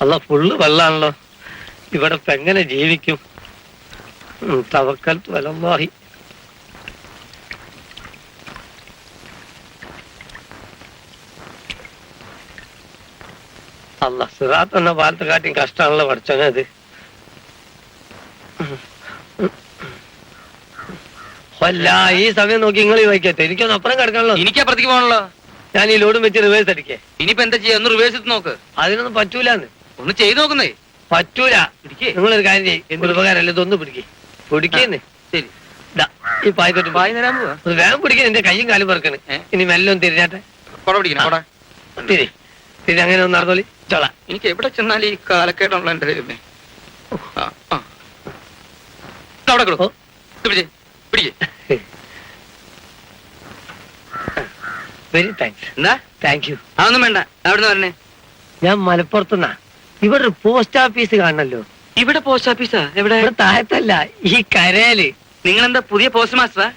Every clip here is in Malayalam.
അല്ല ഫുള്ള് വെള്ളാണല്ലോ. ഇവിടെ ഇപ്പൊ എങ്ങനെ ജീവിക്കും? തവക്കൽതു അലല്ലാഹി. അല്ല സിറാത്ത് എന്ന പാലത്തെ കാട്ടി കഷ്ടമാണല്ലോ പഠിച്ചോനെ അത്. അല്ല ഈ സമയം നോക്കി നിങ്ങൾ വയ്ക്കട്ടെ, എനിക്കൊന്ന് അപ്പുറം കിടക്കണല്ലോ. എനിക്ക് അപ്പുറത്തേക്ക് പോകണല്ലോ. ഞാൻ ഈ ലോഡും വെച്ച് റിവേഴ്സ് അടിക്കേ. ഇനിയിപ്പോ എന്താ ചെയ്യാ? ഒന്ന് റിവേഴ്സ് എടുത്ത് നോക്ക്. അതിനൊന്നും പറ്റൂലെന്ന്. ഒന്ന് ചെയ്ത് നോക്കുന്നേ. പറ്റൂല. നിങ്ങളൊരു കാര്യം ചെയ്യും, ഉപകാരമല്ല, ഇതൊന്ന് പിടിക്കുന്നേ. ശരി, ഈ പായ്ക്കോട്ട് പായ് തരാൻ പോവാ. വേഗം പിടിക്കാൻ. എന്റെ കയ്യും കാലും പറക്കണ്. ഇനി മെല്ലൊന്നും തിരിഞ്ഞാട്ടെ. കൊട പിടിക്കണം. കൊട തിരി അങ്ങനെ ഒന്ന് നടന്നോളി. ചോള. എനിക്ക് എവിടെ ചെന്നാലും ഈ കാലക്കേട്ടുള്ള എന്റെ ദൈവമേ. അവിടെ കിടക്കും. പിടിക്കേ. Very thanks. എന്താ താങ്ക് യു. അതൊന്നും വേണ്ട. അവിടുന്ന് പറഞ്ഞേ. ഞാൻ മലപ്പുറത്തുനിന്നാ. ഇവിടെ ഒരു പോസ്റ്റ് ഓഫീസ് കാണണല്ലോ. ഇവിടെ പോസ്റ്റ് ഓഫീസാ? എവിടെ? ഇവിടെ താഴത്തല്ല, ഈ കരയില്. നിങ്ങൾ എന്താ പുതിയ പോസ്റ്റ് മാസ്റ്ററാ?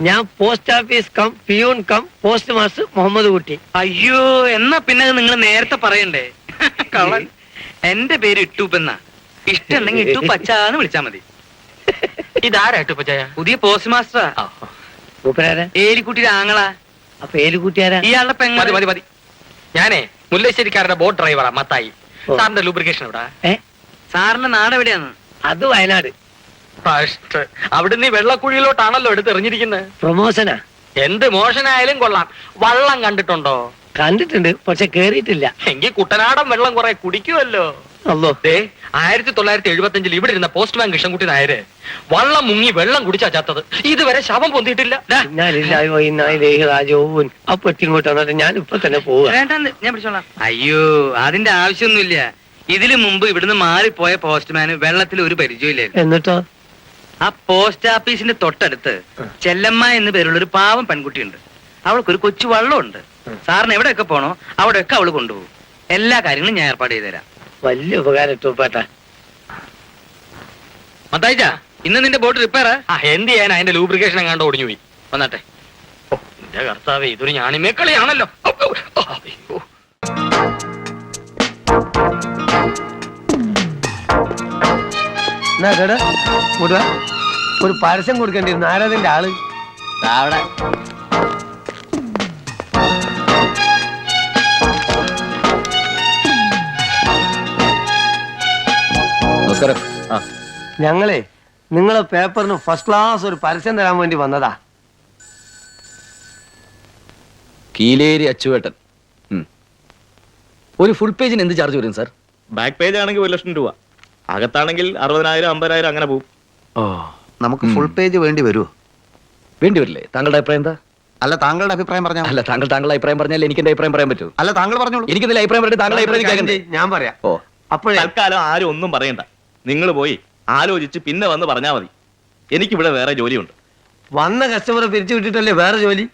ഞാൻ post office cum peon cum post master Muhammad Kutty. അയ്യോ, എന്നാ പിന്നെ നിങ്ങൾ നേരത്തെ പറയണ്ടേ. കള്ളൻ. എന്റെ പേര് ഇട്ടൂപ്പെന്നാ. ഇഷ്ടമുണ്ടെങ്കിൽ ഇട്ടു പച്ചാന്ന് വിളിച്ചാ മതി. ഇതാരാ ഇട്ടുപ്പച്ചായ? പുതിയ പോസ്റ്റ് മാസ്റ്ററാ. ഏലിക്കുട്ടിയുടെ ആങ്ങളാ. അപ്പൊ ഏലിക്കുട്ടിയാരാ? ഇയാളുടെ പെങ്ങൾ. മതി മതി മതി. ഞാനേ മുല്ലശ്ശേരിക്കാരുടെ ബോട്ട് ഡ്രൈവറാ മത്തായി. സാറിന്റെ ലൂബ്രിക്കേഷൻ എവിടാ? സാറിന്റെ നാട് എവിടെയാന്ന്? അത് വയനാട്. അവിടുന്ന് വെള്ളക്കുഴിയിലോട്ടാണല്ലോ എടുത്തെറിഞ്ഞിരിക്കുന്നത്. പ്രൊമോഷനാ. എന്ത് മോശനായാലും കൊള്ളാം. വള്ളം കണ്ടിട്ടുണ്ടോ? കണ്ടിട്ടുണ്ട്, പക്ഷെ കേറിയിട്ടില്ല. എങ്കിൽ കുട്ടനാടൻ വെള്ളം കുറെ കുടിക്കുമല്ലോ. അല്ലോ. 1975 ഇവിടെ ഇരുന്ന പോസ്റ്റ്മാൻ കൃഷ്ണൻകുട്ടി നായര് വള്ളം മുങ്ങി വെള്ളം കുടിച്ചാ ചത്തത്. ഇതുവരെ ശവം പൊന്തിയിട്ടില്ല. അപ്പൊ ഇങ്ങോട്ട് വന്നിട്ട് ഞാൻ ഇപ്പൊ തന്നെ പോവാ. വേണ്ടെന്ന് ഞാൻ പിടിച്ചോളാം. അയ്യോ, അതിന്റെ ആവശ്യമൊന്നുമില്ല. ഇതിനു മുമ്പ് ഇവിടുന്ന് മാറിപ്പോയ പോസ്റ്റ്മാന് വെള്ളത്തിൽ ഒരു പരിചയമില്ലായിരുന്നു. എന്നിട്ടോ? ആ പോസ്റ്റ് ഓഫീസിന്റെ തൊട്ടടുത്ത് ചെല്ലമ്മ എന്ന് പേരുള്ള ഒരു പാവം പെൺകുട്ടിയുണ്ട്. അവൾക്കൊരു കൊച്ചു വള്ളമുണ്ട്. സാറിന് എവിടെയൊക്കെ പോണോ അവിടെയൊക്കെ അവള് കൊണ്ടുപോകും. എല്ലാ കാര്യങ്ങളും ഞാൻ ഏർപ്പാട് ചെയ്തുതരാം. വലിയ ഉപകാരം ഇട്ടൂപ്പാട്ടാ. മത്തായിച്ചാ, ഇന്ന് നിന്റെ ബോട്ട് റിപ്പയറാ? എന്ത് ചെയ്യാൻ? അതിന്റെ ലൂബ്രിക്കേഷൻ എങ്ങാണ്ട് ഒടിഞ്ഞു പോയി. വന്നാട്ടെ. എന്റെ കർത്താവേ, ഇതൊരു ഞാണിമേക്കളിയാണല്ലോ. ഒരു പരസ്യം കൊടുക്കേണ്ടിരുന്നു. ആരാതിന്റെ ആള്? അവിടെ ഞങ്ങളെ നിങ്ങളെ പേപ്പറിന് ഫസ്റ്റ് ക്ലാസ് ഒരു പരസ്യം തരാൻ വേണ്ടി വന്നതാ. കീലേരി അച്ചുവേട്ടൻ. ഒരു ഫുൾ പേജിന് എന്ത് ചാർജ് വരും സാർ? ബാക്ക് പേജ് ആണെങ്കിൽ 1,00,000 രൂപ, അകത്താണെങ്കിൽ 60,000 50,000 അങ്ങനെ പോകും. നമുക്ക് ഫുൾ പേജ് വേണ്ടി വരുമോ? വേണ്ടി വരില്ലേ? താങ്കളുടെ അഭിപ്രായം എന്താ? അല്ല, താങ്കളുടെ അഭിപ്രായം പറഞ്ഞാൽ. അല്ല, താങ്കളുടെ അഭിപ്രായം പറഞ്ഞാൽ എനിക്ക് എന്റെ അഭിപ്രായം പറയാൻ പറ്റൂ? അല്ല, താങ്കൾ പറഞ്ഞോളൂ. എനിക്ക് എന്തെങ്കിലും അഭിപ്രായം പറഞ്ഞിട്ട് താങ്കളുടെ അഭിപ്രായം ഞാൻ പറയാം. അപ്പോൾ തൽക്കാലം ആരും ഒന്നും പറയണ്ട. നിങ്ങൾ പോയി ആലോചിച്ച് പിന്നെ വന്ന് പറഞ്ഞാൽ മതി. എനിക്കിവിടെ വേറെ ജോലിയുണ്ട്. വന്ന കസ്റ്റമറെ പിരിച്ചു വിട്ടിട്ടല്ലേ വേറെ ജോലി?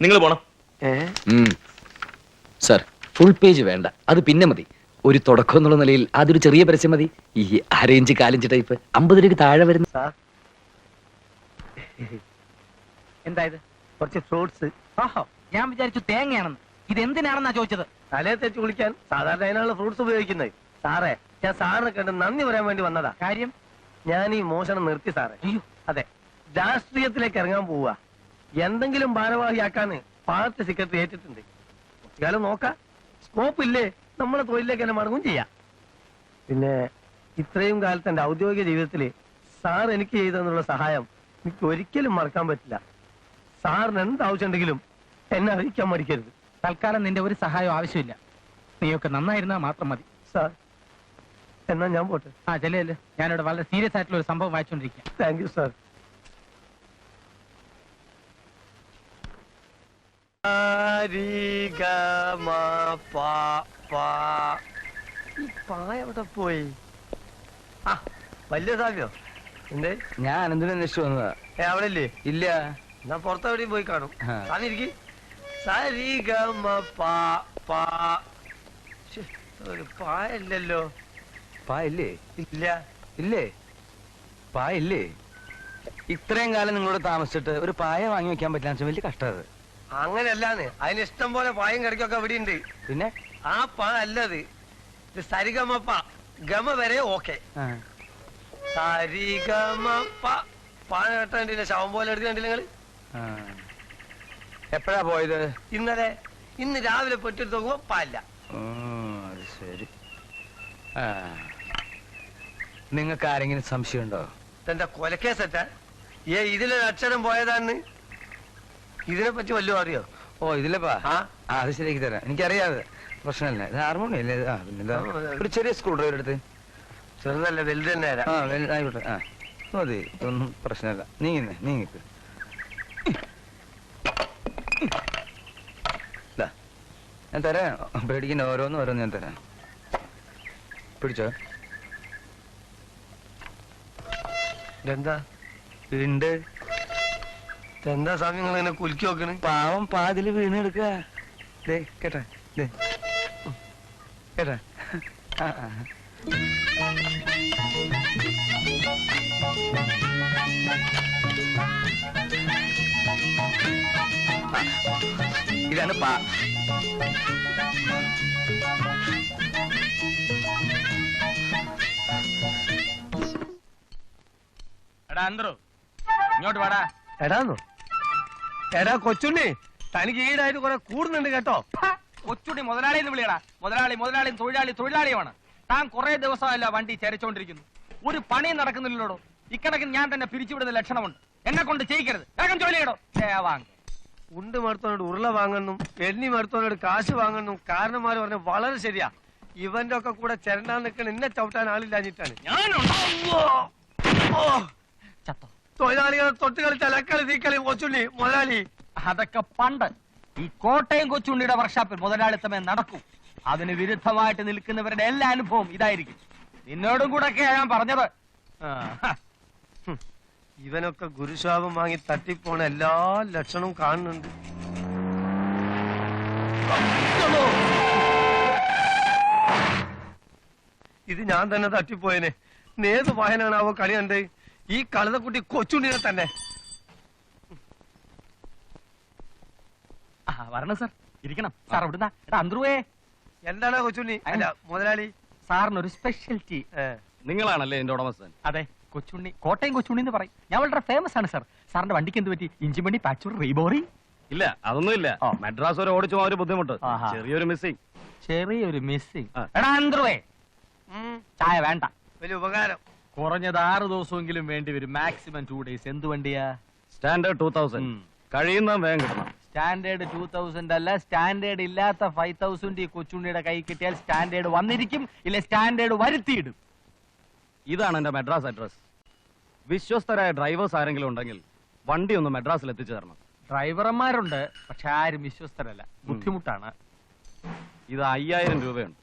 നിങ്ങൾ പോണം. സാർ, ഫുൾ പേജ് വേണ്ട, അത് പിന്നെ മതി. ഒരു തുടക്കം എന്നുള്ള നിലയിൽ അതൊരു ചെറിയ പരസ്യം മതി. ഈ അരയിഞ്ച് കാലിഞ്ച് ടൈപ്പ് 50 രൂപ താഴെ വരുന്ന. സാർ, എന്തായത്? കുറച്ച് ഫ്രൂട്ട്സ്. ഞാൻ വിചാരിച്ചു തേങ്ങയാണെന്ന്. ഇത് എന്തിനാണെന്നാ ചോദിച്ചത്? തലയെ തെച്ച് കുളിക്കാൻ സാധാരണ അതിനുള്ള ഫ്രൂട്ട്സ് ഉപയോഗിക്കുന്നത്. സാറേ, ഞാൻ സാറിനെ കണ്ട് നന്ദി പറയാൻ വേണ്ടി വന്നതാ. കാര്യം? ഞാൻ ഈ മോഷണം നിർത്തി സാറേ. അയ്യോ. അതെ, രാഷ്ട്രീയത്തിലേക്ക് ഇറങ്ങാൻ പോവുക. എന്തെങ്കിലും ഭാരവാഹിയാക്കാന്ന് പാർട്ടി സെക്രട്ടറി ഏറ്റിട്ടുണ്ട്. കാലം നോക്കാം, സ്കോപ്പ് ഇല്ലേ നമ്മളെ തൊഴിലിലേക്ക് തന്നെ മടങ്ങും ചെയ്യാം. പിന്നെ ഇത്രയും കാലത്ത് എന്റെ ഔദ്യോഗിക ജീവിതത്തിൽ സാർ എനിക്ക് ചെയ്തെന്നുള്ള സഹായം എനിക്ക് ഒരിക്കലും മറക്കാൻ പറ്റില്ല. സാറിന് എന്താവശ്യമുണ്ടെങ്കിലും എന്നെ അറിയിക്കാൻ മടിക്കരുത്. തൽക്കാലം നിന്റെ ഒരു സഹായം ആവശ്യമില്ല. നീയൊക്കെ നന്നായിരുന്നാ മാത്രം മതി. സാർ, എന്നാ ഞാൻ പോട്ടെ. ചെല്ലേ, ഞാനിവിടെ വളരെ സീരിയസ് ആയിട്ടുള്ള ഒരു സംഭവം വായിച്ചോണ്ടിരിക്കുക. Thank you sir. എവിടെ പോയി? വലിയ സാമ്യോ എന്തേ? ഞാൻ എന്തിനു അന്വേഷിച്ചു വന്നതാ. അവിടെ ഇല്ലേ? ഇല്ല. ഞാൻ പുറത്തെവിടെയും പോയി കാണും. ഒരു പായല്ലോ. പായില്ലേ? ഇല്ല. ഇല്ലേ? പായില്ലേ? ഇത്രയും കാലം നിങ്ങളോട് താമസിച്ചിട്ട് ഒരു പായ വാങ്ങി വെക്കാൻ പറ്റില്ല. വലിയ കഷ്ടത്. അങ്ങനെയല്ലാന്ന്, അതിന് ഇഷ്ടം പോലെ പായും കിടക്കൊക്കെ ഇവിടെ ഉണ്ട്. പിന്നെ ആ പാ അല്ലത്. ഇത് സരിഗമപ്പ ഗമ വരെ ഓക്കെ. സരിഗമപ്പ പാന കേട്ടില്ല, ശവം പോലെ എടുത്ത് കണ്ടില്ല നിങ്ങള്? എപ്പോഴാ പോയത്? ഇന്നലെ. ഇന്ന് രാവിലെ പെട്ടെടുത്ത് നോക്കുമ്പോ പാല്ല. അത് ശരി. നിങ്ങൾക്ക് ആരെങ്കിലും സംശയമുണ്ടോ? ഇതെന്താ കൊലക്കേസറ്റാ? ഇതിലൊരു അക്ഷരം പോയതാന്ന്. ഇതിനെ പറ്റി വല്ലതും അറിയോ? ഓ ഇതിലപ്പാ. ആ അത് ശരിയാക്കി തരാം, എനിക്കറിയാതെ. പ്രശ്നമില്ല. ഇത് ഹാർമോണിയം അല്ലേ? ഒരു ചെറിയ സ്ക്രൂ ഡ്രൈവർ എടുത്ത്. ചെറുതല്ല, വലുത് തന്നെ തരാം. ആയിക്കോട്ടെ. മതി, ഒന്നും പ്രശ്നമില്ല. നീങ്ങിക്ക്. ഞാൻ തരാം, പേടിക്കുന്ന ഓരോന്ന് ഞാൻ തരാം. പിടിച്ചോ. ഇതെന്താ ഉണ്ട്. എന്താ സ്വാമി നിങ്ങൾ എന്നെ കുലുക്കി നോക്കണ്? പാവം പാതില് വീണെടുക്ക. കേട്ടാ കേട്ടാ. ഇതാണ് എടാ അന്തരോ, ഇങ്ങോട്ട് വാടാ. എടാന്നോ? എടാ കൊച്ചുണ്ണി, തനിക്ക് ഈടായിട്ട് കുറെ കൂടുന്നുണ്ട് കേട്ടോ. കൊച്ചുടി മുതലാളി എന്ന് വിളിയടാ. മുതലാളി തൊഴിലാളിയുമാണ്. താൻ കുറെ ദിവസമല്ല വണ്ടി ചരിച്ചോണ്ടിരിക്കുന്നു. ഒരു പണിയും നടക്കുന്നില്ലല്ലോ. ഇക്കണക്കിന് ഞാൻ തന്നെ പിരിച്ചുവിടുന്ന ലക്ഷണമുണ്ട്. എന്നെ കൊണ്ട് ചെയ്യിക്കരുത്. വേഗം ജോലി ചെയ്യടോ. ഉണ്ട് മടുത്തോനോട് ഉരുള വാങ്ങുന്നു, എണ്ണി മടുത്തോനോട് കാശ് വാങ്ങുന്നു. കാരണന്മാര് പറഞ്ഞ വളരെ ശരിയാ. ഇവന്റെ ഒക്കെ കൂടെ ചെരണ്ടാൻ നിൽക്കണ എന്നെ ചവിട്ടാൻ ആളില്ലാഞ്ഞിട്ടാണ്. ചത്തോ? തൊഴിലാളികളെ തൊട്ട് കളിച്ചാൽ അക്കളി തീക്കളി കൊച്ചുണ്ണി മുതലാളി. അതൊക്കെ പണ്ട്. ഈ കോട്ടയം കൊച്ചുണ്ണിയുടെ വർക്ക്ഷോപ്പിൽ മുതലാളിത്തമേ നടക്കൂ. അതിന് വിരുദ്ധമായിട്ട് നിൽക്കുന്നവരുടെ എല്ലാ അനുഭവം ഇതായിരിക്കും. നിന്നോടും കൂടെ ഒക്കെയാ ഞാൻ പറഞ്ഞത്. ഇവനൊക്കെ ഗുരുശാപം വാങ്ങി തട്ടിപ്പോണ എല്ലാ ലക്ഷണവും കാണുന്നുണ്ട്. ഇത് ഞാൻ തന്നെ തട്ടിപ്പോയനെ. നേത് വായനാണാവോ കളി കണ്ട്? ഈ കളുതക്കുട്ടി കൊച്ചുണ്ണിനെ തന്നെ. വരണം സാർ, ഇരിക്കണം സാർ. ഇവിടുന്ന എടാ അന്തരുവേ. എന്താണ് കൊച്ചുണ്ണി? അല്ല മുതലാളി, സാറിനൊരു സ്പെഷ്യൽറ്റി. നിങ്ങളാണല്ലേ എന്റെ ഉടമസ്ഥൻ? അതെ, കൊച്ചുണ്ണി, കോട്ടയം കൊച്ചുണ്ണി എന്ന് പറയും. ഞാൻ വളരെ ഫേമസ് ആണ് സാർ. സാറിന്റെ വണ്ടിക്ക് എന്ത് പറ്റി? ഇഞ്ചിമണി, പാച്ചൂർ, റീബോറി? ഇല്ല, അതൊന്നുമില്ല. മദ്രാസ് വരെ ഓടിച്ചു പോകാൻ ഒരു ബുദ്ധിമുട്ട്. ആഹാ. ചെറിയൊരു മിസ്സിംഗ്. എടാ അന്തരുവേ, ചായ വേണ്ട. വലിയ ഉപകാരം. കുറഞ്ഞത് 6 ദിവസമെങ്കിലും വേണ്ടി വരും. Maximum 2 days. എന്ത് വണ്ടിയാ? സ്റ്റാൻഡേർഡ് 2000. കഴിയുന്ന വേഗം കിട്ടണം. സ്റ്റാൻഡേർഡ് 2000 അല്ല, സ്റ്റാൻഡേർഡ് ഇല്ലാത്ത 5000 ഈ കൊച്ചുണ്ണിയുടെ കൈ കിട്ടിയാൽ സ്റ്റാൻഡേർഡ് വന്നിരിക്കും, ഇല്ല സ്റ്റാൻഡേർഡ് വരുത്തിയിടും. ഇതാണ് എന്റെ മദ്രാസ് അഡ്രസ്. വിശ്വസ്തരായ ഡ്രൈവേഴ്സ് ആരെങ്കിലും ഉണ്ടെങ്കിൽ വണ്ടി ഒന്ന് മദ്രാസിൽ എത്തിച്ചു തരണം. ഡ്രൈവർമാരുണ്ട്, പക്ഷെ ആരും വിശ്വസ്തരല്ല. ബുദ്ധിമുട്ടാണ്. ഇത് 5000 രൂപയുണ്ട്.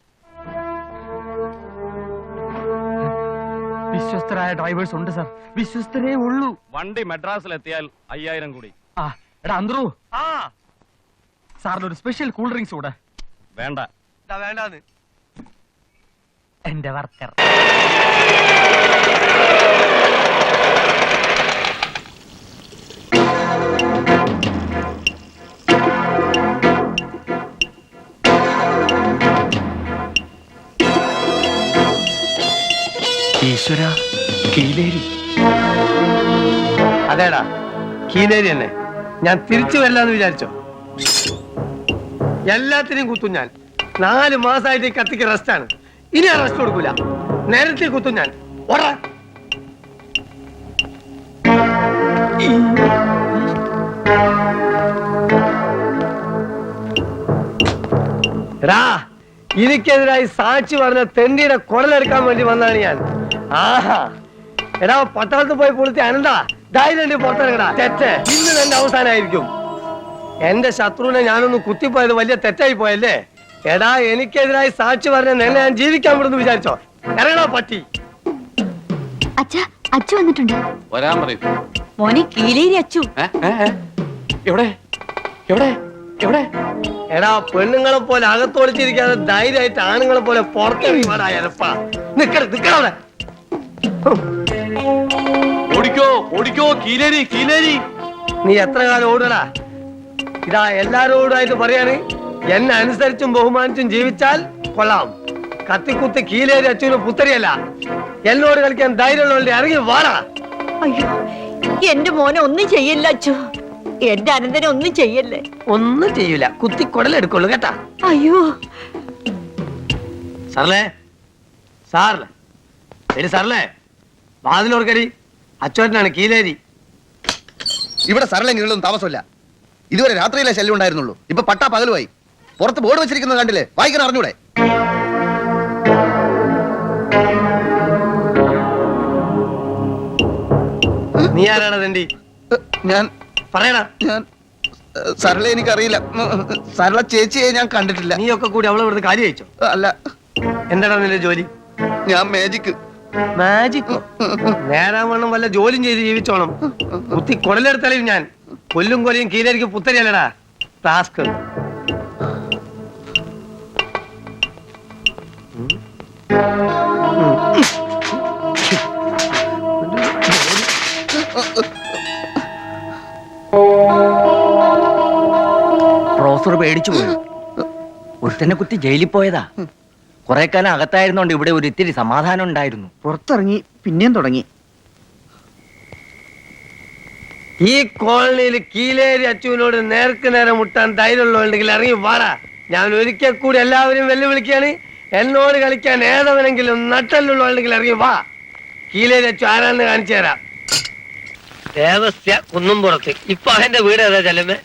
വിശ്വസ്തരായ ഡ്രൈവേഴ്സ് ഉണ്ട് സാർ, വിശ്വസ്തരേ ഉള്ളൂ. വണ്ടി മദ്രാസിൽ എത്തിയാൽ 5000 കൂടി. എടാ അന്തരു, സാറിന് ഒരു സ്പെഷ്യൽ കൂൾ ഡ്രിങ്ക്സ് കൂടെ. വേണ്ട. വേണ്ടാന്ന് എന്റെ വർക്കർ. ഈശ്വര, കീലേരി. അതേടാ, കീലേരി തന്നെ. ഞാൻ തിരിച്ചു വരില്ലാന്ന് വിചാരിച്ചോ? എല്ലാത്തിനും കുത്തും ഞാൻ. 4 മാസമായിട്ട് ഈ കത്തിക്ക് റെസ്റ്റാണ്. ഇനി ഞാൻ റെസ്റ്റ് കൊടുക്കൂല. നേരത്തെ കുത്തും ഞാൻ. എടാ, എനിക്കെതിരായി സാക്ഷി പറഞ്ഞ തെണ്ടിയുടെ കുടലെടുക്കാൻ വേണ്ടി വന്നാണ് ഞാൻ. ആഹാ, എടാ പട്ടാളത്ത് പോയി പൊളിച്ച് അനന്താ ധൈര്യം പുറത്തിറങ്ങടാ. തെറ്റ് ഇന്ന് തന്നെ അവസാനമായിരിക്കും. എന്റെ ശത്രുവിനെ ഞാനൊന്ന് കുത്തിപ്പോയത് വലിയ തെറ്റായി പോയല്ലേ. എടാ, എനിക്കെതിരായി സാക്ഷി പറഞ്ഞ നിന്നെ ഞാൻ ജീവിക്കാൻ വിടുന്നു വിചാരിച്ചോ? ഇറങ്ങടാ പട്ടി. അച്ചു വന്നിട്ടുണ്ട്. വരാൻ പറയൂ. മോനെ കീലേരി അച്ചു. എവിടെ എവിടെ എവിടെ? എടാ, പെണ്ണുങ്ങളെ പോലെ അകത്തൊളിച്ചിരിക്കാതെ ധൈര്യമായിട്ട് ആണുങ്ങളെ പോലെ പുറത്തിറങ്ങി വേടാ. നിക്കവിടെ. ഓടിക്കോ കീലേരി കീലേരി. നീ എത്ര കാലം ഓടടാ? ഇതാ എല്ലാരോടായിട്ട് പറയാണ്, എന്നെ അനുസരിച്ചും ബഹുമാനിച്ചും ജീവിച്ചാൽ കൊള്ളാം. കത്തിക്കുത്തി കീലേരി അച്ഛനും പുത്തരിയല്ല. എന്നോട് കളിക്കാൻ ധൈര്യമുള്ളവരുടെ ഇറങ്ങി വാടാ. അയ്യോ എന്റെ മോനെ ഒന്നും ചെയ്യല്ല അച്ചു. എന്റെ അനന്തനെ ഒന്നും ചെയ്യല്ലേ. ഒന്നും ചെയ്യൂല, കുത്തി കുടലെടുക്കുള്ളൂ കേട്ടാ. അയ്യോ സാറല്ലേ, സാറല്ലേ, ശരി സാറല്ലേ, വാതിലോർക്കടി. അച്ചോട്ടനാണ് കീലേരി. ഇവിടെ സരളെങ്കിലും താമസമില്ല. ഇതുവരെ രാത്രിയിലെ ശല്യം ഉണ്ടായിരുന്നുള്ളൂ. ഇപ്പൊ പട്ടാ പകലുമായി. പുറത്ത് ബോർഡ് വെച്ചിരിക്കുന്നത് കണ്ടില്ലേ? വായിക്കാൻ അറിഞ്ഞൂടെ? നീ ആരാണ് തണ്ടി? ഞാൻ പറയടാ. ഞാൻ സരള എനിക്കറിയില്ല. സരള ചേച്ചിയെ ഞാൻ കണ്ടിട്ടില്ല. നീയൊക്കെ കൂടി അവളെ ഇവിടുന്ന് കാര്യം അയച്ചോ? അല്ല, എന്താടാ നിന്റെ ജോലി? ഞാൻ മാജിക്. മാജിക്കോ? നേരാൻ വണ്ണം വല്ല ജോലിയും ചെയ്ത് ജീവിച്ചോണം. കുത്തി കുടലെടുത്തളയും ഞാൻ. കൊല്ലും കൊലയും കീലേരിക്ക് പുത്തരിയല്ലടാ ടാസ്ക്. പ്രൊഫസർ പേടിച്ചു പോയി. ഒരുത്തന്നെ കുത്തി ജയിലിൽ പോയതാ. കുറെ കാലം അകത്തായിരുന്നോണ്ട് ഇവിടെ ഒരു ഇത്തിരി സമാധാനം ഉണ്ടായിരുന്നു. പുറത്തിറങ്ങി പിന്നെയും തുടങ്ങി. ഈ കോളനിയിൽ കീലേരി അച്ചുവിനോട് നേർക്ക് നേരെ മുട്ടാൻ ധൈര്യമുള്ളവരുണ്ടെങ്കിൽ ഇറങ്ങി വാടാ. ഞാൻ ഒരിക്കൽ കൂടി എല്ലാവരും വെല്ലുവിളിക്കാണ്. എന്നോട് കളിക്കാൻ ഏതവനെങ്കിലും നട്ടല്ലുള്ളവരുണ്ടെങ്കിൽ ഇറങ്ങി വാ. കീലേരി അച്ചു ആരാന്ന് കാണിച്ചു തരാം. ദേവസ്യ കുന്നുംപുറത്ത്. ഇപ്പൊ അവന്റെ വീട് ഏതാ ചെല്ലമ്മേ?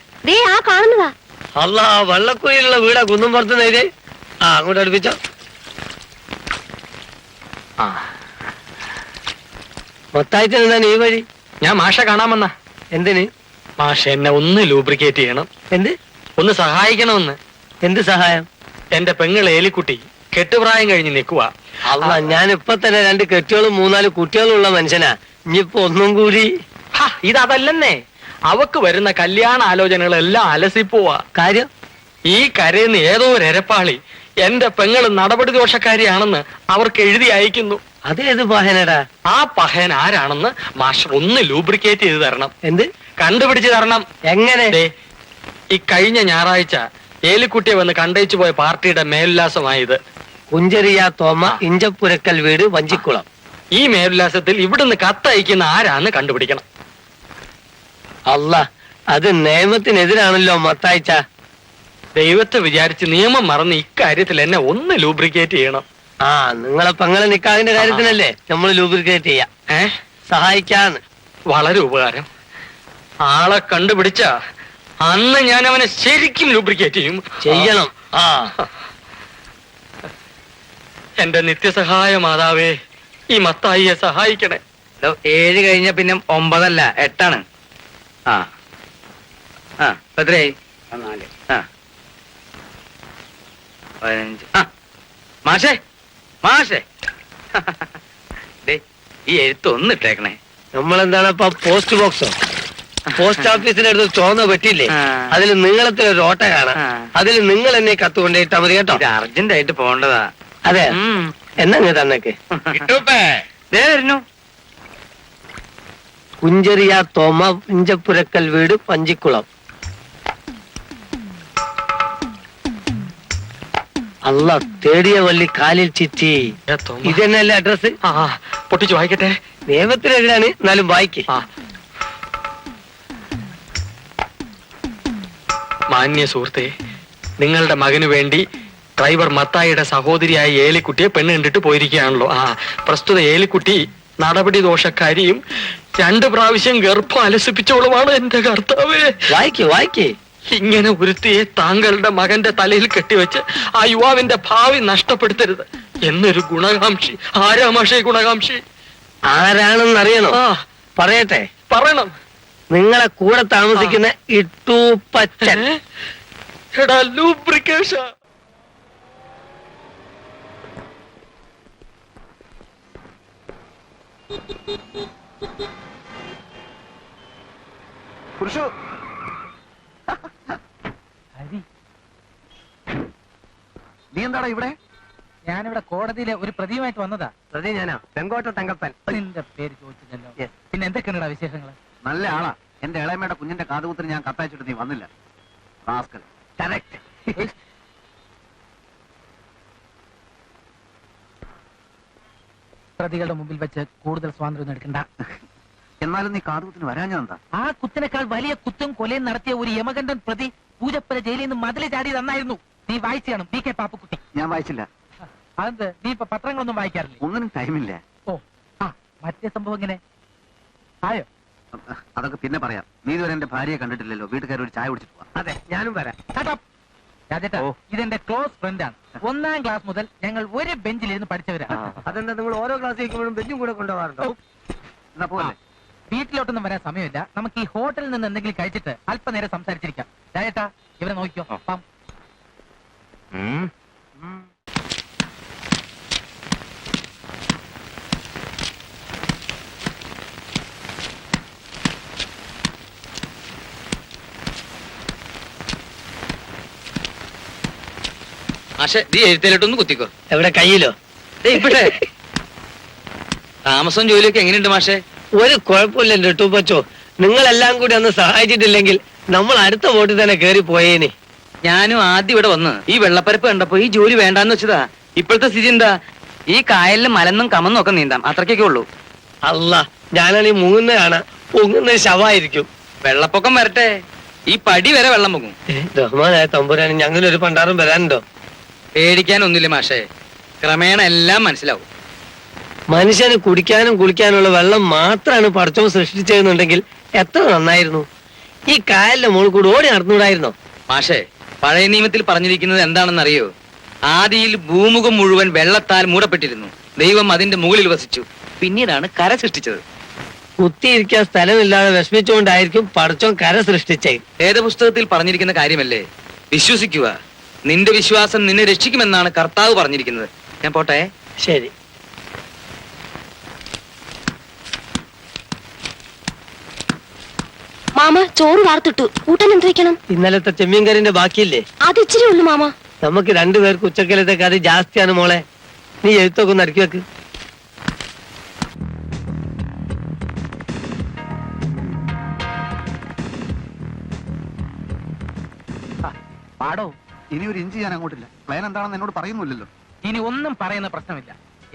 ആ കാണുന്നതാ. അല്ല, വള്ളക്കുഴിയിലുള്ള വീടാ കുന്നുംപുറത്ത് നേരെ. ആ, അങ്ങോട്ട് അടുപ്പിച്ചോ. മൊത്തായിട്ട് എന്താ ഈ വഴി? ഞാൻ മാഷ കാണാമെന്ന. എന്തിന്? മാഷ എന്നെ ഒന്ന് ലൂബ്രിക്കേറ്റ് ചെയ്യണം. എന്ത്? ഒന്ന് സഹായിക്കണമെന്ന്. എന്ത് സഹായം? എന്റെ പെങ്ങൾ ഏലിക്കുട്ടി കെട്ടുപ്രായം കഴിഞ്ഞ് നിൽക്കുക. അല്ല, ഞാൻ ഇപ്പൊ തന്നെ 2 കെട്ടികളും 3-4 കുട്ടികളും ഉള്ള മനുഷ്യനാ. ഇനിയിപ്പോ ഒന്നും കൂടി. ഇതല്ലെന്നേ, അവക്ക് വരുന്ന കല്യാണ ആലോചനകളെല്ലാം അലസിപ്പോവാ. കാര്യം? ഈ കരയുന്ന ഏതോ ഒരു എരപ്പാളി എന്റെ പെങ്ങൾ നടപടി ദോഷക്കാരിയാണെന്ന് അവർക്ക് എഴുതി അയക്കുന്നു. അതേത് പഹനടാ? ആ പഹയൻ ആരാണെന്ന് മാഷ് ഒന്ന് ലൂബ്രിക്കേറ്റ് ചെയ്ത് തരണം. എന്ത്? കണ്ടുപിടിച്ച് തരണം. എങ്ങനെ? ഈ കഴിഞ്ഞ ഞായറാഴ്ച ഏലിക്കുട്ടിയെ വന്ന് കണ്ടയിച്ചു പോയ പാർട്ടിയുടെ മേലുല്ലാസമായത്. കുഞ്ചരിയ തോമ, ഇഞ്ചപ്പുരക്കൽ വീട്, വഞ്ചിക്കുളം. ഈ മേലുല്ലാസത്തിൽ ഇവിടുന്ന് കത്തയക്കുന്ന ആരാന്ന് കണ്ടുപിടിക്കണം. അല്ല, അത് നിയമത്തിനെതിരാണല്ലോ മത്തായിച്ച. ദൈവത്തെ വിചാരിച്ച് നിയമം മറന്ന് ഇക്കാര്യത്തിൽ എന്നെ ഒന്ന് ലൂബ്രിക്കേറ്റ് ചെയ്യണം. ആ, നിങ്ങളെ പെങ്ങളെ നിക്കാതിന്റെ കാര്യത്തിനല്ലേ നമ്മൾ ലൂബ്രിക്കേറ്റ് ചെയ്യാം. സഹായിക്കാന്ന്. വളരെ ഉപകാരം. ആളെ കണ്ടുപിടിച്ച അന്ന് ഞാൻ അവനെ ശരിക്കും ലൂബ്രിക്കേറ്റ് ചെയ്യണം. ആ, എന്റെ നിത്യസഹായ മാതാവേ, ഈ മത്തായിയെ സഹായിക്കണേ. 7 കഴിഞ്ഞ പിന്നെ 9 അല്ല 8 ആണ്. ആ ആ എത്രയായി? 4. ആ 15. ആ മാഷേ, മാഷേ ഈ എഴുത്ത് ഒന്ന് ഇട്ടേക്കണേ. നമ്മളെന്താണ് ഇപ്പൊ പോസ്റ്റ് ബോക്സോ? പോസ്റ്റ് ഓഫീസിന്റെ അടുത്ത് ചോന്ന പറ്റിയില്ലേ? അതിൽ നീളത്തിലൊരു ഓട്ട കാണാം. അതിൽ നിങ്ങൾ എന്നെ കത്ത് കൊണ്ടിട്ടാ മതി കേട്ടോ. ഇത് അർജന്റ് ആയിട്ട് പോണ്ടതാ. അതെ, എന്നാ തന്നേക്ക്. വരുന്നു. കുഞ്ചരിയ തോമ, ഇഞ്ചപ്പുരക്കൽ വീട്, പഞ്ചിക്കുളം. അല്ല, തേടിയ വള്ളി കാലിൽ ചിറ്റി. ഇതെന്നല്ലേ അഡ്രസ്? പൊട്ടിച്ചു വായിക്കട്ടെ. നിയമത്തിനെതിരാണ്, എന്നാലും വായിക്കേ. മാന്യ സുഹൃത്തെ, നിങ്ങളുടെ മകന് വേണ്ടി ഡ്രൈവർ മത്തായിയുടെ സഹോദരിയായ ഏലിക്കുട്ടിയെ പെണ്ണ് കണ്ടിട്ട് പോയിരിക്കുകയാണല്ലോ. പ്രസ്തുത ഏലിക്കുട്ടി നടപടി ദോഷക്കാരിയും 2 പ്രാവശ്യം ഗർഭം അലസിപ്പിച്ചോളുമാണ്. എന്റെ കർത്താവേ, വായിക്കേ വായിക്കേ. ഇങ്ങനെ ഒരുത്തിയെ താങ്കളുടെ മകന്റെ തലയിൽ കെട്ടിവെച്ച് ആ യുവാവിന്റെ ഭാവി നഷ്ടപ്പെടുത്തരുത് എന്നൊരു ഗുണകാംക്ഷി. ആരാ മാഷേ ഗുണകാംക്ഷി? ആരാണെന്ന് അറിയണോ? പറയട്ടെ. പറയണം. നിങ്ങളെ കൂടെ താമസിക്കുന്ന ഇട്ടൂപ്പച്ചൻ. എടാ ലൂബ്രിക്കേഷൻ. പുരുഷു, നീ എന്താടാ ഇവിടെ? ഞാനിവിടെ കോടതിയിലെ ഒരു പ്രതിയുമായിട്ട് വന്നതാ. പ്രതി ഞാനാ, വെങ്കോട്ട തങ്കപ്പൻ. നിന്റെ പേര് ചോദിച്ചില്ലല്ലോ. പിന്നെ എന്തൊക്കെയാണടാ വിശേഷങ്ങള്? നല്ല ആളാ. എന്റെ ഇളയമ്മയുടെ കുഞ്ഞിന്റെ കാതുകുത്തിന് ഞാൻ കത്തയച്ചിട്ട് നീ വന്നില്ല. റാസ്കൽ. കറക്റ്റ്. പ്രതികളുടെ മുമ്പിൽ വെച്ച് കൂടുതൽ സ്വാതന്ത്ര്യം എടുക്കണ്ട. എന്നാലും നീ കാതുകുത്തിന് വരാഞ്ഞെന്താ? ആ കുത്തിനേക്കാൾ വലിയ കുത്തും കൊലയും നടത്തിയ ഒരു യമകണ്ഠൻ പ്രതി പൂജപ്പുര ജയിലിൽ നിന്ന് മതില് ചാടി തന്നായിരുന്നു. നീ വായിച്ചു കാണും, പി കെ പാപ്പുക്കുട്ടി. ഞാൻ വായിച്ചില്ല. അതെന്ത്, നീ ഇപ്പൊ പത്രങ്ങളൊന്നും വായിക്കാറില്ലേ? ഒന്നിനും ടൈമില്ല. ഓ ആ മറ്റേ സംഭവം ഇങ്ങനെ ആയോ? അതൊക്കെ പിന്നെ പറയാം. നീ ഇതുവരെ എന്റെ ഭാര്യയെ കണ്ടിട്ടില്ലല്ലോ. വീട്ടുകാർ ഒരു ചായ കുടിച്ചിട്ട് പോവാം. അതെ, ഞാനും വരാം. രാജേട്ടാ, ഇതെന്റെ ക്ലോസ് ഫ്രണ്ടാണ്. 1ാം ക്ലാസ് മുതൽ ഞങ്ങൾ ഒരു ബെഞ്ചിലിരുന്ന് പഠിച്ചവരാണ്. അതെന്താ, നിങ്ങൾ ഓരോ ക്ലാസ് കഴിക്കുമ്പോഴും ബെഞ്ചും കൂടെ കൊണ്ടുപോകാറുണ്ടോ? എന്നാ പോലെ വീട്ടിലോട്ടൊന്നും വരാൻ സമയമില്ല. നമുക്ക് ഈ ഹോട്ടലിൽ നിന്ന് എന്തെങ്കിലും കഴിച്ചിട്ട് അല്പനേരം സംസാരിച്ചിരിക്കാം. രാജേട്ടാ, ഇവരെ നോക്കിയോ. പാം. മാഷെ നീ എഴുത്തേലിട്ടൊന്ന് കുത്തിക്കോ. എവിടെ, കയ്യിലോ? ഇവിടെ താമസം ജോലിയൊക്കെ എങ്ങനെയുണ്ട് മാഷെ? ഒരു കുഴപ്പമില്ല എന്റെ ടൂപ്പച്ചോ. നിങ്ങളെല്ലാം കൂടി അന്ന് സഹായിച്ചിട്ടില്ലെങ്കിൽ നമ്മൾ അടുത്ത വോട്ടിൽ തന്നെ കേറി പോയേനെ. ഞാനും ആദ്യം ഇവിടെ വന്ന് ഈ വെള്ളപ്പരപ്പ് കണ്ടപ്പോ ഈ ജോലി വേണ്ടാന്ന് വെച്ചതാ. ഇപ്പോഴത്തെ സ്ഥിതി എന്താ? ഈ കായലിൽ മലന്നും കമന്നും ഒക്കെ നീന്താം, അത്രയ്ക്കൊക്കെ ഉള്ളൂ. അല്ല, ഞാനാണെങ്കിൽ മുങ്ങുന്ന കാണാൻ പൊങ്ങുന്ന ശവായിരിക്കും. വെള്ളപ്പൊക്കം വരട്ടെ, ഈ പടി വരെ വെള്ളം പൊങ്ങും. റഹ്മാനായ തമ്പുരാന് ഞങ്ങളൊരു പണ്ടാറും വരാനുണ്ടോ? പേടിക്കാനൊന്നുമില്ല മാഷെ, ക്രമേണ എല്ലാം മനസ്സിലാവും. മനുഷ്യന് കുടിക്കാനും കുളിക്കാനുള്ള വെള്ളം മാത്രമാണ് പടച്ചവൻ സൃഷ്ടിച്ചതെന്നുണ്ടെങ്കിൽ എത്ര നന്നായിരുന്നു. ഈ കായലിന്റെ മുകളിൽ കൂടി ഓടി നടന്നുകൂടായിരുന്നോ? മാഷെ, പഴയ നിയമത്തിൽ പറഞ്ഞിരിക്കുന്നത് എന്താണെന്നറിയോ? ആദിയിൽ ഭൂമുഖം മുഴുവൻ വെള്ളത്താൽ മൂടപ്പെട്ടിരുന്നു, ദൈവം അതിന്റെ മുകളിൽ വസിച്ചു, പിന്നീടാണ് കര സൃഷ്ടിച്ചത്. കുത്തിയിരിക്കാൻ സ്ഥലമില്ലാതെ വിഷമിച്ചുകൊണ്ടായിരിക്കും പടച്ചവൻ കര സൃഷ്ടിച്ചേ. വേദപുസ്തകത്തിൽ പറഞ്ഞിരിക്കുന്ന കാര്യമല്ലേ, വിശ്വസിക്കുക. നിന്റെ വിശ്വാസം നിന്നെ രക്ഷിക്കുമെന്നാണ് കർത്താവ് പറഞ്ഞിരിക്കുന്നത്. ഞാൻ പോട്ടെ. ശരി. മാമ ചോറ് വാർത്തിട്ടു. കൂട്ടാൻ എന്ത് വെക്കണം? ഇന്നലത്തെ ചെമ്മീൻ കറിന്റെ ബാക്കിയില്ലേ? അത് ഇച്ചിരി ഉള്ളു മാമ. നമുക്ക് രണ്ടുപേർക്ക് ഉച്ചക്കലത്തെ കറി ജാസ്തിയാണ് മോളെ. നീ എഴുത്തൊക്കെ ഒന്ന് അടുക്കി വെക്ക്. പാടോ, ഇനി ഒരു ഇഞ്ചി ഞാൻ അങ്ങോട്ടില്ല. പ്ലാൻ എന്താണെന്ന് എന്നോട് പറയുന്നില്ലല്ലോ. ഇനി ഒന്നും പറയുന്ന പ്രശ്നമില്ല.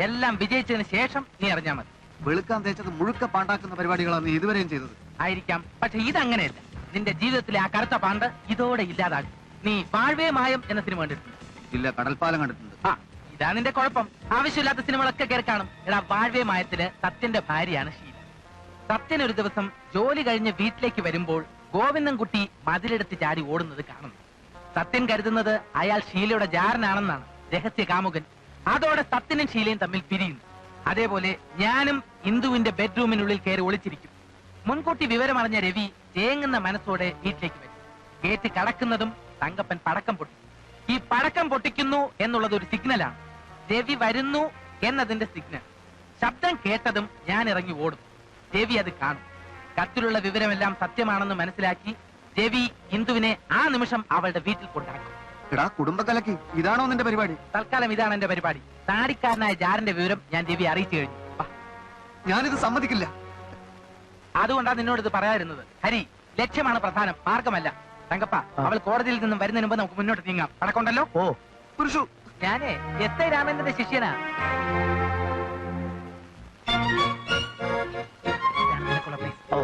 എല്ലാം വിജയിച്ചതിന് ശേഷം നീ അറിഞ്ഞാൽ മതി. വെളുക്കാൻ തേച്ചത് മുഴുക്ക പാണ്ടാക്കുന്ന പരിപാടികളാണ് നീ ഇതുവരെയും ചെയ്തത്. ആയിരിക്കാം, പക്ഷെ ഇതങ്ങനെയല്ല. നിന്റെ ജീവിതത്തിലെ ആ കറുത്ത പാണ്ട് ഇതോടെ ഇല്ലാതാകും. നീ വാഴ്വേ മായം എന്ന സിനിമ കണ്ടിട്ടുണ്ട്? ഇല്ല, കടൽപ്പാലം കണ്ടിട്ടുണ്ട്. ആ, ഇതാ നിന്റെ കുഴപ്പം. ആവശ്യമില്ലാത്ത സിനിമകളൊക്കെ കയറി കാണും. എടാ, വാഴ്വേ മായത്തില് സത്യന്റെ ഭാര്യയാണ് ഷീല. സത്യൻ ഒരു ദിവസം ജോലി കഴിഞ്ഞ് വീട്ടിലേക്ക് വരുമ്പോൾ ഗോവിന്ദൻകുട്ടി മതിലെടുത്ത് ചാടി ഓടുന്നത് കാണുന്നു. സത്യൻ കരുതുന്നത് അയാൾ ഷീലയുടെ ജാരനാണെന്നാണ്, രഹസ്യ കാമുകൻ. അതോടെ സത്യനും ഷീലയും തമ്മിൽ പിരിയുന്നു. അതേപോലെ ഞാനും ഇന്ദുവിന്റെ ബെഡ്റൂമിനുള്ളിൽ കയറി ഒളിച്ചിരിക്കും. മുൻകൂട്ടി വിവരമറിഞ്ഞ രവി തേങ്ങുന്ന മനസ്സോടെ വീട്ടിലേക്ക് വരും. ഗേറ്റ് കടക്കുന്നതും തങ്കപ്പൻ പടക്കം പൊട്ടിക്കും. ഈ പടക്കം പൊട്ടിക്കുന്നു എന്നുള്ളത് ഒരു സിഗ്നലാണ്. രവി വരുന്നു എന്നതിന്റെ സിഗ്നൽ. ശബ്ദം കേട്ടതും ഞാൻ ഇറങ്ങി ഓടും. രവി അത് കാണും. കത്തിലുള്ള വിവരമെല്ലാം സത്യമാണെന്ന് മനസ്സിലാക്കി രവി ഇന്ദുവിനെ ആ നിമിഷം അവളുടെ വീട്ടിൽ കൊണ്ടാക്കും. എടാ കുടുംബക്കലക്ക് ഇതാണോ നിന്റെ പരിപാടി? തൽക്കാലം ഇതാണ് എന്റെ പരിപാടി. താടിക്കാരനായ ജാരന്റെ വിവരം ഞാൻ രവി അറിയിച്ചു കഴിഞ്ഞു. വാ. ഞാനിത് സമ്മതിക്കില്ല. അതുകൊണ്ടാണ് നിന്നോട് ഇത് പറയാതിരുന്നത്. ഹരി, ലക്ഷ്യമാണ് പ്രധാനം, മാർഗമല്ല. തങ്കപ്പ, അവൾ കോടതിയിൽ നിന്നും വരുന്നതിന് മുമ്പ് നമുക്ക് മുന്നോട്ട് നീങ്ങാം. പടക്കൊണ്ടല്ലോ. ഓ പുരുഷു, ഞാനേ എസ് ഐ രാമേന്ദ്രന്റെ ശിഷ്യനാ. ഓ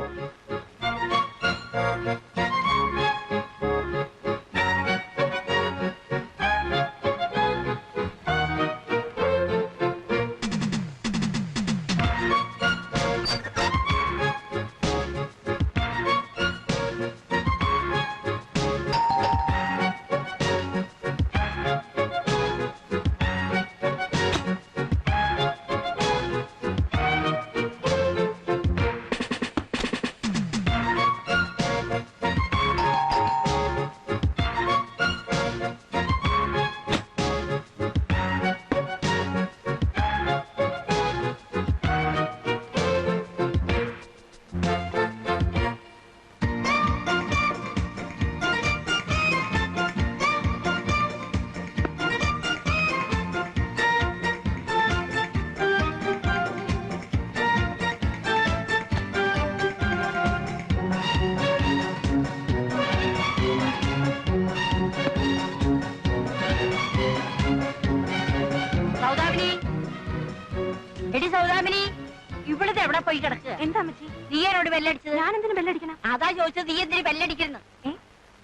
അവിടെ പോയി കിടക്കുക. എന്താ അമ്മച്ചി? നീ എന്നോട് ബെല്ലടിച്ചത്? ഞാൻ എന്തിനു ബെല്ലടിക്കണം? അതാ ചോദിച്ചത്, നീ എന്തിനു ബെല്ലടിക്കുന്നു?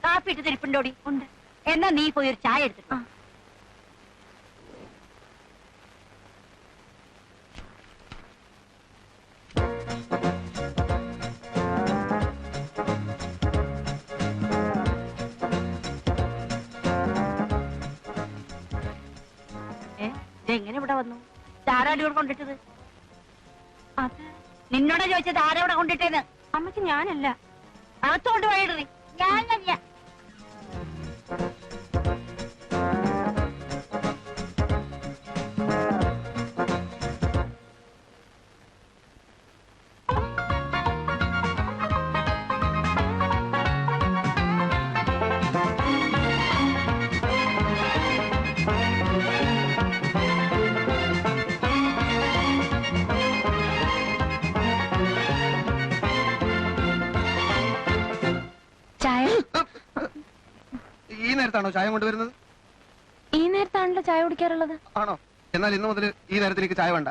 കാപ്പി ഇട്ട് തിരിപ്പുണ്ടോടി? ഉണ്ട്. എന്നാ നീ പോയി ഒരു ചായ എടുത്തിട്ട്. എങ്ങനെ ഇവിടെ വന്നു? ആരാടി ഇവിടെ കൊണ്ടിട്ടത്? അത് നിന്നോടാ ചോദിച്ചത് ആരാ ഇവിടെ കൊണ്ടിട്ടേന്ന്? അമ്മച്ചി ഞാനല്ല. അകത്തോണ്ട് വഴിയിടറി. ഞാനല്ല. ചായ ഈ നേരത്താണോ ചായ കൊണ്ടുവരുന്നത്? ഈ നേരത്താണല്ലോ ചായ കുടിക്കാറുള്ളത്. ആണോ? എന്നാൽ ഇന്ന് മുതൽ ഈ നേരത്തിലേക്ക് ചായ വേണ്ട.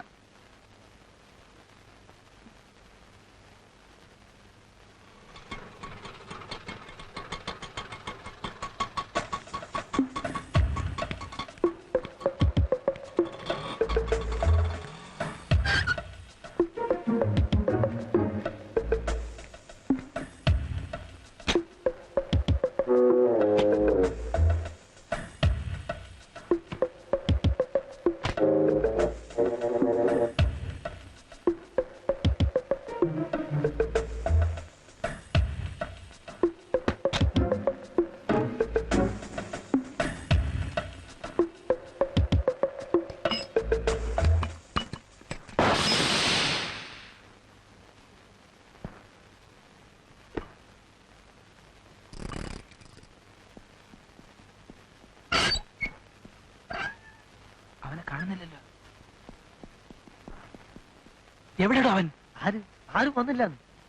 അവനെ കാണുന്നില്ലല്ലോ. എവിടെയോ അവൻ? ആരും വന്നില്ല.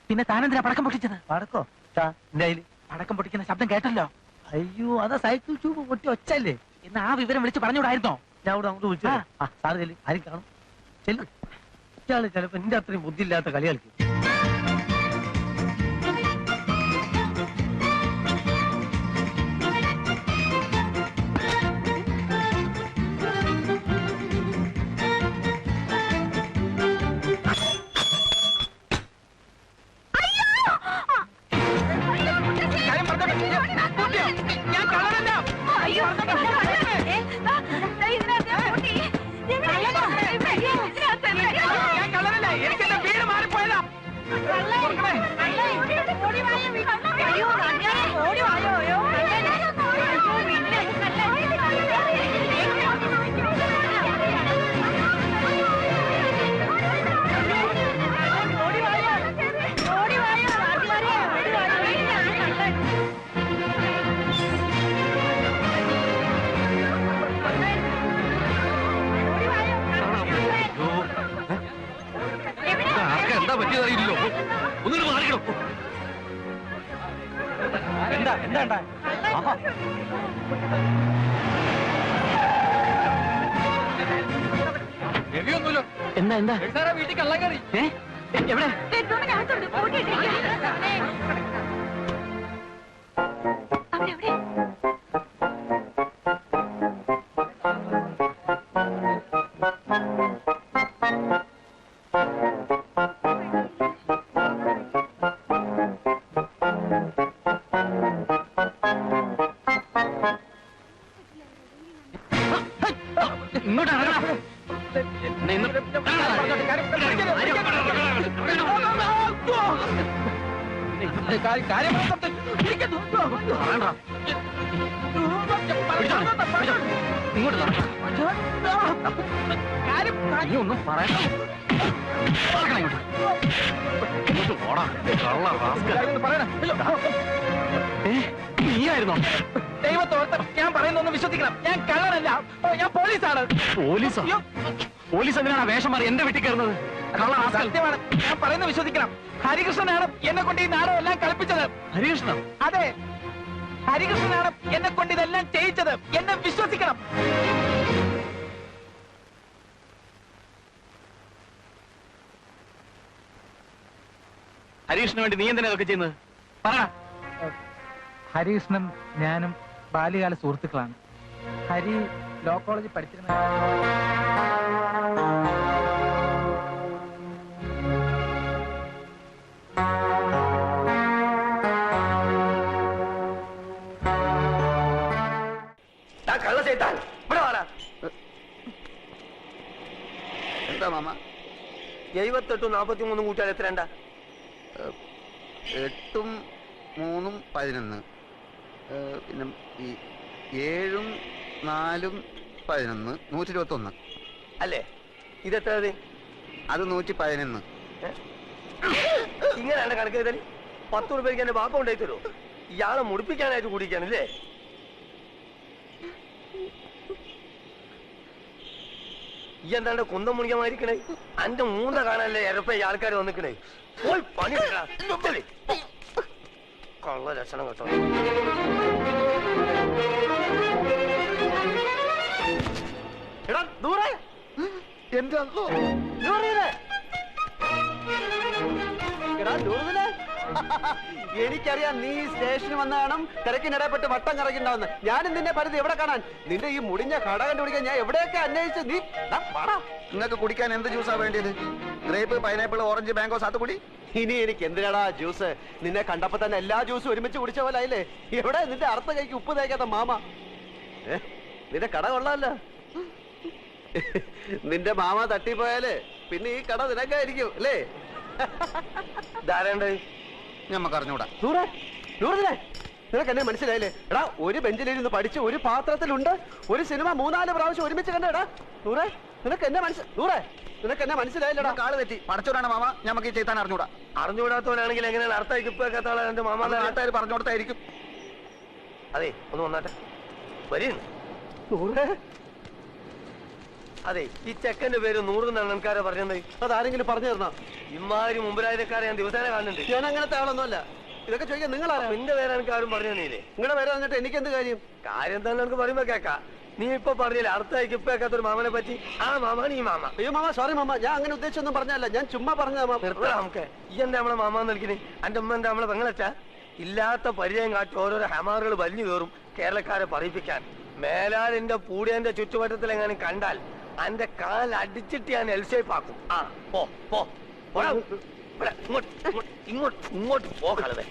പിന്നെ താനെന്തിനാ പടക്കം പൊട്ടിച്ചത്? പടക്കോ? എന്റെ കയ്യില് പടക്കം പൊട്ടിക്കുന്ന ശബ്ദം കേട്ടല്ലോ. അയ്യോ, അതാ സൈക്കിൾ ട്യൂബ് പൊട്ടി ഒച്ചല്ലേ. എന്ന് ആ വിവരം വിളിച്ച് പറഞ്ഞുകൂടായിരുന്നോ? ഞാൻ അവിടെ അങ്ങോട്ട് വിളിച്ചു. സാറ് ചെല്ലു, ആരും കാണും. ചെല്ലു. ഇയാള് ചിലപ്പോ എന്റെ അത്രയും ബുദ്ധിയില്ലാത്ത കളി കളിക്കും. എന്താ എന്താ വീട്ടിൽ കള്ളം കയറി? എവിടെ? ഇങ്ങോട്ട് ഇറങ്ങണം. ഒന്നും പറയാ. നീയായിരുന്നോ? ദൈവത്തോർത്ത് ഞാൻ പറയുന്നൊന്ന് വിശ്വസിക്കണം. ഞാൻ കള്ളനല്ല, ഞാൻ പോലീസാണ്. പോലീസോ? പോലീസ് എന്തിനാണ് വേഷം മാറി എന്റെ വീട്ടിൽ കയറുന്നത്? സത്യമാണ്, ഞാൻ പറയുന്നത് വിശ്വസിക്കണം. ഹരികൃഷ്ണനാണ് എന്നെ കൊണ്ട് ഈ നാടകം എല്ലാം കളിപ്പിച്ചത്. ഹരികൃഷ്ണൻ? അതെ, ഹരികൃഷ്ണനാണ് എന്നെ കൊണ്ട് ഇതെല്ലാം ചെയ്യിച്ചത്. എന്നെ വിശ്വസിക്കണം. ഹരീഷിന് വേണ്ടി നീ എന്തിനാ ഇതൊക്കെ ചെയ്യുന്നത്? പറ. ഹരികൃഷ്ണൻ ഞാനും ബാല്യകാല സുഹൃത്തുക്കളാണ്. ഹരി ലോ കോളേജിൽ പഠിച്ചിരുന്ന എന്താ മാമ? 78 43 കൂട്ടിയാൽ എത്ര ഉണ്ടാ? 8 3 11. പിന്നെ ഈ 7 4 11 121. അല്ലേ? ഇതെത്ര? അത് 111. ഇങ്ങനെയാണ് കണക്ക് ചെയ്താൽ 10 രൂപയ്ക്ക് എന്റെ ബാപ്പ ഉണ്ടായി തരുമോ? ഇയാളെ മുടിപ്പിക്കാനായിട്ട് കുടിക്കാനല്ലേ? ഈ എന്താണ്ട് കുന്തം മുണിക്കാമായിരിക്കണേ? അന്റെ മൂന്ന കാണാനല്ലേ എരപ്പ ഈ ആൾക്കാർ വന്നിക്കണേ? പോയി പണി കള്ള ലക്ഷണം കേട്ടോ. എടാ ദൂരെ എന്റെ അല്ലോ എനിക്കറിയാം നീ സ്റ്റേഷനിൽ വന്ന കാണും തിരക്കിനിടപെട്ട് വട്ടം കറങ്ങിണ്ടാവുന്ന. ഞാനും നിന്നെ പരിധി എവിടെ കാണാൻ? നിന്റെ ഈ മുടിഞ്ഞ കട കണ്ടുപിടിക്കാൻ ഞാൻ എവിടെയൊക്കെ അന്വേഷിച്ച് നീ നിങ്ങൾക്ക് കുടിക്കാൻ എന്ത് ജ്യൂസാ വേണ്ടിയത്? ഗ്രേപ്പ്, പൈനാപ്പിൾ, ഓറഞ്ച്, മാംഗോ, സാത്തുകുടി? ഇനി എനിക്ക് എന്തിനാടാ ജ്യൂസ്? നിന്നെ കണ്ടപ്പോ തന്നെ എല്ലാ ജ്യൂസും ഒരുമിച്ച് കുടിച്ച പോലെ ആയില്ലേ? എവിടെ നിന്റെ അർത്ഥ കൈക്ക് ഉപ്പ് തേക്കാത്ത മാമ? നിന്റെ കട കൊള്ളാമല്ലോ. നിന്റെ മാമ തട്ടിപ്പോയാല് പിന്നെ ഈ കട നിനക്കായിരിക്കും അല്ലേ? ധാരണ്ടേ ഞമ്മക്ക് അറിഞ്ഞൂടാ. നിനക്ക് എന്നെ മനസ്സിലായില്ലേ? എടാ, ഒരു ബെഞ്ചിലിരുന്ന് പഠിച്ച് ഒരു പാത്രത്തിലുണ്ട് ഒരു സിനിമ 3-4 പ്രാവശ്യം ഒരുമിച്ച് കണ്ടേടാ. നൂറേ, നിനക്ക് എന്നെ മനസ്സിലായില്ലടാ. കാള് തെറ്റി പഠിച്ചോടാണ് മാമ. ഞമ്മക്ക് ഈ ചെയ്താൻ അറിഞ്ഞൂടാ. അറിഞ്ഞുകൂടാത്തവനാണെങ്കിൽ എങ്ങനെയാണ് അർത്ഥമാക്കി ഇപ്പൊ കേട്ടാളെ എന്റെ മാമ നാട്ടുകാർ പറഞ്ഞു കൊടുത്തായിരിക്കും. അതെ, ഒന്ന് വന്നാട്ടെ. വരുന്നു. നൂറേ, അതെ, ഈ ചെക്കന്റെ പേര് 100 എന്നാണ് എനിക്കാരെ പറഞ്ഞത്. അതാരെങ്കിലും പറഞ്ഞു തരണോ? ഇമാതിരി മുമ്പിലായക്കാരെ ഞാൻ ദിവസേന കാണുന്നുണ്ട്. ഞാൻ അങ്ങനത്തെ ആളൊന്നുമല്ല. ഇതൊക്കെ ചോദിക്കാൻ നിങ്ങളാരാ? നിന്റെ പേര് എനിക്ക് ആരും പറഞ്ഞു തന്നീലേ. നിങ്ങളുടെ പേര് വന്നിട്ട് എനിക്ക് എന്ത് കാര്യം? കാര്യം തന്നെ എനിക്ക് പറയുമ്പോ കേക്കാ. നീ ഇപ്പൊ പറഞ്ഞില്ലേ അർത്ഥമാക്കി ഇപ്പൊ കേൾക്കാത്തൊരു മാമനെ പറ്റി? ആ മാമാണ് ഈ മാമ. അയ്യോ മാമ, സോറി മാമ, ഞാൻ അങ്ങനെ ഉദ്ദേശിച്ചൊന്നും പറഞ്ഞല്ല. ഞാൻ ചുമ്മാ പറഞ്ഞ നമുക്ക് ഈ എന്താ നമ്മളെ മാമാന്ന് വിളിക്കണേ? എന്റെ ഉമ്മ എന്താ നമ്മളെ പെങ്ങളച്ചാ? ഇല്ലാത്ത പരിചയം കാട്ടി ഓരോരോ ഹമാറുകൾ വലിഞ്ഞു കയറും കേരളക്കാരെ പറയിപ്പിക്കാൻ. മേലാൽ എന്റെ പൂടിയന്റെ ചുറ്റുവട്ടത്തിൽ എങ്ങനെ കണ്ടാൽ എന്റെ കാൽ അടിച്ചിട്ട് ഞാൻ എൽഷേപ്പാക്കും. ആ പോ പോ ഇങ്ങോട്ട് പോ കളവേ.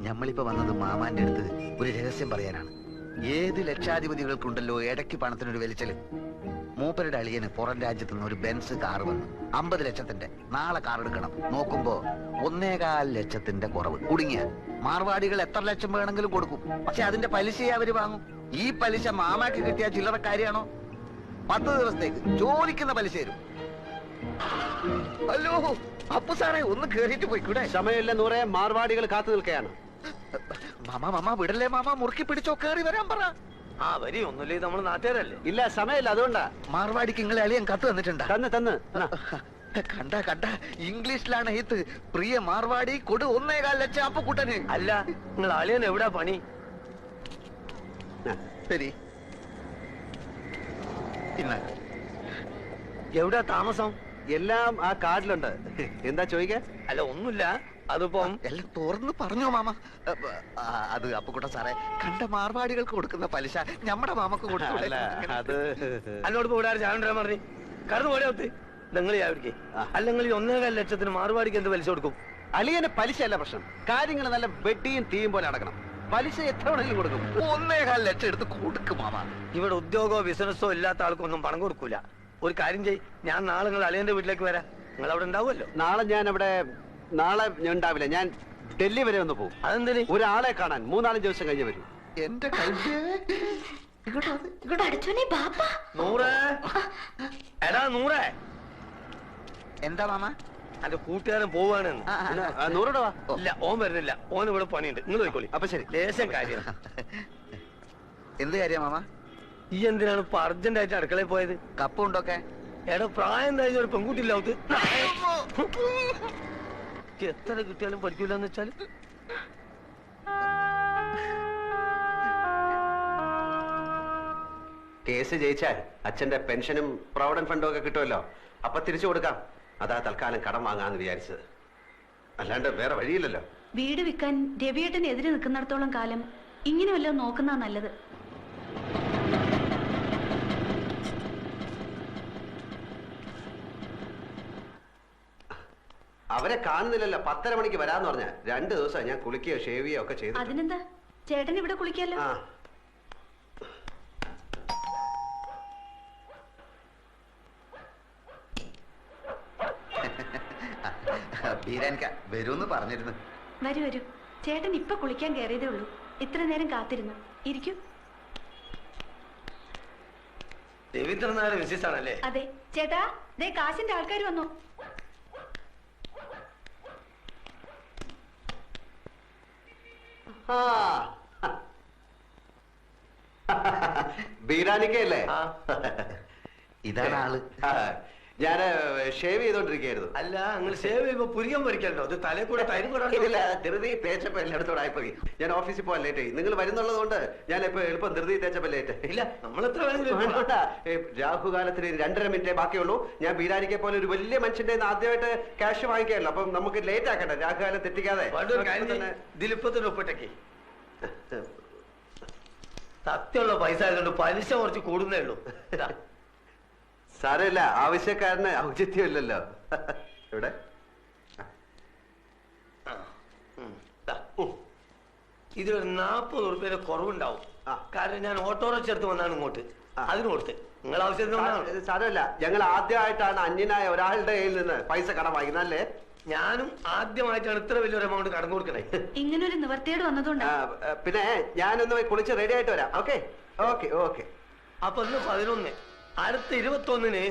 ഞമ്മളിപ്പോ വന്നത് മാമാന്റെ അടുത്ത് ഒരു രഹസ്യം പറയാനാണ്. ഏത് ലക്ഷാധിപതികൾക്കുണ്ടല്ലോ ഇടയ്ക്ക് പണത്തിനൊരു വലിച്ചല്. മൂപ്പരുടെ അളിയന് പുറം രാജ്യത്ത് നിന്ന് ഒരു ബെൻസ് കാർ വന്നു. 50 ലക്ഷത്തിന്റെ. നാളെ കാർ എടുക്കണം. നോക്കുമ്പോ 1.25 ലക്ഷത്തിന്റെ കുറവ്. കുടുങ്ങിയ മാർവാടികൾ എത്ര ലക്ഷം വേണമെങ്കിലും കൊടുക്കും. പക്ഷെ അതിന്റെ പലിശയെ അവര് വാങ്ങും. ഈ പലിശ മാമാക്ക് കിട്ടിയ ചില്ലറ കാര്യമാണോ? 10 ദിവസത്തേക്ക് ചോദിക്കുന്ന പലിശ തരും. ഹലോ അപ്പു സാറേ, ഒന്ന് കേറിയിട്ട് പോയിക്കൂടെ? സമയമില്ല നൂറെ, മാർവാടികൾ കാത്തു നിൽക്കുകയാണ്. മാമ വിടല്ലേ മാമ, മുറുക്കി പിടിച്ചോ, കേറി വരാൻ പറ. ആ വരി, ഒന്നുമില്ലേ നമ്മൾ നാട്ടുകാരല്ലേ? ഇല്ല, സമയമില്ല, അതുകൊണ്ടാ. മാർവാടിക്ക് നിങ്ങളെ അളിയൻ കത്ത് തന്നിട്ടുണ്ടാ? തന്ന് കണ്ട ഇംഗ്ലീഷിലാണ് എഴുത്ത്. പ്രിയ മാർവാടി കൊടു 1.25 ലക്ഷം അപ്പുക്കുട്ടന്. അല്ല, നിങ്ങൾ അളിയൻ എവിടാ പണി? ശരി, പിന്നെ എവിടാ താമസം? എല്ലാം ആ കാർഡിലുണ്ട്. എന്താ ചോദിക്ക? അല്ല ഒന്നുമില്ല, അതിപ്പം എല്ലാം തുറന്ന് പറഞ്ഞോ മാമ. അത് അപ്പുക്കുട്ട സാറേ, കണ്ട മാർവാടികൾക്ക് കൊടുക്കുന്ന പലിശ നമ്മുടെ മാമക്ക് കൊടുത്തു. അത് അല്ലോട് ഇവിടെ ചാണ്ടാൻ പറഞ്ഞു കടന്നു പോലെ ഒത്ത് നിങ്ങൾ ചാവിടിക്കേ. അല്ലെങ്കിൽ 1.25 ലക്ഷത്തിന് മാർവാടിക്ക് എന്ത് പലിശ കൊടുക്കും? അളിയന് പലിശ അല്ല പ്രശ്നം. കാര്യങ്ങൾ നല്ല വെട്ടിയും തീയും പോലെ അടക്കണം. പലിശ എത്ര വേണമെങ്കിലും കൊടുക്കും. 1.25 ലക്ഷം എടുത്ത് കൊടുക്കും മാമ. ഇവിടെ ഉദ്യോഗമോ ബിസിനസ്സോ ഇല്ലാത്ത ആൾക്കൊന്നും പണം കൊടുക്കൂല. ഒരു കാര്യം ചെയ്, ഞാൻ നാളെ നിങ്ങൾ അളിയന്റെ വീട്ടിലേക്ക് വരാം. നിങ്ങൾ അവിടെ ഉണ്ടാവുമല്ലോ? നാളെ ഞാൻ ഉണ്ടാവില്ല. ഞാൻ ഡൽഹി വരെ ഒന്ന് പോകും. അതെന്തിന്? ഒരാളെ കാണാൻ 3-4 ദിവസം കഴിഞ്ഞ് വരും. എന്റെ കൈ നൂറേ, എടാ നൂറേ. എന്താ മാമ? എന്റെ കൂട്ടുകാരൻ പോവാണ്. നൂറോട് വാ. ഇല്ല, ഓൻ വരുന്നില്ല. ഓൻ ഇവിടെ പണിയുണ്ട്. നിങ്ങൾ പോയിക്കോളി. അപ്പൊ ശരി. ലേശം കാര്യം. എന്ത് കാര്യം മാമ? ഈ എന്തിനാണ് ഇപ്പൊ അർജന്റായിട്ട് അടുക്കളയിൽ പോയത്? കപ്പ ഉണ്ടോക്കെ? എടാ, പ്രായം കഴിഞ്ഞ ഒരു പെൺകുട്ടിയില്ലാവത്ത് എത്ര കിട്ടിയാലും പഠിക്കൂലെന്ന് വെച്ചാല്. കേസ് ജയിച്ചാൽ അച്ഛന്റെ പെൻഷനും പ്രൊവിഡന്റ് ഫണ്ടും ഒക്കെ കിട്ടുമല്ലോ. അപ്പൊ തിരിച്ചു കൊടുക്കാം. അതാ തൽക്കാലം കടം വാങ്ങാന്ന് വിചാരിച്ചത്. അല്ലാണ്ട് വേറെ വഴിയില്ലല്ലോ. വീട് വിൽക്കാൻ രവിയേട്ടന് എതിരെ നിൽക്കുന്നിടത്തോളം കാലം ഇങ്ങനെ വല്ലതും നോക്കുന്നതാ നല്ലത്. അവരെ കാണുന്നില്ലല്ലോ. 10:30 മണിക്ക് വരാന്ന് പറഞ്ഞ 2 ദിവസം ഞാൻ കുളിക്കുകയോ ഷേവ് ചെയ്യുകയോ ഒക്കെ ചെയ്തു. അതിനെന്താ, ചേട്ടൻ ഇവിടെ കുളിക്കാലോ. ആ ബീരാനിക്ക വരൂന്ന് പറഞ്ഞിരുന്നു. വരൂ വരൂ, ചേട്ടൻ ഇപ്പൊ കുളിക്കാൻ കയറിയതേ ഉള്ളൂ. ഇത്ര നേരം കാത്തിരുന്നു. ഇരിക്കൂ. രവീന്ദ്രനാഥ് മിസ്സിസ് ആണല്ലേ? അതെ ചേട്ടാ, ദേ കാശിന്റെ ആൾക്കാർ വന്നു. ബീരാനിക്കയല്ലേ? ഇതാണ് ആള്. ഞാൻ ഷേവ് ചെയ്തോണ്ടിരിക്കുകയായിരുന്നു. അല്ല, നിങ്ങൾ സേവ് ചെയ്യുമ്പോ പുരികം പൊരിക്കണ്ടോ? അത് തലേ കൂടെ തൈരും കൂടെ ഇല്ല, ധൃതി തേച്ചപ്പോ എല്ലായിടത്തോടെ ആയിപ്പോയി. ഞാൻ ഓഫീസിൽ പോകാൻ ലേറ്റ് ആയി. നിങ്ങൾ വരുന്നുള്ളത് കൊണ്ട് ഞാൻ ഇപ്പൊ എളുപ്പം ധൃതി തേച്ചപ്പോ ലേറ്റ്. ഇല്ല, നമ്മളെത്ര രാഹുകാലത്തിന് 2.5 മിനിറ്റേ ബാക്കിയുള്ളൂ. ഞാൻ ബീരാനിക്കെ പോലെ ഒരു വലിയ മനുഷ്യന്റെ ആദ്യമായിട്ട് ക്യാഷ് വാങ്ങിക്കാമല്ലോ. അപ്പം നമുക്ക് ലേറ്റ് ആക്കട്ടെ, രാഹുകാലം തെറ്റിക്കാതെ. ഇതിലിപ്പോ തന്നെ ഒപ്പിട്ടേക്ക്. സത്യമുള്ള പൈസ ആയതുകൊണ്ട് പലിശ കുറച്ച് കൂടുന്നേ ഉള്ളൂ. സാരമില്ല, ആവശ്യക്കാരന് ഔചിത്യമില്ലല്ലോ. ഇവിടെ ഇതിലൊരു 40 ഉറുപ്പിയുടെ കുറവുണ്ടാവും. കാരണം ഞാൻ ഓട്ടോറിക്ഷ എടുത്ത് വന്നാണ് ഇങ്ങോട്ട്. അതിന് കൊടുത്ത് നിങ്ങൾ ആവശ്യത്തിന്. സാരമില്ല, ഞങ്ങൾ ആദ്യമായിട്ടാണ് അന്യനായ ഒരാളുടെ കയ്യിൽ നിന്ന് പൈസ കടം വാങ്ങിക്കുന്നല്ലേ. ഞാനും ആദ്യമായിട്ടാണ് ഇത്ര വലിയൊരു എമൗണ്ട് കടന്നു കൊടുക്കണേ. ഇങ്ങനൊരു നിവർത്തിയോട് വന്നതുകൊണ്ട്. പിന്നെ ഞാനൊന്ന് പോയി കുളിച്ച് റെഡി ആയിട്ട് വരാം. Okay okay okay. അപ്പൊ ഇന്ന് 11, അടുത്ത 21-ന്.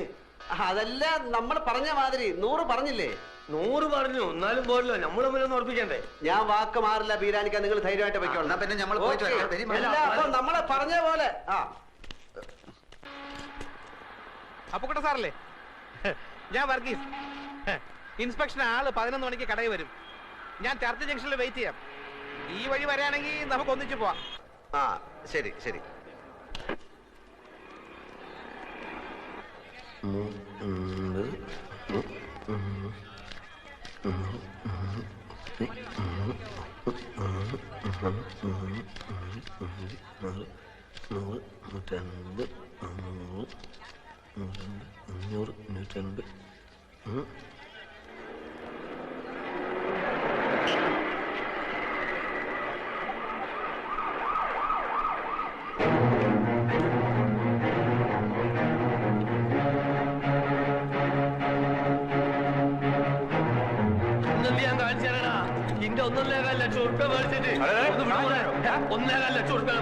അതല്ല നമ്മൾ പറഞ്ഞ മാതിരി 100 പറഞ്ഞില്ലേ? 100 പറഞ്ഞു, എന്നാലും പോരല്ലോ, നമ്മൾ തമ്മിലൊന്ന് ഉറപ്പിക്കണ്ടേ. ഞാൻ വാക്ക് മാറില്ല ബീരാനിക്ക, നിങ്ങൾ ധൈര്യമായിട്ട് വെക്കോളാം. പിന്നെ നമ്മൾ പോയിട്ട് നമ്മളെ പറഞ്ഞ പോലെ. അപ്പുക്കുട്ട സാറല്ലേ? ഞാൻ വർഗീസ്. ഇൻസ്പെക്ഷൻ ആള് 11 മണിക്ക് കടയിൽ വരും. ഞാൻ ചർച്ച് ജംഗ്ഷനിൽ വെയിറ്റ് ചെയ്യാം. ഈ വഴി വരാണെങ്കിൽ നമുക്ക് ഒന്നിച്ചു പോവാം. ശരി ശരി. ഞാൻ കാണിച്ചു തരണ. ഇന്റെ 1.25 ലക്ഷം ഉറുപ്പ്യ മേടിച്ചിട്ട് 1.25 ലക്ഷം ഉറുപ്പ്യ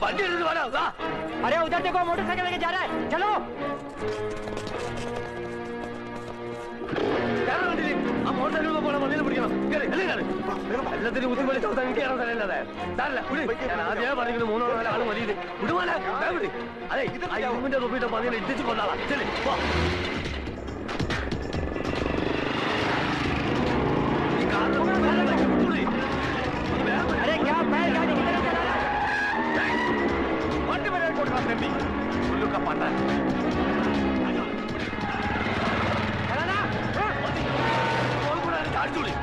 വണ്ടി എടുത്ത് വേണം. अरे उधर देखो, मोटरसाइकिल लेके जा रहा है, चलो. ആ മോട്ടോർ പോലെ വണ്ടിയിൽ പിടിക്കണം. എല്ലാത്തിനും ബുദ്ധിമുട്ടി ചോദിച്ചാൽ എനിക്ക് കയറാൻ സ്ഥലമില്ലാതെ. ഞാൻ ആദ്യമേ പറഞ്ഞിട്ട് 3-4 ആള് മതി. വിടുമാല വിട്. അതെ, ആ ഇരുമ്പിന്റെ തൊപ്പിട്ട് പതിനെ ഇടിച്ചു കൊണ്ടാളാ. ശരി പോ. अरे क्या बैल गाड़ी किधर चला रहा है? വണ്ടി വരാൻ കൊടുക്കാൻ തമ്പി പുല്ലുക്ക പണ്ടാൻ ചാടിച്ചോളി.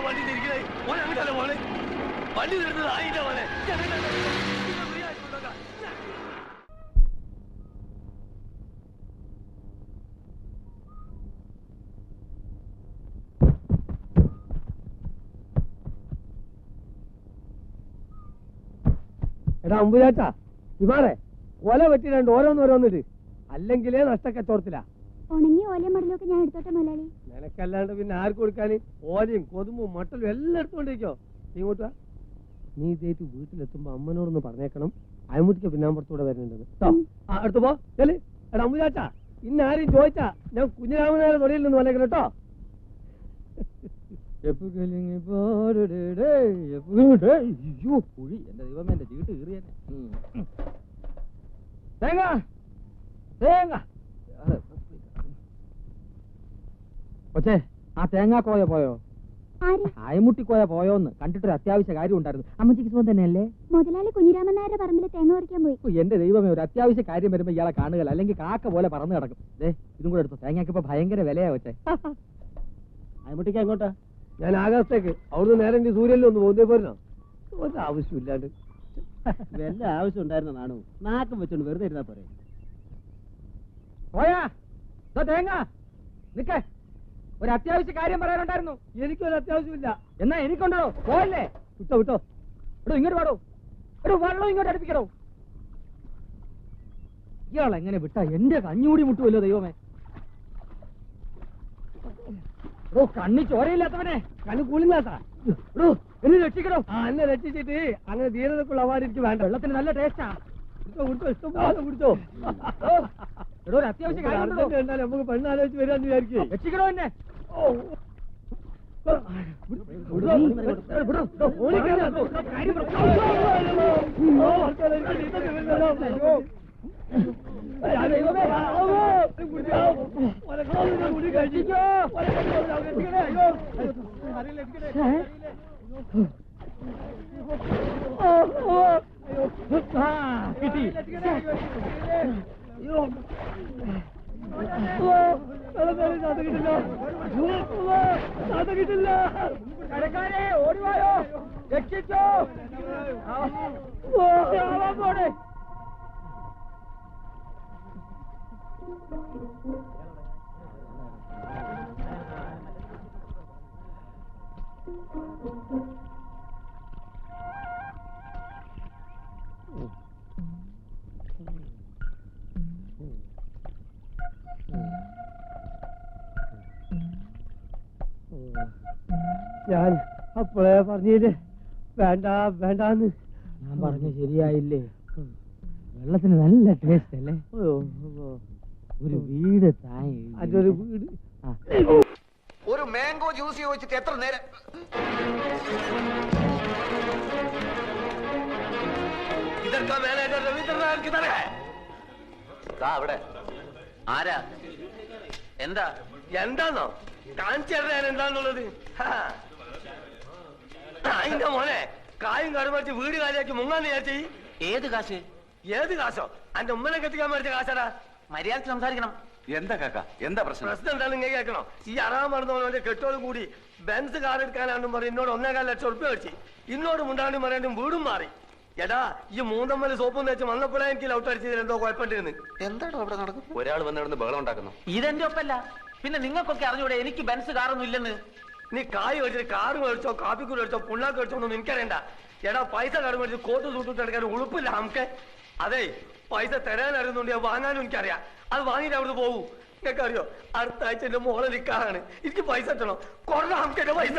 വണ്ടി തിരിക്കണേ ഓനെ അങ്ങോട്ടല്ലേ പോണേ. വണ്ടി തീർന്നത് ആയില്ല പോലെ. എടാ അമ്പുചാച്ചാ, ഇവാറെ ഒല വെട്ടി 2 ഓരോന്നിട്ട്, അല്ലെങ്കിലേ നഷ്ടക്കച്ചവടത്തിലാ. ഉണങ്ങിയ ഓലയും മടലൊക്കെ ഞാൻ എടുത്തോട്ടെ മുതലാളി. നിനക്കല്ലാണ്ട് പിന്നെ ആർക്ക് കൊടുക്കാന്? ഓലയും കൊതുമ്പും മട്ടലും എല്ലാം എടുത്തോണ്ടിരിക്കോ. നീ ഇങ്ങോട്ടാ. നീ ഇതേറ്റ് വീട്ടിലെത്തുമ്പോ അമ്മനോടൊന്ന് പറഞ്ഞേക്കണം, അയമുട്ടിക്ക് പിന്നാമ്പുറത്തൂടെ വരുന്നുണ്ടെന്ന്. അടുത്ത് പോ. എടാ അമ്പുചാച്ചാ, ഇന്നാരും ചോദിച്ചാ ഞാൻ കുഞ്ഞിരാമനാരെ തൊടിയിൽ നിന്ന് വന്നേക്കണം കേട്ടോ. എന്റെ ദൈവമേ, എന്റെ ചീട്ട് കീറിയ തേങ്ങ തേങ്ങ. കൊച്ചേ, ആ തേങ്ങാക്കോയ പോയോ? ആയമുട്ടിക്കോയ പോയോന്ന് കണ്ടിട്ടൊരു അത്യാവശ്യ കാര്യം ഉണ്ടായിരുന്നു. അമ്മച്ചിക്ക് സുഖം തന്നെയല്ലേ? മുതലാളി കുഞ്ഞിരാമൻ നായരുടെ പറമ്പിൽ തേങ്ങ പറിക്കാൻ പോയി. എന്റെ ദൈവമേ, ഒരു അത്യാവശ്യ കാര്യം വരുമ്പോ ഇയാളെ കാണുക, അല്ലെങ്കിൽ കാക്ക പോലെ പറന്ന് കിടക്കും. ഇതും കൂടെ എടുത്തു. തേങ്ങയ്ക്ക് ഇപ്പൊ ഭയങ്കര വിലയാ വെച്ചേ. ആയമുട്ടിക്ക് എങ്ങോട്ടാ? ഞാൻ ആകാശത്തേക്ക്. അവിടുന്ന് നേരെ സൂര്യനിൽ ഒന്ന് പോകുന്നേ പോരണോ? ഒരു ആവശ്യമില്ലാണ്ട്. വല്ല ആവശ്യം ഉണ്ടായിരുന്ന നാണു നാക്കം വെച്ചോണ്ട് വെറുതെ ഇരുന്നാ പോരെ. പോയാ തേങ്ങ നിക്കേ, ഒരു അത്യാവശ്യ കാര്യം പറയാനുണ്ടായിരുന്നു. എനിക്കൊരു അത്യാവശ്യമില്ല. എന്നാ എനിക്കുണ്ടോ? പോയല്ലേ? വിട്ടോ വിട്ടോ. എടോ ഇങ്ങോട്ട് പാടോ. എടോ വെള്ളം ഇങ്ങോട്ട് അടുപ്പിക്കടോ. ഇയാൾ എങ്ങനെ വിട്ടാ എന്റെ കഞ്ഞൂടി മുട്ടുമല്ലോ ദൈവമേ. ഓ, കണ്ണി ചോരയില്ലാത്തവനെ, കണ്ണ് കൂളില്ലാത്ത എന്നെ രക്ഷിക്കണോ? എന്നെ രക്ഷിച്ചിട്ട് അങ്ങനെ ധീരതക്കുള്ള അവാർഡ് എനിക്ക് വേണ്ട. വെള്ളത്തിന് നല്ല ടേസ്റ്റാ. കുടിച്ചോ, ഇഷ്ടംപോലെ കുടിച്ചോ. എടോ, ഒരു അത്യാവശ്യ കാര്യം നമുക്ക് പെണ്ണാലോചിച്ച് വരാന്ന് വിചാരിക്കും. രക്ഷിക്കണോ എന്നെ? കിട്ടി. കിട്ടില്ല. കരക്കാരെ ഓടിവായോ, രക്ഷിച്ചോ. പോടെ. ഞാൻ അപ്പോഴേ പറഞ്ഞില്ലേ വേണ്ട വേണ്ടാന്ന്. ഞാൻ പറഞ്ഞ ശരിയായില്ലേ? വെള്ളത്തിന് നല്ല ടേസ്റ്റ് അല്ലേ? ഒരു വീട് അതൊരു വീട്. ഒരു മാംഗോ ജ്യൂസ് ചോദിച്ചിട്ട് എത്ര നേരം? അവിടെ ആരാ? എന്താ? എന്താന്നോ കാണിച്ചു തരാൻ എന്താന്നുള്ളത്? അതിന്റെ മോനെ കായും കടുമറിച്ച് വീട് കാലിയാക്കി മുങ്ങാന്ന് വിചാരിച്ചേ. ഏത് കാശ്? ഏത് കാശോ? അന്റെ ഉമ്മനെ കെട്ടിക്കാൻ മേടിച്ച കാശാടാ. മര്യാദക്ക് സംസാരിക്കണം. എന്താ കാക്ക, എന്താ പ്രശ്നം? പ്രശ്നം എന്താ നിങ്ങൾ കേൾക്കണോ? ഈ അറാൻ മറന്നവന്റെ കെട്ടോടും കൂടി ബെൻസ് കാർ എടുക്കാനാണെന്നും പറഞ്ഞ് എന്നോട് 1.25 ലക്ഷം ഉറുപ്പിക മേടിച്ചു. ഇന്നോട് മുണ്ടാണ്ടും പറയാണ്ടും വീടും മാറി. എടാ, ഈ മൂന്നമ്മല് സോപ്പും തേച്ച് വന്നപ്പോഴേ എനിക്ക് ലൗട്ട് അടിച്ചതിൽ എന്തോ കുഴപ്പമുണ്ടെന്ന്. എന്താണോ അവിടെ നടക്കുന്നത്? ഒരാൾ വന്നിടന്ന് ബഹളം ഉണ്ടാക്കുന്നു. ഇതെന്റെ ഒപ്പല്ല. പിന്നെ നിങ്ങൾക്കൊക്കെ അറിഞ്ഞൂടെ എനിക്ക് ബെൻസ് കാറൊന്നും ഇല്ലെന്ന്? നീ കായ് മേടിച്ചിട്ട് കാറ് മേടിച്ചോ, കാപ്പിക്കൂടി മേടിച്ചോ, പുണ്ണാക്ക് മേടിച്ചോ ഒന്നും എനിക്കറിയണ്ട. എടാ, പൈസ കട മേടിച്ച് കോട്ട് സൂട്ടിട്ട് എടുക്കാൻ ഉളുപ്പില്ല നമുക്ക്. അതെ, പൈസ തരാൻ അറിയുന്നുണ്ട്, വാങ്ങാനും എനിക്കറിയാം. അത് വാങ്ങിയിട്ട് അവിടുന്ന് പോകും. നിങ്ങൾക്ക് അറിയോ, അടുത്ത ആഴ്ച എന്റെ മോളെ നിക്കാറാണ്. എനിക്ക് പൈസ കിട്ടണം. കൊറേ നമുക്ക് എന്റെ പൈസ.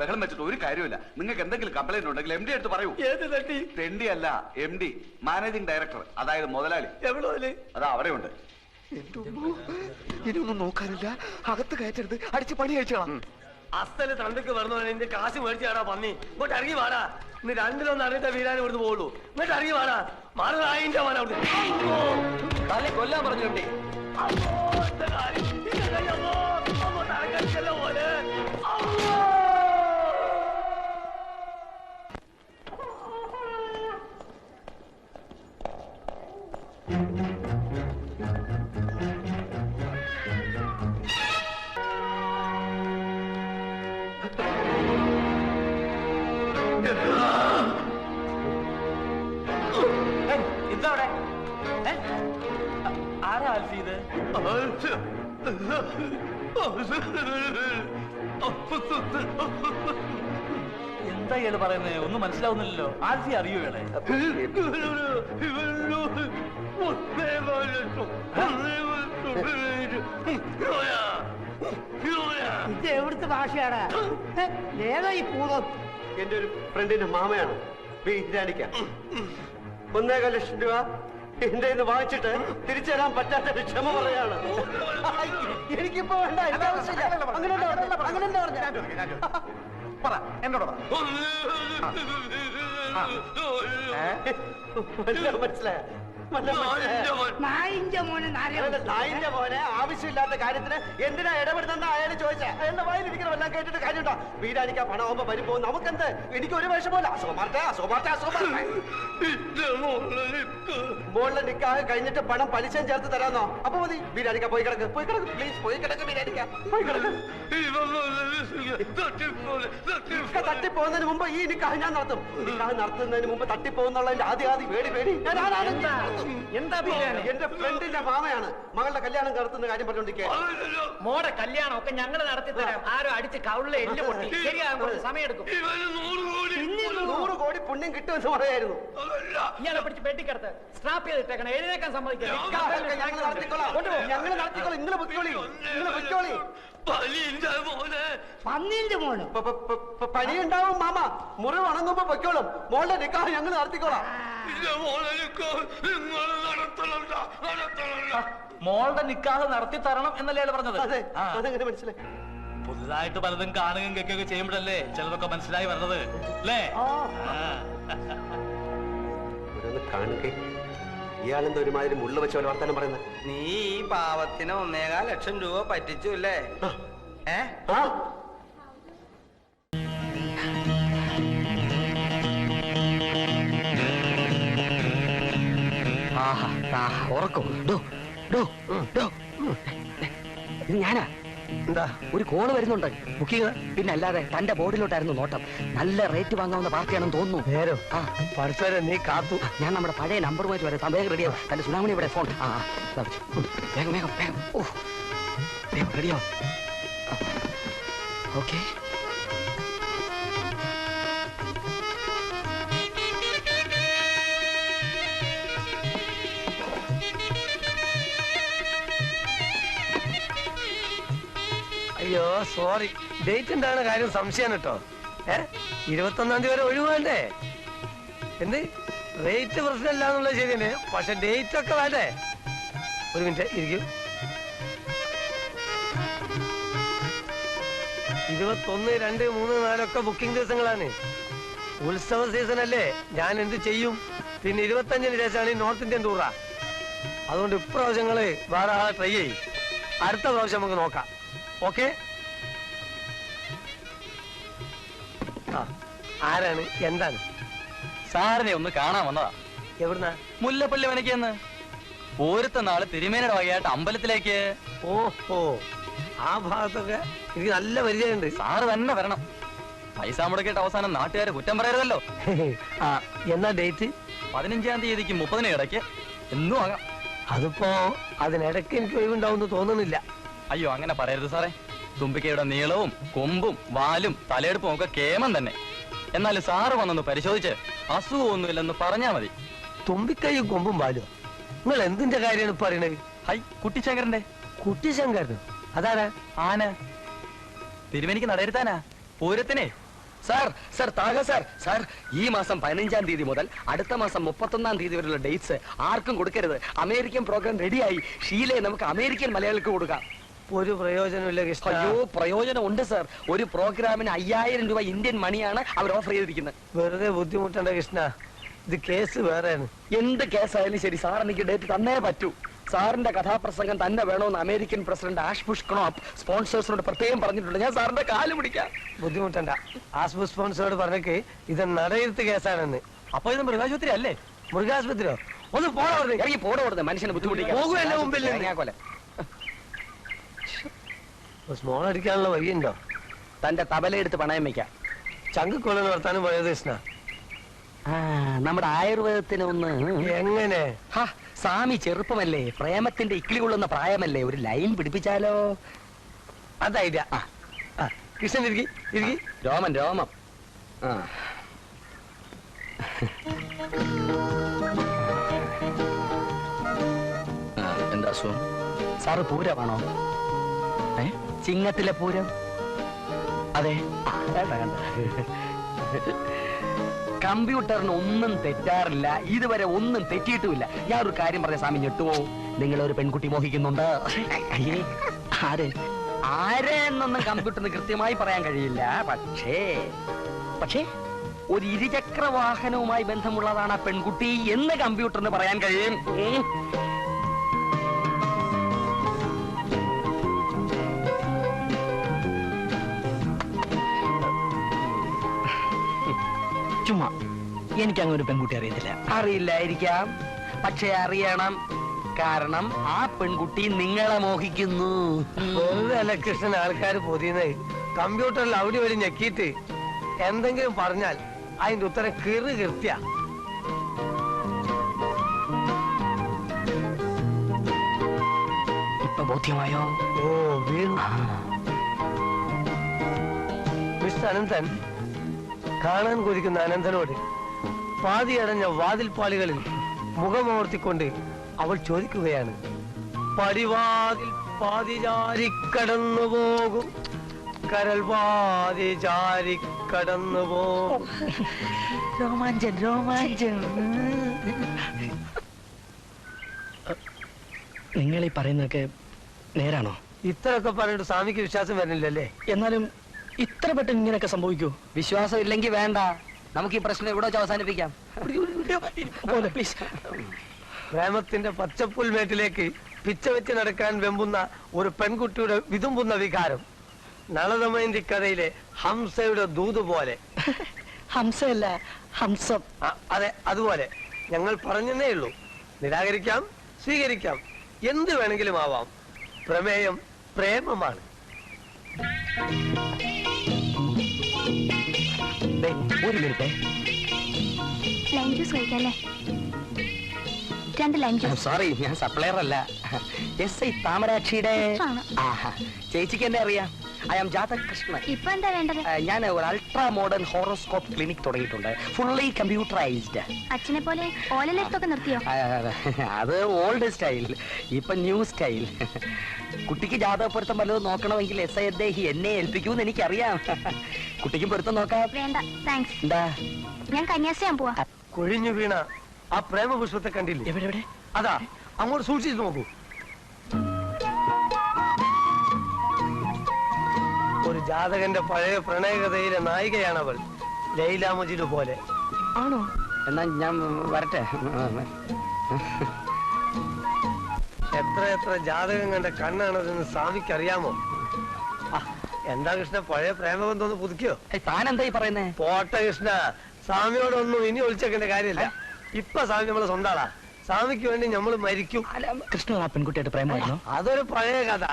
ബഹളം വെച്ചിട്ട് ഒരു കാര്യമില്ല. നിങ്ങൾക്ക് എന്തെങ്കിലും കംപ്ലൈന്റ് ഉണ്ടെങ്കിൽ MD അടുത്ത് പറയൂ. ഏത് തട്ടി? MD അല്ല, MD, മാനേജിംഗ് ഡയറക്ടർ, അതായത് മുതലാളി. എവിടെ? അതാ അവിടെ ഉണ്ട്. ഇനിയൊന്നും നോക്കാനില്ല, അകത്ത് കയറ്റരുത്, അടിച്ച് പണി കഴിച്ചോളാം. അസ്ഥല് തണ്ടക്ക് വരുന്നോ എന്റെ കാശ് മേടിച്ചാടാ പന്നി. ഇങ്ങോട്ട് ഇറങ്ങി വാടാ. ഇന്ന് രണ്ടിലൊന്നും അറിഞ്ഞിട്ട വീരാൻ ഇവിടുന്ന് പോകുള്ളൂ. ഇങ്ങോട്ട് ഇറങ്ങി വാടാ. മാറുതായിന്റെ മോനെ അവിടെ കൊല്ലാൻ പറഞ്ഞിട്ടുണ്ട്. പോലെ ഇതവിടെ ആരാ ആൽഫി ഇത്? എന്താ ഇയാള് പറയുന്നത്? ഒന്നും മനസ്സിലാവുന്നില്ലല്ലോ. ആൽഫി അറിയോ ഇയാളെ? ഇത് എവിടുത്തെ ഭാഷയാണ്? ഏതാ ഈ പൂതം? എന്റെ ഒരു ഫ്രണ്ടിന്റെ മാമയാണ്. വീരാനിക്ക 1.25 ലക്ഷം രൂപ എന്റെ കയ്യിന്ന് വാങ്ങിച്ചിട്ട് തിരിച്ചു തരാൻ പറ്റാത്ത ക്ഷമ പറയാണ്. എനിക്കിപ്പോ വേണ്ട, എനിക്ക് ആവശ്യമില്ല. അങ്ങനെ പറ എന്നോട് മനസ്സിലായ നായിന്റെ മോനെ ആവശ്യമില്ലാത്ത കാര്യത്തിന് എന്തിനാ ഇടപെടുന്ന അയാൾ ചോദിച്ചാ അയാളുടെ വായിലിരിക്കണം എല്ലാം കേട്ടിട്ട് കാര്യമുണ്ടോ? വീടാനിക്കാ പണമാകുമ്പോ വരുമ്പോ നമുക്കെന്ത്? എനിക്ക് ഒരു വിഷമല്ല. മോളിലെ നിക്കാഹ് കഴിഞ്ഞിട്ട് പണം പലിശയും ചേർത്ത് തരാന്നോ? അപ്പൊ മതി. വീടാനിക്കാ പോയി കിടക്ക് പ്ലീസ്, പോയി കിടക്ക് വീടാനിക്കാ, പോയി കിടക്ക്. തട്ടിപ്പോകുന്നതിന് മുമ്പ് ഈ നിക്കാഹ് ഞാൻ നടത്തും. നിക്കാഹ് നടത്തുന്നതിന് മുമ്പ് തട്ടിപ്പോകുന്നുള്ളതിന്റെ ആദ്യ പേടി ഞാൻ എന്താ എന്റെ ഫ്രണ്ടിന്റെ മാമയാണ് മകളുടെ കല്യാണം നടത്തുന്ന കാര്യം പറഞ്ഞോണ്ടിരിക്കുക. മോടെ കല്യാണം ഒക്കെ ഞങ്ങൾ നടത്തി തരാം. ആരോ അടിച്ച് കവിളിലെ എല്ല് പൊട്ടി ശരിയാകുമ്പോൾ സമയമെടുക്കും. 100 കോടി പുണ്യം കിട്ടുമെന്ന് പറയായിരുന്നു. ഇയാളെ പിടിച്ച് പെട്ടിക്കടത്ത് സ്ട്രാപ്പ് ചെയ്തിട്ടേക്കണം. എഴുന്നേക്കാൻ സമ്മതിക്കില്ല. ഞങ്ങൾ നടത്തിക്കോളാം. നിങ്ങൾ പൊയ്ക്കോളി. പനിയുണ്ടാവും മാമ. മുറിവ് ഉണങ്ങുമ്പോ പൊയ്ക്കോളും. മോളുടെ നിക്കാഹ് ഞങ്ങൾ നടത്തിക്കോളാം. മോളുടെ നിക്കാഹ് നടത്തി തരണം എന്നല്ലേ പറഞ്ഞത്? അതെ, അതെങ്ങനെ മനസ്സിലായി? പുതുതായിട്ട് പലതും കാണുകയും കേൾക്കുകയൊക്കെ ചെയ്യുമ്പോഴല്ലേ ചിലതൊക്കെ മനസ്സിലായി വരുന്നത് അല്ലേ? കാണുക ഇയാളെന്താ ഒരുമാതിരി മുള്ള വെച്ച പോലെ വർത്താനം പറയുന്നത്? നീ ഈ പാവത്തിന് 1.25 ലക്ഷം രൂപ പറ്റിച്ചു അല്ലേ? ഉറക്കും. ഇത് ഞാനാ. എന്താ ഒരു കോള് വരുന്നുണ്ട്. ബുക്കിംഗ് പിന്നെ അല്ലാതെ തന്റെ ബോർഡിലോട്ടായിരുന്നു നോട്ടം. നല്ല റേറ്റ് വാങ്ങാവുന്ന പാർട്ടിയാണെന്ന് തോന്നുന്നു. നേരോ പഠിച്ചവരെ നീ കാത്തു. ഞാൻ നമ്മുടെ പഴയ നമ്പറുമായിട്ട് വരെ വേഗം റെഡിയാവും. തന്റെ സുനാമണി ഇവിടെ ഫോൺ. വേഗം വേഗം വേഗം. ഓ റെഡിയാവും. ഓക്കെ. അയ്യോ സോറി, ഡേറ്റ് എന്താണ് കാര്യം? സംശയം കേട്ടോ. 21-ാം തീയതി വരെ ഒഴിവാണ്ടേ? എന്ത് റേറ്റ് പ്രശ്നമില്ല എന്നുള്ളത് ശരി തന്നെ, പക്ഷെ ഡേറ്റ് ഒക്കെ വേണ്ടേ? ഒരു മിനിറ്റ് ഇരിക്കും. 21, 2, 3, 4 ഒക്കെ ബുക്കിംഗ് ദിവസങ്ങളാണ്. ഉത്സവ സീസൺ അല്ലേ, ഞാൻ എന്ത് ചെയ്യും? പിന്നെ 25-ന് ശേഷമാണ് ഈ നോർത്ത് ഇന്ത്യൻ ടൂറാ. അതുകൊണ്ട് ഇപ്രാവശ്യങ്ങള് വേറെ ആളെ ട്രൈ ചെയ്യും. അടുത്ത പ്രാവശ്യം നമുക്ക് നോക്കാം. ഓക്കെ. ആരാണ്? എന്താണ്? സാറിനെ ഒന്ന് കാണാൻ വന്നതാ. എവിടുന്നാ? മുല്ലപ്പള്ളി വനയ്ക്കെന്ന്. പോരത്തെ നാള് തിരുമേനയുടെ വകയായിട്ട് അമ്പലത്തിലേക്ക്. ഓഹോ, ആ ഭാഗത്തൊക്കെ എനിക്ക് നല്ല പരിചയമുണ്ട്. സാറ് തന്നെ വരണം. പൈസ മുടക്കിയിട്ട് അവസാനം നാട്ടുകാരെ കുറ്റം പറയരുതല്ലോ. എന്നാ ഡേറ്റ്? 15-ാം തീയതിക്ക് 30-ന് ഇടയ്ക്ക് എന്നും ആകാം. അതിപ്പോ അതിനിടയ്ക്ക് എനിക്ക് ഒഴിവുണ്ടാവുമെന്ന് തോന്നുന്നില്ല. അയ്യോ അങ്ങനെ പറയരുത് സാറേ. തുമ്പിക്കയുടെ നീളവും കൊമ്പും വാലും തലയെടുപ്പും ഒക്കെ കേമം തന്നെ. എന്നാലും സാറ് വന്നൊന്ന് പരിശോധിച്ച് അസുഖമൊന്നുമില്ലെന്ന് പറഞ്ഞാ മതി. തുമ്പിക്കൈയും കൊമ്പും വാലും? നിങ്ങൾ എന്തിന്റെ കാര്യമാണ് പറയണത്? ഹൈ, കുട്ടിശങ്കരന്റെ. കുട്ടിശങ്കരനോ? അതാരാ? ആന. തിരുവനിക്ക് നടയിരുത്താനാ പൂരത്തിനെ. സാർ സാർ താഴെ സാർ സാർ ഈ മാസം 15-ാം തീയതി മുതൽ അടുത്ത മാസം 31-ാം തീയതി വരെയുള്ള ഡേറ്റ്സ് ആർക്കും കൊടുക്കരുത്. അമേരിക്കൻ പ്രോഗ്രാം റെഡിയായി. ഷീലയെ നമുക്ക് അമേരിക്കൻ മലയാളിക്ക് കൊടുക്കാം. ഒരു പ്രയോജനമില്ല കൃഷ്ണ. അയ്യോ പ്രയോജനം ഉണ്ട് സാർ. ഒരു പ്രോഗ്രാമിന് 5000 രൂപ ഇന്ത്യൻ മണിയാണ് അവർ ഓഫർ ചെയ്തിരിക്കുന്നത്. വെറുതെ ബുദ്ധിമുട്ടണ്ട കൃഷ്ണ, ഇത് കേസ് വേറെയാണ്. എന്ത് കേസായാലും ശരി സാർ എനിക്ക് ഡേറ്റ് തന്നേ പറ്റൂ. സാറിന്റെ കഥാപ്രസംഗം തന്നെ വേണമെന്ന് അമേരിക്കൻ പ്രസിഡന്റ് ആഷ്ബുഷ് ക്നോപ്പ് സ്പോൺസേഴ്സിനോട് പ്രത്യേകം പറഞ്ഞിട്ടുണ്ട്. ഞാൻ സാറിന്റെ കാല് പിടിക്കാം. ബുദ്ധിമുട്ടണ്ട. ആസ്ബുഷ് സ്പോൺസറോട് പറഞ്ഞേക്ക് ഇത് നടയിരുത്ത് കേസാണെന്ന്. അപ്പൊ ഇത് മൃഗാശുപത്രി അല്ലേ? മൃഗാശുപത്രിയോ? ഒന്ന് പോടാ. ഇറങ്ങി പോടുന്നത് മനുഷ്യനെ ബുദ്ധിമുട്ടിക്കാം. പോകുമല്ലോ മുമ്പിൽ. സ്മോൾ അടിക്കാനുള്ള വഴിയുണ്ടോ? തന്റെ തബലയെടുത്ത് പണയം വെക്കാം. ചങ്കക്കൊള്ള നടത്താനും പോയത് കൃഷ്ണ. നമ്മുടെ ആയുർവേദത്തിന് ഒന്ന് എങ്ങനെ? സ്വാമി ചെറുപ്പമല്ലേ, പ്രേമത്തിന്റെ ഇക്കിളി കൊള്ളുന്ന പ്രായമല്ലേ, ഒരു ലൈൻ പിടിപ്പിച്ചാലോ? അത് ഐഡിയ. കൃഷ്ണൻ ഇരിക്കി ഇരിക്കി. രോമൻ രോമം. എന്താ അസുഖം? സാറ് പൂരമാണോ? ചിങ്ങത്തിലെ പൂരം? അതെ. കമ്പ്യൂട്ടറിന് ഒന്നും തെറ്റാറില്ല, ഇതുവരെ ഒന്നും തെറ്റിയിട്ടുമില്ല. ഞാനൊരു കാര്യം പറഞ്ഞ സ്വാമി ഞെട്ടുവോ? നിങ്ങളൊരു പെൺകുട്ടി മോഹിക്കുന്നുണ്ട്. അയ്യേ, ആര് ആരെന്നൊന്നും കമ്പ്യൂട്ടറിന് കൃത്യമായി പറയാൻ കഴിയില്ല. പക്ഷേ ഒരു ഇരുചക്ര വാഹനവുമായി ബന്ധമുള്ളതാണ് ആ പെൺകുട്ടി എന്ന് കമ്പ്യൂട്ടറിന് പറയാൻ കഴിയും. ചുമ്മാ എനിക്ക് അങ്ങനെ ഒരു പെൺകുട്ടി അറിയത്തില്ല. അറിയില്ലായിരിക്കാം, പക്ഷെ അറിയണം. കാരണം ആ പെൺകുട്ടി നിങ്ങളെ മോഹിക്കുന്നു. വെറുതെ അല്ല കൃഷ്ണൻ ആൾക്കാർ പൊതിയുന്നത്. കമ്പ്യൂട്ടറിൽ അവിടെ വഴി ഞെക്കിയിട്ട് എന്തെങ്കിലും പറഞ്ഞാൽ അതിന്റെ ഉത്തരം കൃത്യ. ഇപ്പൊ ബോധ്യമായോ? ഓ വീണു. മിസ്റ്റർ അനന്തൻ കാണാൻ കൊതിക്കുന്ന അനന്തനോട് പാതിയടഞ്ഞ വാതിൽപ്പാളികളിൽ മുഖമോർത്തിക്കൊണ്ട് അവൾ ചോദിക്കുകയാണ്, പടിവാതിൽ പാതി ചാരിക്കടന്നു പോകും, കരൽ പാതി ചാരിക്കടന്നു പോകും. രോമാഞ്ചൻ രോമാഞ്ചൻ. നിങ്ങൾ ഈ പറയുന്നതൊക്കെ നേരാണോ? ഇത്രയൊക്കെ പറഞ്ഞിട്ട് സ്വാമിക്ക് വിശ്വാസം വരുന്നില്ലല്ലേ? എന്നാലും ഇത്ര പെട്ടെന്ന് ഇങ്ങനെയൊക്കെ സംഭവിക്കൂ? വിശ്വാസം ഇല്ലെങ്കിൽ വേണ്ട, നമുക്ക് ഈ പ്രശ്നം ഇവിടെ വെച്ച് അവസാനിപ്പിക്കാം. പ്ലീസ്. പ്രേമത്തിന്റെ പച്ചപ്പുൽമേട്ടിലേക്ക് പിച്ച വെച്ച് നടക്കാൻ വെമ്പുന്ന ഒരു പെൺകുട്ടിയുടെ വിതുമ്പുന്ന വികാരം നളദമയന്തി കഥയിലെ ഹംസയുടെ ദൂത് പോലെ. ഹംസയല്ല, ഹംസം. അതെ, അതുപോലെ. ഞങ്ങൾ പറഞ്ഞതേ ഉള്ളൂ. നിരാകരിക്കാം, സ്വീകരിക്കാം, എന്ത് വേണമെങ്കിലും ആവാം. പ്രമേയം പ്രേമമാണ്. ഒരു മിനിറ്റ്. ലൈം ജ്യൂസ് കഴിക്കല്ലേ? 2 ലൈം ജ്യൂസ്. സോറി, ഞാൻ സപ്ലയർ അല്ല. SI താമരാക്ഷിയുടെ. ചേച്ചിക്ക് എന്നെ അറിയാം. I am Jathak Krishnan. ഇപ്പൊ എന്താ വേണ്ടത്? ഞാൻ ഒരു അൾട്രാ മോഡേൺ ഹോറോസ്കോപ്പ് ക്ലിനിക് തുടങ്ങിയിട്ടുണ്ട്, ഫുള്ളി കമ്പ്യൂട്ടറൈസ്ഡ്. അച്ഛനെ പോലെ ഓലലെടുത്തൊക്കെ നിർത്തിയോ? അത് ഓൾഡ് സ്റ്റൈൽ, ഇപ്പൊ ന്യൂ സ്റ്റൈൽ. കുട്ടിക്ക് ജാതക പൊരുത്തം വല്ലതും നോക്കണമെങ്കിൽ SI അദ്ദേഹം എന്നെ ഏൽപ്പിക്കൂന്ന് എനിക്കറിയാം. കുട്ടിക്കും പൊരുത്തം നോക്കാം. വേണ്ട, താങ്ക്സ്. എന്താ? ഞാൻ കന്യാസ്ത്രീയാൻ പോവാ. കൊഴിഞ്ഞു വീണ ആ പ്രേമപുഷ്പത്തെ കണ്ടില്ലേ? എവിടെ? അതാ, അങ്ങോട്ട് സൂക്ഷിച്ചു നോക്കൂ. ഒരു ജാതകന്റെ പഴയ പ്രണയകഥയിലെ നായികയാണവൾ, ലൈല മജ്നു പോലെ. ആണോ? എന്നാ ഞാൻ വരട്ടെ. എത്ര ജാതകം കണ്ട കണ്ണാണതെന്ന് സ്വാമിക്ക് അറിയാമോ? എന്താ കൃഷ്ണ, പഴയ പ്രേമബന്ധം പുതുക്കിയോ? താൻ എന്താ ഈ പറയുന്നേ? പോട്ടെ കൃഷ്ണ, സ്വാമിയോടൊന്നും ഇനി ഒളിച്ചേക്കേണ്ട കാര്യമില്ല. ഇപ്പൊ സ്വാമി നമ്മളെ സ്വന്താളാ. സ്വാമിക്ക് വേണ്ടി നമ്മൾ മരിക്കും. കൃഷ്ണൻ ആ പെൺകുട്ടിയായിട്ട് പ്രേമമായിരുന്നു? അതൊരു പഴയ കഥ.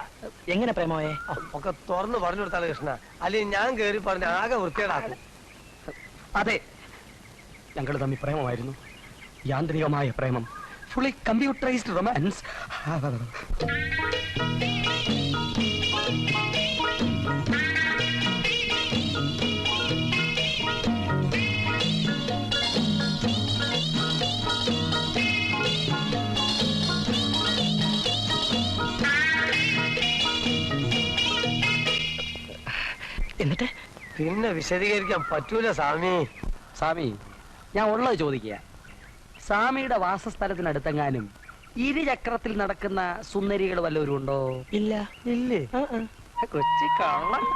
എങ്ങനെ പ്രേമമായേ? ഒക്കെ തുറന്ന് പറഞ്ഞു കൊടുത്താലോ കൃഷ്ണ, അല്ലെങ്കിൽ ഞാൻ കേറി പറഞ്ഞ ആകെ വൃത്തികേടാക്കും. അതെ, ഞങ്ങൾ തമ്മിൽ പ്രേമമായിരുന്നു, യാന്ത്രികമായ പ്രേമം, ഫുള്ളി കമ്പ്യൂട്ടറൈസ്ഡ് റൊമാൻസ്. എന്നിട്ട് പിന്നെ വിശദീകരിക്കാൻ പറ്റൂല സ്വാമി. സ്വാമി, ഞാൻ ഉള്ളത് ചോദിക്കുക. സ്വാമിയുടെ വാസസ്ഥലത്തിനടുത്തെങ്ങാനും ഇരുചക്രത്തിൽ നടക്കുന്ന സുന്ദരികൾ വല്ലവരും ഉണ്ടോ? ഇല്ല. ഇല്ലേ? കൊച്ചി കള്ളം.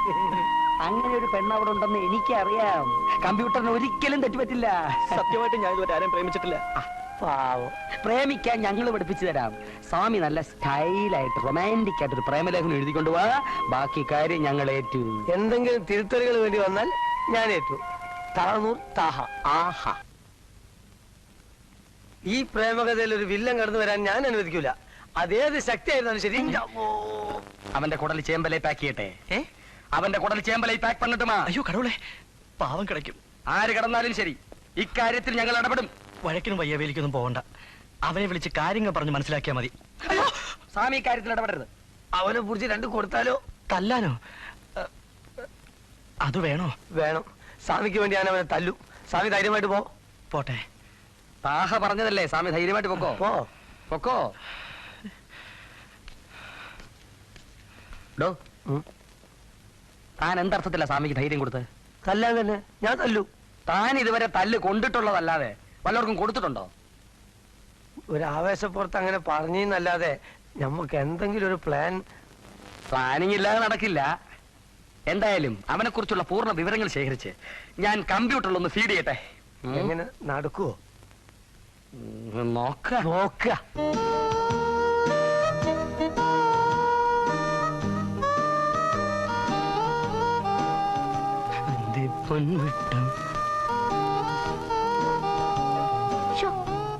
അങ്ങനെ ഒരു പെണ്ണ് അവിടെ ഉണ്ടെന്ന് എനിക്കറിയാം. കമ്പ്യൂട്ടറിന് ഒരിക്കലും തെറ്റുപറ്റില്ല. സത്യമായിട്ട് ഞാൻ ഇതുവരെ ആരെയും പ്രേമിച്ചിട്ടില്ല. പാവം. പ്രേമിക്കാൻ ഞങ്ങൾ പഠിപ്പിച്ചു തരാം. സ്വാമി നല്ല സ്റ്റൈലായിട്ട് റൊമാൻറ്റിക് ആയിട്ട് ഒരു പ്രേമലേഖനം എഴുതിക്കൊണ്ട് പോവാ. ബാക്കി കാര്യം ഞങ്ങൾ ഏറ്റു. എന്തെങ്കിലും തിരുത്തലുകൾ വേണ്ടി വന്നാൽ ഞാൻ ഏറ്റു. താനൂർ താഹ. ആഹാ. ഈ പ്രേമകഥയിൽ ഒരു വില്ലൻ കടന്നു വരാൻ ഞാൻ അനുവദിക്കൂല. അതേത് ശക്തിയായിരുന്നാലും ശരി. അവന്റെ കുടൽ ചേമ്പലേ പാക്ക് ചെയ്യട്ടെ. അവന്റെ കുടൽ ചേമ്പലേ പാക്ക് പണിട്ടുമാ. അയ്യോ കടവുളെ, പാവം കിടക്കും. ആര് കിടന്നാലും ശരി, ഇക്കാര്യത്തിൽ ഞങ്ങൾ ഇടപെടും. വഴക്കിനും വയ്യവേലിക്കൊന്നും പോകണ്ട. അവനെ വിളിച്ച് കാര്യങ്ങൾ പറഞ്ഞ് മനസ്സിലാക്കിയാൽ മതി. സ്വാമി ഇക്കാര്യത്തിൽ ഇടപെടരുത്. അവനെ കുറിച്ച് 2 കൊടുത്താലോ? തല്ലാനോ? അത് വേണോ? വേണം. സ്വാമിക്ക് വേണ്ടി ഞാൻ അവനെ തല്ലും. സ്വാമി ധൈര്യമായിട്ട് പോട്ടെ. താഹ പറഞ്ഞതല്ലേ, സ്വാമി ധൈര്യമായിട്ട് പൊക്കോ. പൊക്കോ. ഡോ, താൻ എന്തർത്ഥത്തില്ല സ്വാമിക്ക് ധൈര്യം കൊടുത്ത്? തല്ലാൻ തന്നെ ഞാൻ തല്ലു. താൻ ഇതുവരെ തല്ല് കൊണ്ടിട്ടുള്ളതല്ലാതെ വല്ലവർക്കും കൊടുത്തിട്ടുണ്ടോ? ഒരു ആവേശപ്പുറത്ത് അങ്ങനെ പറഞ്ഞല്ലാതെ നമുക്ക് എന്തെങ്കിലും ഒരു പ്ലാനിങ് ഇല്ലാതെ നടക്കില്ല. എന്തായാലും അവനെ കുറിച്ചുള്ള പൂർണ്ണ വിവരങ്ങൾ ശേഖരിച്ച് ഞാൻ കമ്പ്യൂട്ടറിൽ ഒന്ന് ഫീഡ് ചെയ്യട്ടെ. എങ്ങനെ നടക്കുവോ? നോക്ക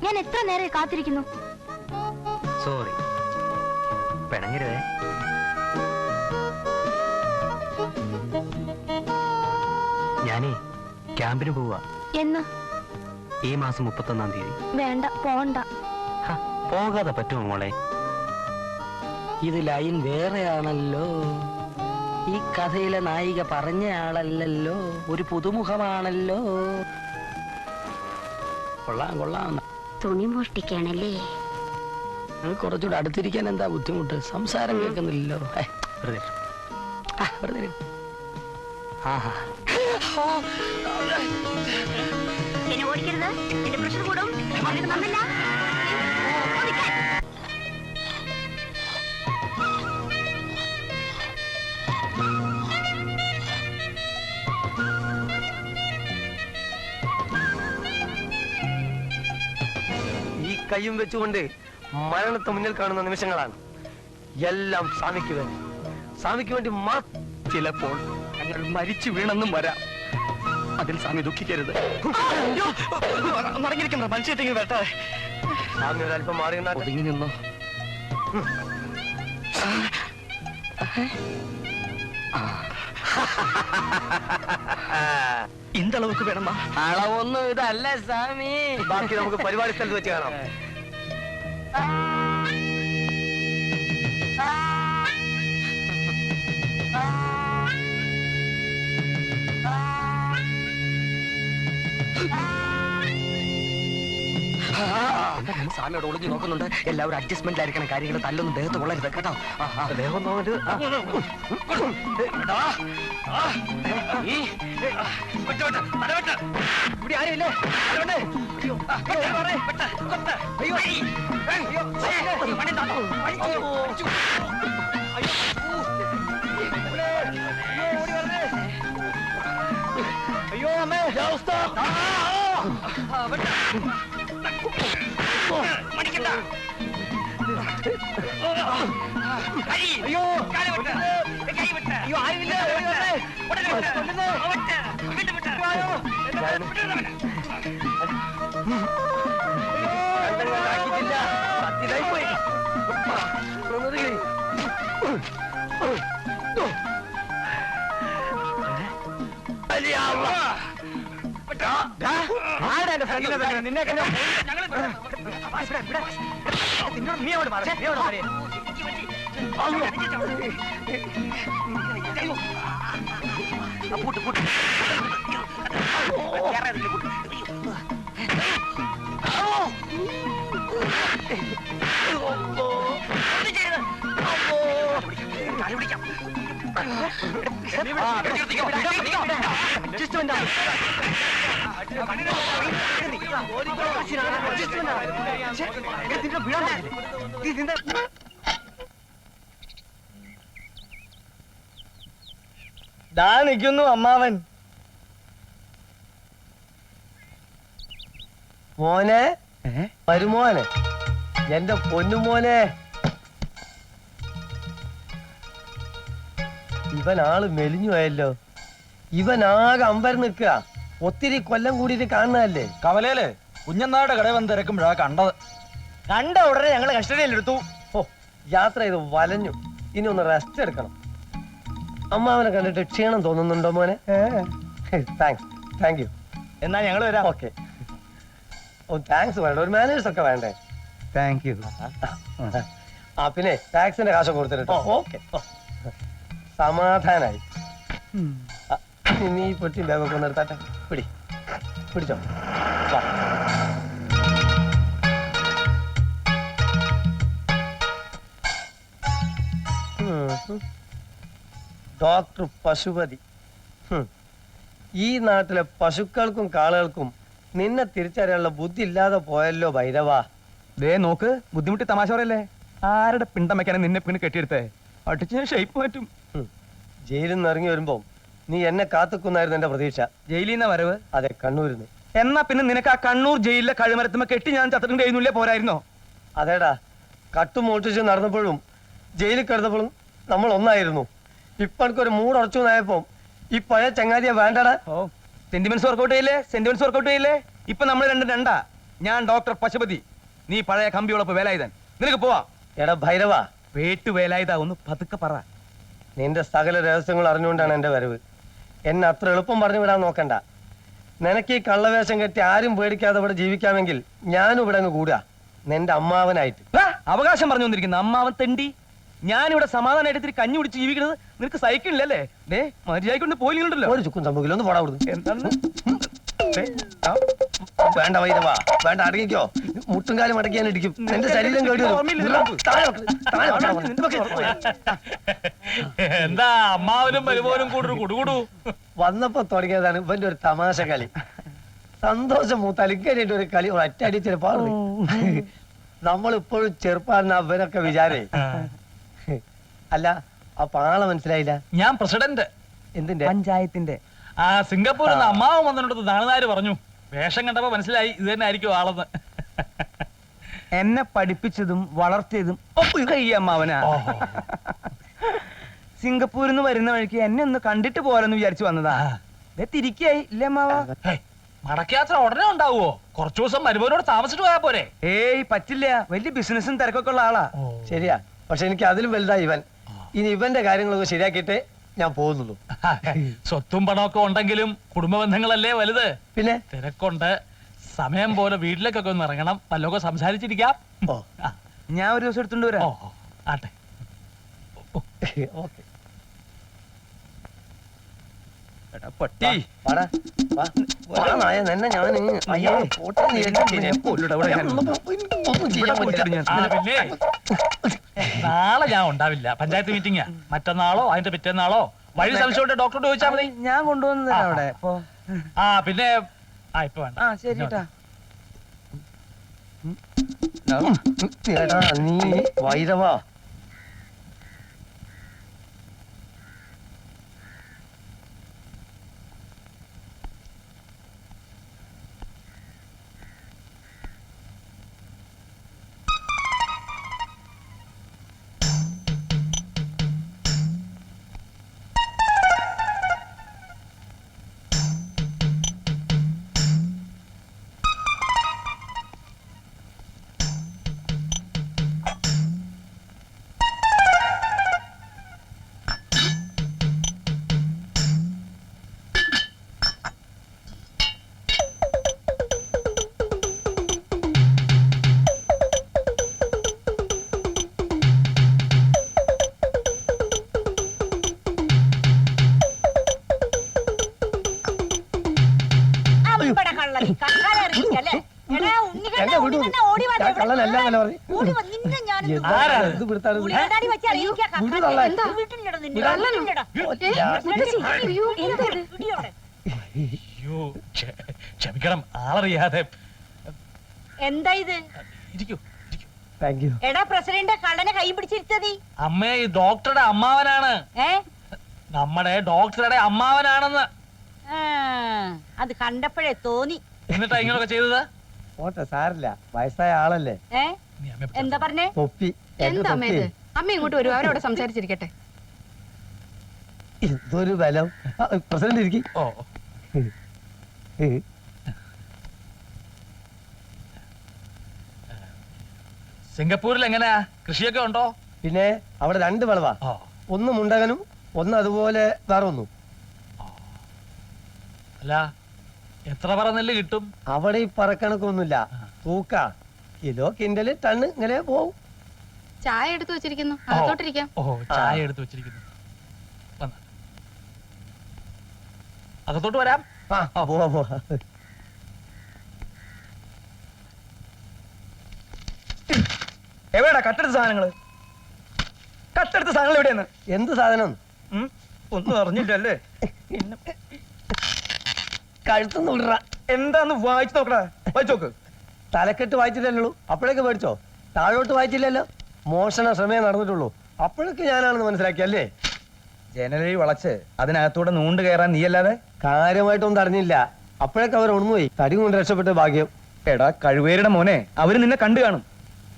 ഞാൻ എത്ര നേരം കാത്തിരിക്കുന്നു. സോറി, പിണങ്ങരുതേ. ഞാനേ ക്യാമ്പിന് പോവാ. എന്ന്? ഈ മാസം 31-ാം തീയതി. വേണ്ട, പോണ്ട. പോകാതെ പറ്റുമോ മോളെ? ഇത് ലൈൻ വേറെയാണല്ലോ. ഈ കഥയിലെ നായിക പറഞ്ഞ ആളല്ലല്ലോ, ഒരു പുതുമുഖമാണല്ലോ. കൊള്ളാം. തുണി മോഷ്ടിക്കാണല്ലേ? കുറച്ചുകൂടെ അടുത്തിരിക്കാൻ എന്താ ബുദ്ധിമുട്ട്? സംസാരം കേൾക്കുന്നില്ലല്ലോ. വെറുതെ എന്നെ ഓടിക്കരുത്, എന്റെ പ്രഷർ കൂടും. നന്നില്ല. ഈ കയ്യും വെച്ചുകൊണ്ട് മരണത്തെ മുന്നിൽ കാണുന്ന നിമിഷങ്ങളാണ്. എല്ലാം സ്വാമിക്ക് വേണ്ടി ചിലപ്പോൾ ഞങ്ങൾ മരിച്ചു വീണെന്നും വരാം. അതിൽ സ്വാമി ദുഃഖിക്കരുത്. നടങ്ങിയിരിക്കുന്ന മനുഷ്യത്തെങ്കിൽ വരട്ടെ. സ്വാമി ഒരല്പം മാറി ഒതുങ്ങി നിന്നോ. ഇന്തളവുക്ക് വേണം. അളവൊന്നും ഇതല്ല സ്വാമി. ബാക്കി നമുക്ക് പരിപാടി സ്ഥലത്ത് വെച്ച് കാണാം. സ്വാമിയോട് ഒളിഞ്ഞു നോക്കുന്നുണ്ട്. എല്ലാവരും അഡ്ജസ്റ്റ്മെന്റിലായിരിക്കണം. കാര്യങ്ങൾ തല്ലൊന്നും ദേഹത്ത് കൊള്ളരുത് കേട്ടോ. ദേഹം നോക്കരുത്. ഇവിടെ ആരുമില്ലേ? അയ്യോ അമ്മേ, അവസ്ഥ. അയ്യോ ആരുമില്ല. നിന്നെ നീ അവിടെ നിൽക്കുന്നു അമ്മാവൻ. മോനെ, മരുമോനെ, എന്റെ പൊന്നുമോനെ. ഇവനാള് മെലിഞ്ഞു പോയല്ലോ. ഇവനാകെ അമ്പരം നിൽക്കുക. ഒത്തിരി കൊല്ലം കൂടിയിട്ട് കാണുന്നതല്ലേ. കവലയില് കുഞ്ഞനായുടെ കടയിൽ വന്ന് തിരക്കുമ്പോഴാ കണ്ടത്. കണ്ട ഉടനെ ഞങ്ങള് കസ്റ്റഡിയിലെടുത്തു. ഓ, യാത്ര ചെയ്ത് വലഞ്ഞു. ഇനി ഒന്ന് റെസ്റ്റ് എടുക്കണം. അമ്മാവനെ കണ്ടിട്ട് ക്ഷീണം തോന്നുന്നുണ്ടോ മോനെ? Thank you. എന്നാ ഞങ്ങൾ വരാം. ഓക്കെ. ഓ, താങ്ക്സ് വേണ്ട, ഒരു മാനേഴ്സ് ഒക്കെ വേണ്ടേ? Thank you. ആ പിന്നെ ടാക്സിന്റെ കാശ് കൊടുത്തിട്ടോ. ഓക്കെ, സമാധാനായി. നീ പൊട്ടി ബാഗൊക്കെ ഒന്ന് എടുത്താട്ടെ. പിടിച്ചോ. ഡോക്ടർ പശുപതി. ഈ നാട്ടിലെ പശുക്കൾക്കും കാളുകൾക്കും നിന്നെ തിരിച്ചറിയാനുള്ള ബുദ്ധി ഇല്ലാതെ പോയല്ലോ ഭൈരവ. ദേ നോക്ക്, ബുദ്ധിമുട്ടി തമാശ പറയല്ലേ. ആരുടെ പിണ്ടം വെക്കാനെ നിന്നെ പിന്നെ കെട്ടിയെടുത്തേ? അടിച്ച് ഞാൻ ഷേപ്പ് മാറ്റും. ജയിലിൽ നിന്ന് ഇറങ്ങി വരുമ്പോ നീ എന്നെ കാത്തുക്കുന്നായിരുന്നു എന്റെ പ്രതീക്ഷ. ജയിലിൽ നിന്ന് വരവ്? അതെ, കണ്ണൂരിന്ന്. എന്നാ പിന്നെ നിനക്ക് ആ കണ്ണൂർ ജയിലിലെ കഴുമരത്തുമ്പോ കെട്ടി ഞാൻ ചത്തിട്ട് കഴിയുന്നില്ലേ പോരായിരുന്നോ? അതേടാ, കട്ടും മോട്ടിച്ച് നടന്നപ്പോഴും ജയിലിൽ കിടന്നപ്പോഴും നമ്മൾ ഒന്നായിരുന്നു. ഇപ്പൊ എനിക്കൊരു മൂടുറച്ചു നായപ്പോ ഈ പഴയ ചങ്ങാതിയെ വേണ്ടടാ. ഓ, സെന്റിമെന്റ്സ് വർക്കൗട്ട് ചെയ്യില്ലേ? ഇപ്പൊ നമ്മൾ രണ്ടാ. ഞാൻ ഡോക്ടർ പശുപതി, നീ പഴയ കമ്പിയോളപ്പ് വേലായുധൻ. നിനക്ക് പോവാ. എടാ ഭൈരവ, പേട്ടു വേലായുധ, ഒന്ന് പതുക്കെ പറ. നിന്റെ സകല രഹസ്യങ്ങൾ അറിഞ്ഞുകൊണ്ടാണ് എന്റെ വരവ്. എന്നെ അത്ര എളുപ്പം പറഞ്ഞു വിടാൻ നോക്കണ്ട. നിനക്ക് ഈ കള്ളവേഷം കെട്ടി ആരും പേടിക്കാതെ ഇവിടെ ജീവിക്കാമെങ്കിൽ ഞാനും ഇവിടെ അങ്ങ് കൂടുക, നിന്റെ അമ്മാവനായിട്ട്. അവകാശം പറഞ്ഞു വന്നിരിക്കുന്ന അമ്മാവൻ തെണ്ടി. ഞാനിവിടെ സമാധാനമായിട്ട് ഇത്തിരി കഞ്ഞി കുടിച്ച് ജീവിക്കുന്നത് നിനക്ക് സഹിക്കണില്ലല്ലേ? മര്യാദ പോയില്ലല്ലോ. ഒരു ചുക്കും സംഭവിക്കില്ല, ഒന്ന് പോടാ കൊടുത്തു. എന്താണ്? വേണ്ട ഭൈരവ, വേണ്ട, അടങ്ങിക്കോ. മുട്ടും കാലും അടക്കി ഞാൻ ഇടിക്കും. എന്റെ ശരീരം കേടി വരും. എന്താ അമ്മാവനും മരുമോനും കൂടുകൂടൂ? വന്നപ്പോ തുടങ്ങിയതാണ് ഇവന്റെ ഒരു തമാശ കളി. സന്തോഷം മൂത്തലിക്കാനായിട്ട് ഒരു കളി ഒറ്റടി ചെറുപ്പാണ്. നമ്മളിപ്പോഴും ചെറുപ്പാണെന്ന് അവരൊക്കെ വിചാരേ. അല്ല, അപ്പൊ ആളെ മനസ്സിലായില്ല. ഞാൻ പ്രസിഡന്റ്. എന്തിന്റെ? പഞ്ചായത്തിന്റെ. ആ സിംഗപ്പൂരിൽ നിന്ന് അമ്മാവൻ വന്നിട്ട് നാളുകാര് പറഞ്ഞു, വേഷം കണ്ടപ്പോ മനസ്സിലായി ഇത് തന്നെ ആയിരിക്കും ആളെന്ന്. എന്നെ പഠിപ്പിച്ചതും വളർത്തിയതും ഈ അമ്മാവനാ. സിംഗപ്പൂരിൽ നിന്ന് വരുന്ന വഴിക്ക് എന്നെ ഒന്ന് കണ്ടിട്ട് പോരെന്ന് വിചാരിച്ചു വന്നതാ. തിരിക്കായി ഇല്ലേ അമ്മാവ? മടക്കയാത്ര ഉടനെ ഉണ്ടാവുമോ? കുറച്ചു ദിവസം മരുമോനോട് താമസിച്ചിട്ട് പോയാ പോരെ? ഏയ് പറ്റില്ല, വലിയ ബിസിനസ്സും തിരക്കൊക്കെ ഉള്ള ആളാ. ശരിയാ, പക്ഷെ എനിക്ക് അതിലും വലുതായി ഇവൻ. ഇനി ഇവന്റെ കാര്യങ്ങളൊക്കെ ശരിയാക്കിയിട്ട് ഞാൻ പോകുന്നുള്ളൂ. സ്വത്തും പണമൊക്കെ ഉണ്ടെങ്കിലും കുടുംബ ബന്ധങ്ങളല്ലേ വലുത്. പിന്നെ തിരക്കുണ്ട്, സമയം പോലെ വീട്ടിലേക്കൊക്കെ ഒന്ന് ഇറങ്ങണം, വല്ലതൊക്കെ സംസാരിച്ചിരിക്കാം. ഞാൻ ഒരു ദിവസം എടുത്തോണ്ട് വരാം. ആട്ടെ. ഓക്കെ. പട്ടി നാളെ ഞാൻ ഉണ്ടാവില്ല, പഞ്ചായത്ത് മീറ്റിംഗാ. മറ്റന്നാളോ അതിന്റെ പിറ്റേന്നാളോ വഴി സംശയം ഡോക്ടറോട് ചോദിച്ചാൽ മതി. ഞാൻ കൊണ്ടുവന്നത് അവിടെ. പിന്നെ ഇപ്പൊ വേണ്ട. ശരിട്ടാ. നീ വൈരവാ. ക്ഷമിക്കണം, ആളറിയാതെ. എന്താ ഇത്? എടാ പ്രസിഡന്റ്, കള്ളനെ കൈ പിടിച്ചിരുത്തതി. അമ്മേ, ഈ ഡോക്ടറുടെ അമ്മാവനാണ്. നമ്മുടെ ഡോക്ടറുടെ അമ്മാവനാണെന്ന് അത് കണ്ടപ്പോഴേ തോന്നി. എന്നിട്ടാ ഇങ്ങനൊക്കെ ചെയ്തത്? ഓട്ടെ, സാരില്ല, വയസ്സായ ആളല്ലേ. എന്താ പറഞ്ഞേ? തൊപ്പി. എന്താ അമ്മ ഇത്? അമ്മ ഇങ്ങോട്ട് വരൂ, അവരോട് സംസാരിച്ചിരിക്കട്ടെ. ഇതൊരു ബലം. പ്രസിഡന്റ് ഇരിക്കും. സിംഗപ്പൂരിൽ എങ്ങനെയാ, കൃഷിയൊക്കെ ഉണ്ടോ? പിന്നെ അവിടെ 2 വിളവാ. ഒന്ന് മുണ്ടകനും ഒന്ന് അതുപോലെ വേറെ ഒന്നും. അല്ല, എത്ര പറ നെല്ല് കിട്ടും? അവിടെ ഈ പറക്കണക്കൊന്നുമില്ല, തൂക്ക, കിലോ, കിൻഡല്, ടണ്ണ് ഇങ്ങനെ പോവും. ചായ എടുത്തു വെച്ചിരിക്കുന്നു, അകത്തോട്ടിരിക്കാം. ചായ എടുത്തു വെച്ചിരിക്കുന്നു. അകത്തോട്ട് വരാം. പോവാ പോവാ. എവിടെയാ കട്ടെടുത്ത സാധനങ്ങള്? കട്ടെടുത്ത സാധനങ്ങൾ എവിടെയാണ്? എന്ത് സാധനം? ഒന്നും അറിഞ്ഞില്ലല്ലേ? കഴുത്തുനിന്ന് വിടറ. എന്താന്ന് വായിച്ചു നോക്കടാ, വായിച്ചോക്ക്. തലക്കെട്ട് വായിച്ചില്ലല്ലോ, അപ്പോഴേക്ക് പേടിച്ചോ? താഴോട്ട് വായിച്ചില്ലല്ലോ. മോഷണ ശ്രമേ നടന്നിട്ടുള്ളൂ, അപ്പോഴേക്ക് ഞാനാണെന്ന് മനസ്സിലാക്കിയല്ലേ? ജനലി വളച്ച് അതിനകത്തൂടെ നൂണ്ട് കയറാൻ നീയല്ലാതെ. കാര്യമായിട്ടൊന്നും അറിഞ്ഞില്ല, അപ്പോഴേക്ക് അവർ ഉണർന്നുപോയി. തടി കൊണ്ട് രക്ഷപ്പെട്ട ഭാഗ്യം. എടാ കഴിവേരുടെ മോനെ, അവര് നിന്നെ കണ്ടു കാണും.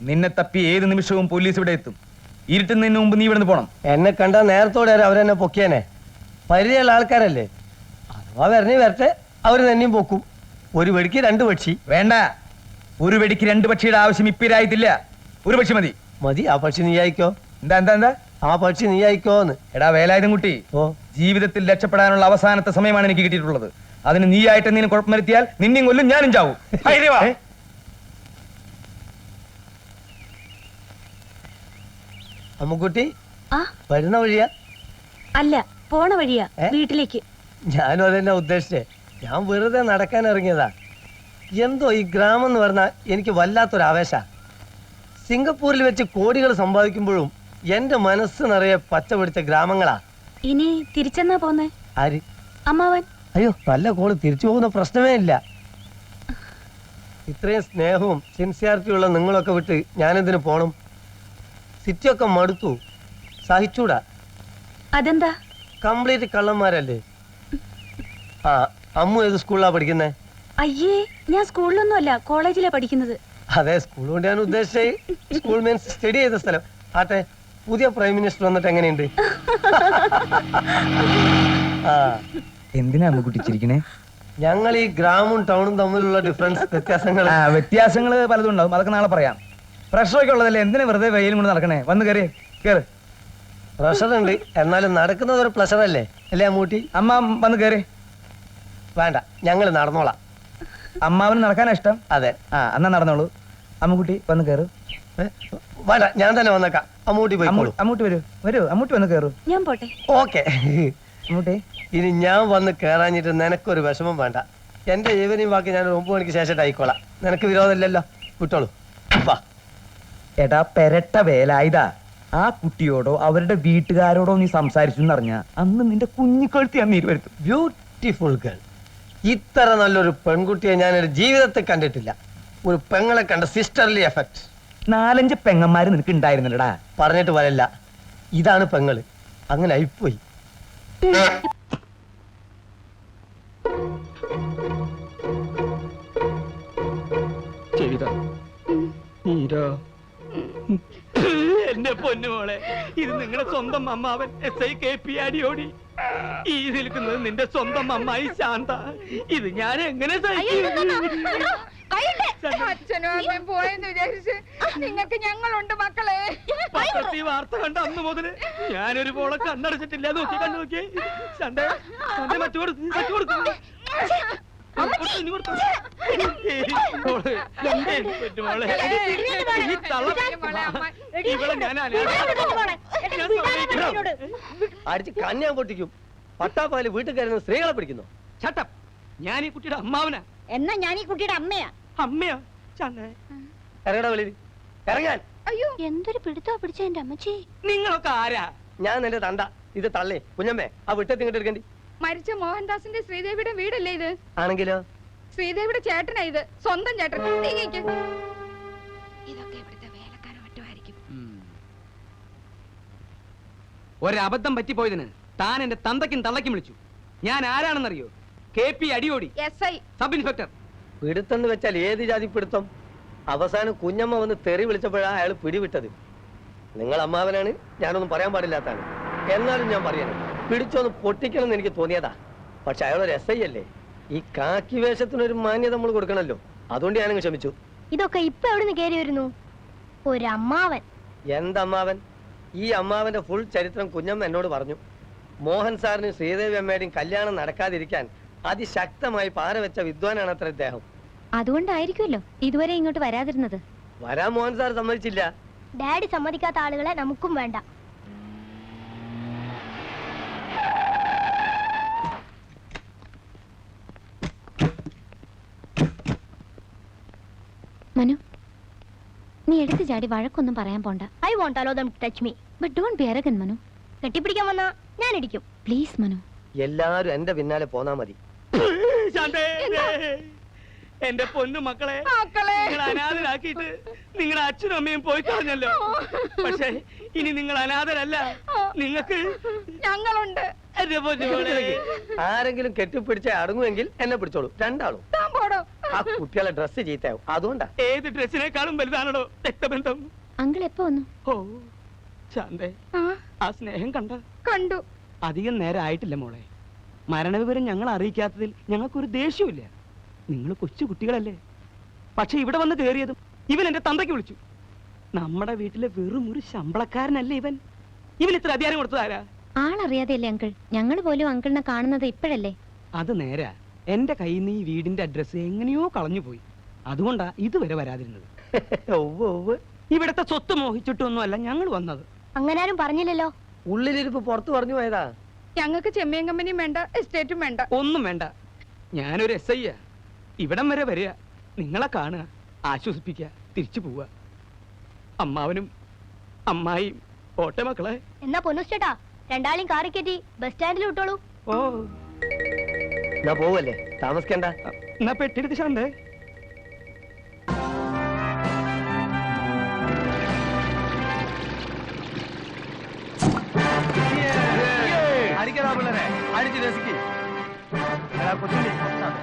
നിന്നെ തപ്പി ഏത് നിമിഷവും പോലീസ് ഇവിടെ എത്തും. ഇരുട്ടുന്നതിന് മുമ്പ് നീ ഇവിടുന്ന് പോണം. എന്നെ കണ്ടാൽ നേരത്തോടെ അവരെന്നെ പൊക്കിയേനെ. പരിചയമുള്ള ആൾക്കാരല്ലേ, അഥവാ വരട്ടെ, അവർ തന്നെയും പൊക്കും. ഒരു വെടിക്ക് 2 പക്ഷി വേണ്ട, ഒരു വെടിക്ക് 2 പക്ഷിയുടെ ആവശ്യം ഇപ്പിരായിട്ടില്ല. ഒരു പക്ഷി മതി. മതി. ആ പക്ഷി നീ അയക്കോ. എന്താ എന്താ എന്താ ആ പക്ഷി നീ അയക്കോന്ന്. എടാ വേലായുധം കുട്ടി, ഓ, ജീവിതത്തിൽ രക്ഷപ്പെടാനുള്ള അവസാനത്തെ സമയമാണ് എനിക്ക് കിട്ടിയിട്ടുള്ളത്. അതിന് നീയായിട്ട് എന്തെങ്കിലും കുഴപ്പം വരുത്തിയാൽ നിന്നെയും കൊല്ലും, ഞാനും ചാവും. അമ്മുക്കുട്ടി വരുന്ന വഴിയാ? അല്ല, പോണ വഴിയാ വീട്ടിലേക്ക്. ഞാനും അതെന്നെ ഉദ്ദേശിച്ചേ. ഞാൻ വെറുതെ നടക്കാൻ ഇറങ്ങിയതാ. എന്തോ ഈ ഗ്രാമം എന്ന് പറഞ്ഞാൽ എനിക്ക് വല്ലാത്തൊരു ആവേശ. സിംഗപ്പൂരിൽ വെച്ച് കോടികൾ സമ്പാദിക്കുമ്പോഴും എന്റെ മനസ്സ് നിറയെ പച്ച പിടിച്ച ഗ്രാമങ്ങളാ. ഇനി തിരിച്ചെന്നാ പോന്നേ? ആര്? അമ്മാവൻ. അയ്യോ, നല്ല കോള്, തിരിച്ചു പോകുന്ന പ്രശ്നമേ ഇല്ല. ഇത്രയും സ്നേഹവും സിൻസിയാരിറ്റിയുള്ള നിങ്ങളൊക്കെ വിട്ട് ഞാനെന്തിനു പോണം? സിറ്റിയൊക്കെ മടുത്തു, സഹിച്ചൂടാ. അതെന്താ? കംപ്ലീറ്റ് കള്ളന്മാരല്ലേ. ആ, അമ്മു ഏത് സ്കൂളിലാ പഠിക്കുന്നേ? അയ്യേ, ഞാൻ സ്കൂളിലൊന്നും അല്ല, കോളേജിലാ പഠിക്കുന്നത്. അതെ, സ്കൂൾ കൊണ്ട് ഞാൻ ഉദ്ദേശിച്ച സ്കൂൾ മീൻസ് സ്റ്റഡി ചെയ്ത സ്ഥലം. ആട്ടെ, പുതിയ പ്രൈം മിനിസ്റ്റർ വന്നിട്ട് എങ്ങനെയുണ്ട്? ആ, എന്തിനാ അമ്മുക്കുട്ടി ചിരിക്കണേ? ഞങ്ങൾ ഈ ഗ്രാമവും ടൗണും തമ്മിലുള്ള വ്യത്യാസങ്ങൾ പലതും ഉണ്ടാവും, അതൊക്കെ നാളെ പറയാം. പ്രഷറൊക്കെ ഉള്ളതല്ലേ, എന്തിനാ വെറുതെ വെയിലും കൊണ്ട് നടക്കണേ? വന്ന് കയറി കേറ്. പ്രഷർ ഉണ്ട്, എന്നാലും നടക്കുന്നത് ഒരു പ്ലഷർ അല്ലേ അല്ലേ അമ്മൂട്ടി? അമ്മ വന്ന് കയറി. വേണ്ട, ഞങ്ങൾ നടന്നോളാം. അമ്മാവന് നടക്കാനാ ഇഷ്ടം? അതെ. ആ, എന്നാ നടന്നോളൂ. അമ്മുക്കുട്ടി വന്ന് കയറു. വേണ്ട, ഞാൻ തന്നെ വന്നേക്കാം. അമ്മൂട്ടി പോയിക്കോളൂ. അമ്മൂട്ടി വരൂ, അമ്മൂട്ടി വന്ന് കയറൂ. ഞാൻ പോട്ടെ. ഓക്കെ. അമ്മൂട്ടി, ഇനി ഞാൻ വന്ന് കയറാഞ്ഞിട്ട് നിനക്കൊരു വിഷമം വേണ്ട. എന്റെ ഈവനിങ് ബാക്കി ഞാൻ 9 മണിക്ക് ശേഷം ആയിക്കോളാം. നിനക്ക് വിരോധമില്ലല്ലോ, വിട്ടോളൂ. വാ. എടാ പെരട്ട വേലായുധാ, ആ കുട്ടിയോടോ അവരുടെ വീട്ടുകാരോടോ നീ സംസാരിച്ചു എന്നറിഞ്ഞ അന്ന് നിന്റെ കുഞ്ഞിക്കഴുത്തി ഞാൻ നീരുവരുത്തും. Beautiful girl. ഇത്ര നല്ലൊരു പെൺകുട്ടിയെ ഞാൻ ഒരു ജീവിതത്തിൽ കണ്ടിട്ടില്ല. ഒരു പെങ്ങളെ കണ്ട സിസ്റ്റർലി എഫക്ട്. 4-5 പെങ്ങന്മാര് നിനക്ക് ഉണ്ടായിരുന്നല്ലടാ. പറഞ്ഞിട്ട് വരല്ല, ഇതാണ് പെങ്ങള്. അങ്ങനെ ആയിപ്പോയി. എന്റെ പൊന്നുമോളെ, ഇത് നിങ്ങളുടെ സ്വന്തം അമ്മാവൻ SI KP അടിയോടി. ഈ നിൽക്കുന്നത് നിന്റെ സ്വന്തം അമ്മായി ശാന്ത. ഇത് ഞാൻ എങ്ങനെ അച്ഛനും അമ്മയും പോയെന്ന് വിചാരിച്ച് നിങ്ങൾക്ക് ഞങ്ങളുണ്ട് മക്കളെ. പത്രത്തിൽ വാർത്ത കണ്ട അന്ന് മുതല് ഞാനൊരു പോളെ കണ്ണടച്ചിട്ടില്ല. നോക്കി കണ്ടു നോക്കി. ശാന്ത മറ്റു കൊടുത്തു. അടിച്ച് കന്യാൻ പൊട്ടിക്കും. പട്ടാപ്പാല് വീട്ടിൽ കയറുന്ന സ്ത്രീകളെ പിടിക്കുന്നു. ചട്ടം, ഞാൻ ഈ കുട്ടിയുടെ അമ്മാവനാ. എന്നാ ഞാൻ ഈ കുട്ടിയുടെ അമ്മയാ. അമ്മയാ? ഇറങ്ങടാ വെളിയിൽ, ഇറങ്ങാൻ. അയ്യോ, എന്തൊരു പിടുത്തോ പിടിച്ച എന്റെ അമ്മച്ചി. നിങ്ങളൊക്കെ ആരാ? ഞാൻ നിന്റെ തണ്ട. ഇത് തള്ളേ കുഞ്ഞമ്മേ. ആ വിട്ടത്തി ഇങ്ങോട്ട് എടുക്കണ്ടി. മരിച്ച മോഹൻദാസിന്റെ ശ്രീദേവിയുടെ വീടല്ലേ ഇത്? ആണെങ്കിലോ? ശ്രീദേവിയുടെ ചേട്ടനാ ഇത്, സ്വന്തം ചേട്ടൻ. നീങ്ങിക്ക്. ഇതൊക്കെ ഇവിടുത്തെ വേലക്കാരോ മറ്റോ ആയിരിക്കും. ഒരബദ്ധം പറ്റിപ്പോയതിന് താൻ എന്റെ തന്തയ്ക്കും തള്ളയ്ക്കും വിളിച്ചു. ഞാൻ ആരാണെന്നറിയോ? KP Adiyodi, SI sub inspector. പിടുത്തെന്ന് വെച്ചാൽ ഏത് ജാതി പിടുത്തം? അവസാനം കുഞ്ഞമ്മ വന്ന് തെറി വിളിച്ചപ്പോഴാ അയാൾ പിടിവിട്ടത്. നിങ്ങൾ അമ്മാവനാണ്, ഞാനൊന്നും പറയാൻ പാടില്ലാത്താണ്. എന്നാലും ഞാൻ പറയണം, പിടിച്ചൊന്ന് പൊട്ടിക്കണം എന്ന് എനിക്ക് തോന്നിയതാ. പക്ഷെ അയാളൊരു SI അല്ലേ. ഈ കാക്കി വേഷത്തിനൊരു മാന്യത നമ്മൾ കൊടുക്കണല്ലോ. അതുകൊണ്ട് ഞാനങ്ങ് ക്ഷമിച്ചു. ഇതൊക്കെ ഇപ്പൊ എവിടുന്ന് കയറി വരുന്നു? ഒരമ്മാവൻ. എന്തമ്മാവൻ? ഈ അമ്മാവന്റെ ഫുൾ ചരിത്രം കുഞ്ഞമ്മ എന്നോട് പറഞ്ഞു. മോഹൻ സാറിനും ശ്രീദേവി അമ്മയുടെയും കല്യാണം നടക്കാതിരിക്കാൻ അതിശക്തമായി പാരവെച്ച വിദ്വാനാണ് അത്ര ഇദ്ദേഹം. അതുകൊണ്ടായിരിക്കുമല്ലോ ഇതുവരെ ഇങ്ങോട്ട് വരാതിരുന്നത്. വരാൻ മോഹൻ സാർ സമ്മതിച്ചില്ല. ഡാഡി സമ്മതിക്കാത്ത ആളുകളെ നമുക്കും വേണ്ട. മനു, നീ എടുത്തു ചാടി വഴക്കൊന്നും പറയാൻ പോണ്ട. I won't allow them to touch me, but don't be arrogant Manu. കെട്ടിപ്പിടിക്കാൻ വന്നാ ഞാൻ ഇടിക്കും. പ്ലീസ് മനു. എല്ലാരും എന്റെ പിന്നാലെ പോന്നാ മതി. എന്റെ പൊന്നു മക്കളെ നിങ്ങൾ അനാഥരാക്കിയിട്ട് നിങ്ങളുടെ അച്ഛനും അമ്മയും പോയി കളഞ്ഞല്ലോ. പക്ഷേ ഇനി നിങ്ങൾ അനാഥരല്ല, നിങ്ങൾക്ക് ഞങ്ങളുണ്ട്. ആരെങ്കിലും കെട്ടിപ്പിടിച്ച അടങ്ങുമെങ്കിൽ എന്നെ പിടിച്ചോളൂ, രണ്ടാളും. ആ കുട്ടികളെ ഡ്രസ് ചീത്തയാവും, അതുകൊണ്ടാ. ഏത് ഡ്രസ്സിനേക്കാളും വലുതാണോ രക്തബന്ധം? അങ്കിൾ എപ്പോ വന്നു? ഓ ശാന്തേ, ആ സ്നേഹം കണ്ടു. അധികം നേരം ആയിട്ടില്ല മോളെ. മരണവിവരം ഞങ്ങൾ അറിയിക്കാത്തതിൽ ഞങ്ങൾക്കൊരു ദേഷ്യമില്ല. നിങ്ങൾ കൊച്ചു കുട്ടികളല്ലേ. പക്ഷെ ഇവിടെ വന്ന് കയറിയതും ഇവൻ എന്റെ തന്തയ്ക്ക് വിളിച്ചു. നമ്മുടെ വീട്ടിലെ വെറും ഒരു ശമ്പളക്കാരനല്ലേ ഇവൻ. ഇവൻ ഇത്ര അധികാരം കൊടുത്തതാരാ? ആളറിയാതെയല്ലേ അങ്കിൾ, ഞങ്ങൾ പോലും അങ്കിളിനെ കാണുന്നത് ഇപ്പോഴല്ലേ. അത് നേരാ. എന്റെ കയ്യിൽ നിന്ന് ഈ വീടിന്റെ അഡ്രസ് എങ്ങനെയോ കളഞ്ഞു പോയി. അതുകൊണ്ടാ ഇതുവരെ വരാതിരുന്നത്. ഇവിടത്തെ സ്വത്ത് മോഹിച്ചിട്ടൊന്നുമല്ല ഞങ്ങൾ വന്നത്. അങ്ങനാരും പറഞ്ഞില്ലല്ലോ. ഉള്ളിലിരിപ്പ് പുറത്തു പറഞ്ഞു പോയതാ. ഞങ്ങൾക്ക് ചെമ്മീൻ കമ്പനിയും വേണ്ട, എസ്റ്റേറ്റും വേണ്ട. ഒന്നും വേണ്ട. ഞാനൊരു SI യാ. ഇവിടം വരെ വരിക, നിങ്ങളെ കാണുക, ആശ്വസിപ്പിക്കുക, തിരിച്ചു പോവുക. അമ്മാവനും അമ്മായിയും ഓട്ടെ മക്കളെ. എന്നാ പൊന്നുസ്റ്റേട്ടാ, രണ്ടാളെയും കാറി കയറ്റി ബസ് സ്റ്റാൻഡിൽ വിട്ടോളൂ. ഓ ഞാൻ പോവല്ലേ, താമസിക്കണ്ട. എന്നാ പെട്ടിയെടുത്ത് ശാന്തേ. അടിക്കടാ പിള്ളേരെ, അടിച്ച് രസിക്ക്. കൊച്ചുണ്ണി,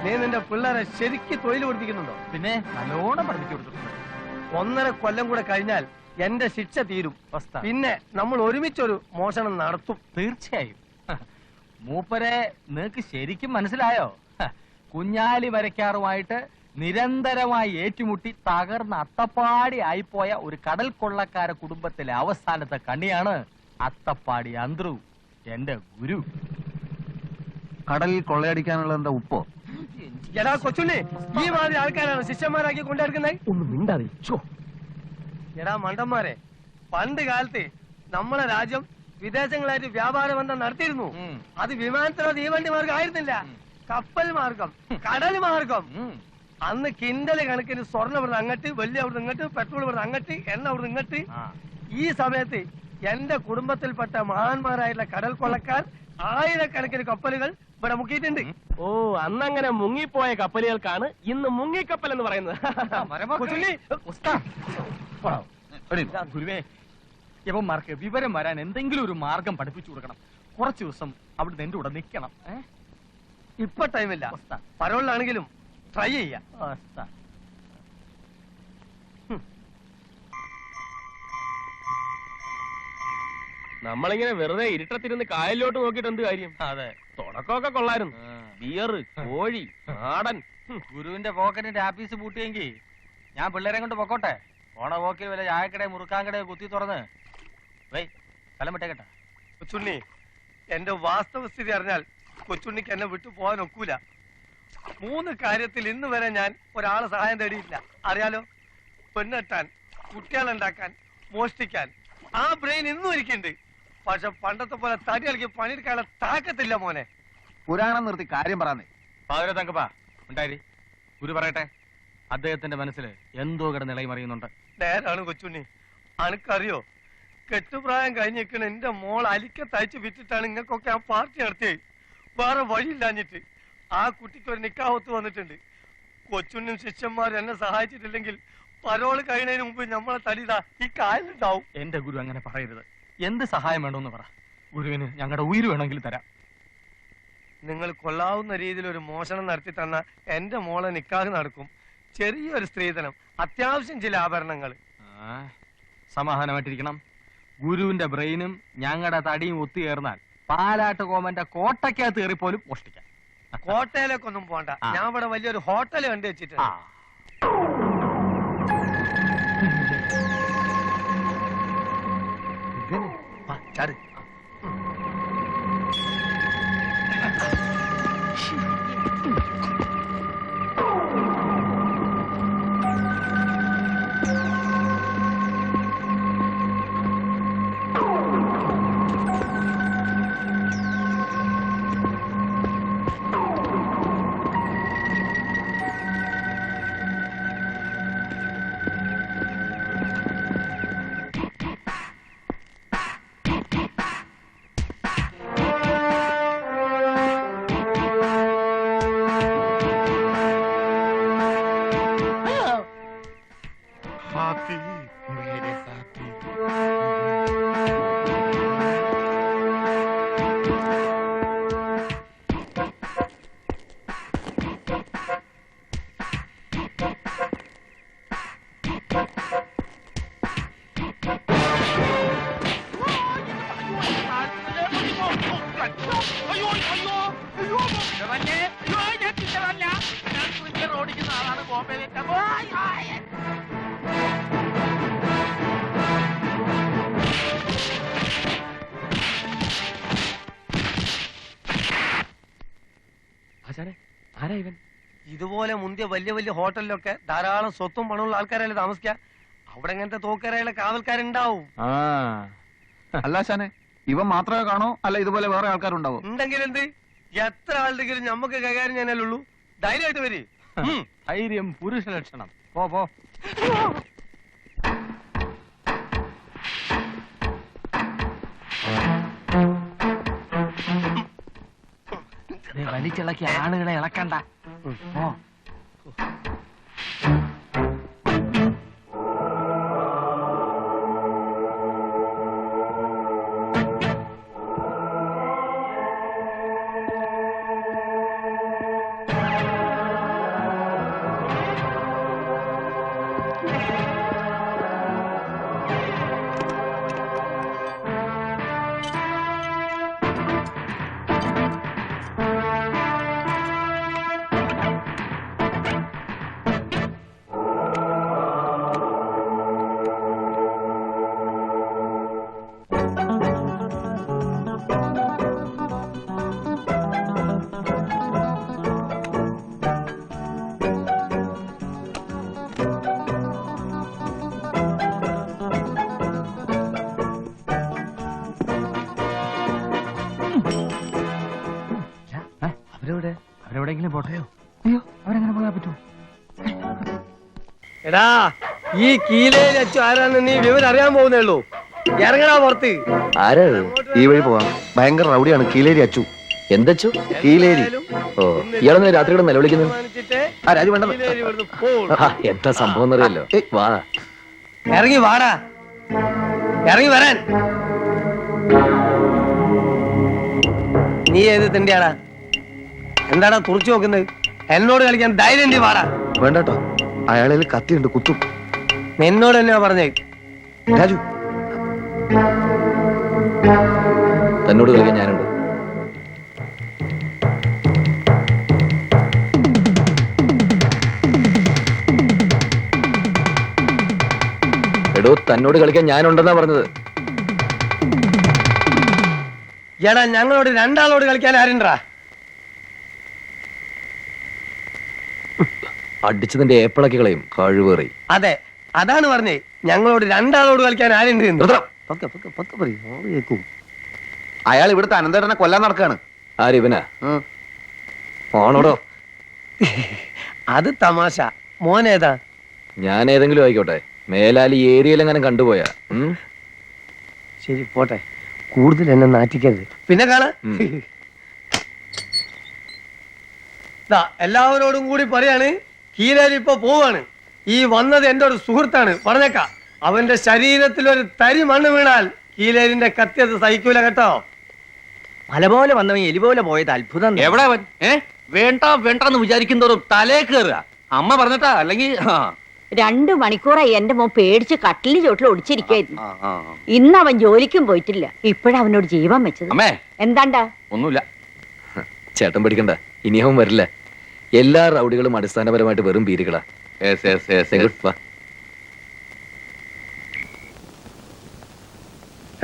നീ നിന്റെ പിള്ളേരെ ശരിക്ക് തൊഴിൽ പഠിപ്പിക്കുന്നുണ്ടോ? പിന്നെ നല്ലോണം പഠിപ്പിച്ചു കൊടുത്തിട്ടുണ്ട്. 1.5 കൊല്ലം കൂടെ കഴിഞ്ഞാൽ എന്റെ ശിക്ഷ തീരും. പിന്നെ നമ്മൾ ഒരുമിച്ചൊരു മോഷണം നടത്തും. തീർച്ചയായും. മൂപ്പരെ നിനക്ക് ശരിക്കും മനസ്സിലായോ? കുഞ്ഞാലി വരയ്ക്കാറുമായിട്ട് നിരന്തരമായി ഏറ്റുമുട്ടി തകർന്ന് അത്തപ്പാടി ആയിപ്പോയ ഒരു കടൽ കൊള്ളക്കാര കുടുംബത്തിലെ അവസാനത്തെ കണ്ണിയാണ് അത്തപ്പാടി അന്ത്രു, എന്റെ ഗുരു. കടലിൽ കൊള്ളയടിക്കാനുള്ള എന്താ ഉപ്പോ? എടാ കൊച്ചുണ്ണി, ഈ മാതിരി ആൾക്കാരാണ് ശിഷ്യന്മാരാക്കി കൊണ്ടിരിക്കുന്നത്. ഒന്നും മിണ്ടാതെ. എടാ മണ്ടന്മാരെ, പണ്ട് കാലത്ത് നമ്മളെ രാജ്യം വിദേശങ്ങളായിട്ട് വ്യാപാര ബന്ധം നടത്തിയിരുന്നു. അത് വിമാനത്തിലോ തീവണ്ടി മാർഗം ആയിരുന്നില്ല, കപ്പൽ മാർഗം, കടൽ മാർഗം. അന്ന് കിണ്ടല് കണക്കിന് സ്വർണ്ണം ഇവിടുന്ന് അങ്ങട്ട്, വെള്ളി അവിടുന്ന് ഇങ്ങോട്ട്, പെട്രോൾ ഇവിടുന്ന് അങ്ങട്ട്, എണ്ണ അവിടുന്ന് ഇങ്ങോട്ട്. ഈ സമയത്ത് എന്റെ കുടുംബത്തിൽപ്പെട്ട മഹാന്മാരായിട്ടുള്ള കടൽ കൊള്ളക്കാർ 1000കണക്കിന് കപ്പലുകൾ ഇവിടെ മുക്കിയിട്ടുണ്ട്. ഓ, അന്നങ്ങനെ മുങ്ങിപ്പോയ കപ്പലുകൾക്കാണ് ഇന്ന് മുങ്ങിക്കപ്പൽ എന്ന് പറയുന്നത്. ഗുരുവേ, യവന്മാർക്ക് വിവരം വരാൻ എന്തെങ്കിലും ഒരു മാർഗം പഠിപ്പിച്ചു കൊടുക്കണം. കുറച്ചു ദിവസം അവിടുന്ന് എന്റെ കൂടെ നിൽക്കണം. ഇപ്പൊ ടൈമില്ല, പരോളിലാണെങ്കിലും ട്രൈ ചെയ്യാം. നമ്മളിങ്ങനെ വെറുതെ ഇരുട്ടത്തിരുന്ന് കായലിലോട്ട് നോക്കിയിട്ട് എന്ത് കാര്യം? അതെ, തുടക്കമൊക്കെ കൊള്ളായിരുന്നു. ബിയറ്, കോഴി, നാടൻ. ഗുരുവിന്റെ പോക്കറ്റിന്റെ ആപ്പീസ് പൂട്ടിയെങ്കിൽ ഞാൻ പിള്ളേരെ കൊണ്ട് പൊക്കോട്ടെ. ഓണ പോക്കിൽ വല്ല ചായക്കടയോ മുറുക്കാൻകടയോ കുത്തി തുറന്ന് സ്ഥലം വിട്ടേക്കട്ടെ. കൊച്ചുണ്ണി, എന്റെ വാസ്തവസ്ഥിതി അറിഞ്ഞാൽ കൊച്ചുണ്ണിക്ക് എന്നെ വിട്ടു പോകാൻ ഒക്കൂല. 3 കാര്യത്തിൽ ഇന്ന് വരെ ഞാൻ ഒരാളെ സഹായം തേടിയില്ല. അറിയാലോ, പെണ്ണെട്ടാൻ, കുട്ടികളുണ്ടാക്കാൻ, മോഷ്ടിക്കാൻ. ആ ബ്രെയിൻ ഇന്നും ഇരിക്കുന്നുണ്ട്. പക്ഷെ പണ്ടത്തെ പോലെ തടി കളിക്ക് പണിയെടുക്കാനുള്ള താക്കത്തില്ല മോനെ. പുരാണം നിർത്തി കാര്യം പറയാന്നേ. പാതിര തങ്കപ്പാ ഉണ്ടായി. ഗുരു പറയട്ടെ, അദ്ദേഹത്തിന്റെ മനസ്സിൽ എന്തോ കിടന്നിളയും അറിയുന്നുണ്ട്. നേരാണ് കൊച്ചുണ്ണി. അനക്കറിയോ, കെട്ടുപ്രായം കഴിഞ്ഞിരിക്കണ എന്റെ മോൾ അലിക്കത്തയച്ച് വിറ്റിട്ടാണ് നിങ്ങൾക്കൊക്കെ ആ പാർട്ടി നടത്തിയത്. വേറെ വഴിയില്ലാഞ്ഞിട്ട് ആ കുട്ടിക്ക് ഒരു നിക്കാഹത്ത് വന്നിട്ടുണ്ട്. കൊച്ചുണ്ണിയും ശിഷ്യന്മാരും എന്നെ സഹായിച്ചിട്ടില്ലെങ്കിൽ പരോള് കഴിയുന്നതിന് മുമ്പ് നമ്മളെ തടിതാ ഈ കായലുണ്ടാവും. എന്റെ ഗുരു അങ്ങനെ പറയരുത്. എന്ത് സഹായം വേണമെന്ന് പറ. ഗുരുവിന് ഞങ്ങളുടെ ഉയിര് വേണമെങ്കിൽ തരാം. നിങ്ങൾ കൊള്ളാവുന്ന രീതിയിൽ ഒരു മോഷണം നടത്തി തന്ന എന്റെ മോളെ നിക്കാഹ് നടക്കും. ചെറിയൊരു സ്ത്രീധനം, അത്യാവശ്യം ചില ആഭരണങ്ങൾ. സമാധാനമായിട്ടിരിക്കണം. ഗുരുവിന്റെ ബ്രെയിനും ഞങ്ങളുടെ തടിയും ഒത്തുചേർന്നാൽ പാലാട്ട് കോമന്റെ കോട്ടയ്ക്കകത്ത് കയറിപ്പോലും മോഷ്ടിക്കാം. കോട്ടയിലേക്കൊന്നും പോണ്ട, ഞാൻ ഇവിടെ വലിയൊരു ഹോട്ടൽ കണ്ടു വെച്ചിട്ടുണ്ട്. ചാട്. साथी मेरे साथी ആരാ ഇവൻ? ഇതുപോലെ മുന്തിയ വലിയ വലിയ ഹോട്ടലിലൊക്കെ ധാരാളം സ്വത്തും പണമുള്ള ആൾക്കാരല്ലേ താമസിക്കുക. അവിടെ ഇങ്ങനത്തെ തോക്കരയിലെ കാവൽക്കാരുണ്ടാവും. അല്ല ശാനെ, ഇവൻ മാത്രമേ കാണോ അല്ല ഇതുപോലെ വേറെ ആൾക്കാരുണ്ടാവും? ഉണ്ടെങ്കിൽ എന്ത്, എത്ര ആളുടെങ്കിലും നമുക്ക് കൈകാര്യം ചെയ്യാനല്ലുള്ളൂ. ധൈര്യമായിട്ട് വരി. ധൈര്യം പുരുഷ ലക്ഷണം. പോ വലിച്ചിളക്കി ആളുകളെ ഇളക്കണ്ട. അവരെവിടെയെങ്കിലും പോട്ടെയോ? അയ്യോ, അവരെങ്ങനെ പോയാ പറ്റൂ? എടാ, ഈ കീലേരി അച്ചു ആരാന്ന് നീ വിവരം അറിയാൻ പോകുന്നേ ഉള്ളൂ. ഇറങ്ങടാ പുറത്ത്. ആരാ? ഈ വഴി പോവാം. ഭയങ്കര റൗഡിയാണ് കീലേരി അച്ചു. എന്തച്ചു? കീലേരി. ഓ, ഇയാളെന്ന് രാത്രി കൂടെ നിലവിളിക്കുന്നത്? രാജു വേണ്ട. എന്താ സംഭവം എന്നറിയല്ലോ. വാ, ഇറങ്ങി വാടാ, ഇറങ്ങി വരാൻ. നീ ഏത് തിണ്ടിയാടാ? എന്താടാ തുറച്ചു നോക്കുന്നത്? എന്നോട് കളിക്കാൻ ധൈര്യം നീ വാടാ. വേണ്ടട്ടോ, അയാളിൽ കത്തിയുണ്ട്, കുത്തും. നിന്നോട് തന്നെയാ പറഞ്ഞേ. രാജു, തന്നോട് കളിക്കാൻ ഞാനുണ്ട്. എടോ, തന്നോട് കളിക്കാൻ ഞാനുണ്ടെന്നാ പറഞ്ഞത്. എടാ, ഞങ്ങളോട് രണ്ടാളോട് കളിക്കാൻ ആരുണ്ടാ? അടിച്ചതിന്റെ ഏപ്പിളക്കി കളയും കഴിവേറി. അതെ, അതാണ് പറഞ്ഞേ. ഞങ്ങളോട് രണ്ടാളോട് കളിക്കാൻ ആരുണ്ട്? അയാൾ ഇവിടുത്തെ അനന്തേട്ടനെ കൊല്ലാൻ നടക്കാണ്. ആരിവനാ? ആണോടോ? അത് തമാശ. മോനേതാ? ഞാൻ ഏതെങ്കിലും ആയിക്കോട്ടെ, മേലാൽ ഈ ഏരിയയിലെങ്ങനെ കണ്ടുപോയാ. ശരി, പോട്ടെ. കൂടുതൽ എന്നെ നാറ്റിക്കരുത്. പിന്നെ കാണാ. എല്ലാവരോടും കൂടി പറയാണ്, കീലേരി ഇപ്പൊ പോവാണ്. ഈ വന്നത് എന്റെ ഒരു സുഹൃത്താണ്, പറഞ്ഞേക്കാം. അവന്റെ ശരീരത്തിൽ ഒരു തരി മണ്ണ് വീണാൽ കീലേരിന്റെ കത്തിയത് സഹിക്കൂല കേട്ടോ. മല പോലെ വന്നവൻ എലി പോലെ പോയത് അത്ഭുതം. എവിടെ അവൻ? വേണ്ടെന്ന് വിചാരിക്കുന്നതോറും തലേ കയറുക. അമ്മ പറഞ്ഞിട്ടാ, അല്ലെങ്കിൽ 2 മണിക്കൂറായി എന്റെ മോൻ പേടിച്ച് കട്ടിലിന് ചോട്ടിൽ ഒടിച്ചിരിക്കായിരുന്നു. ഇന്ന് അവൻ ജോലിക്കും പോയിട്ടില്ല. ഇപ്പോഴവനോട് ജീവൻ വെച്ചത്. എന്താണ്ടാ? ഒന്നുമില്ല. ചേട്ടൻ പഠിക്കണ്ട, ഇനി അവൻ വരില്ല. എല്ലാ റൗഡികളും അടിസ്ഥാനപരമായിട്ട് വെറും പീരികളാ.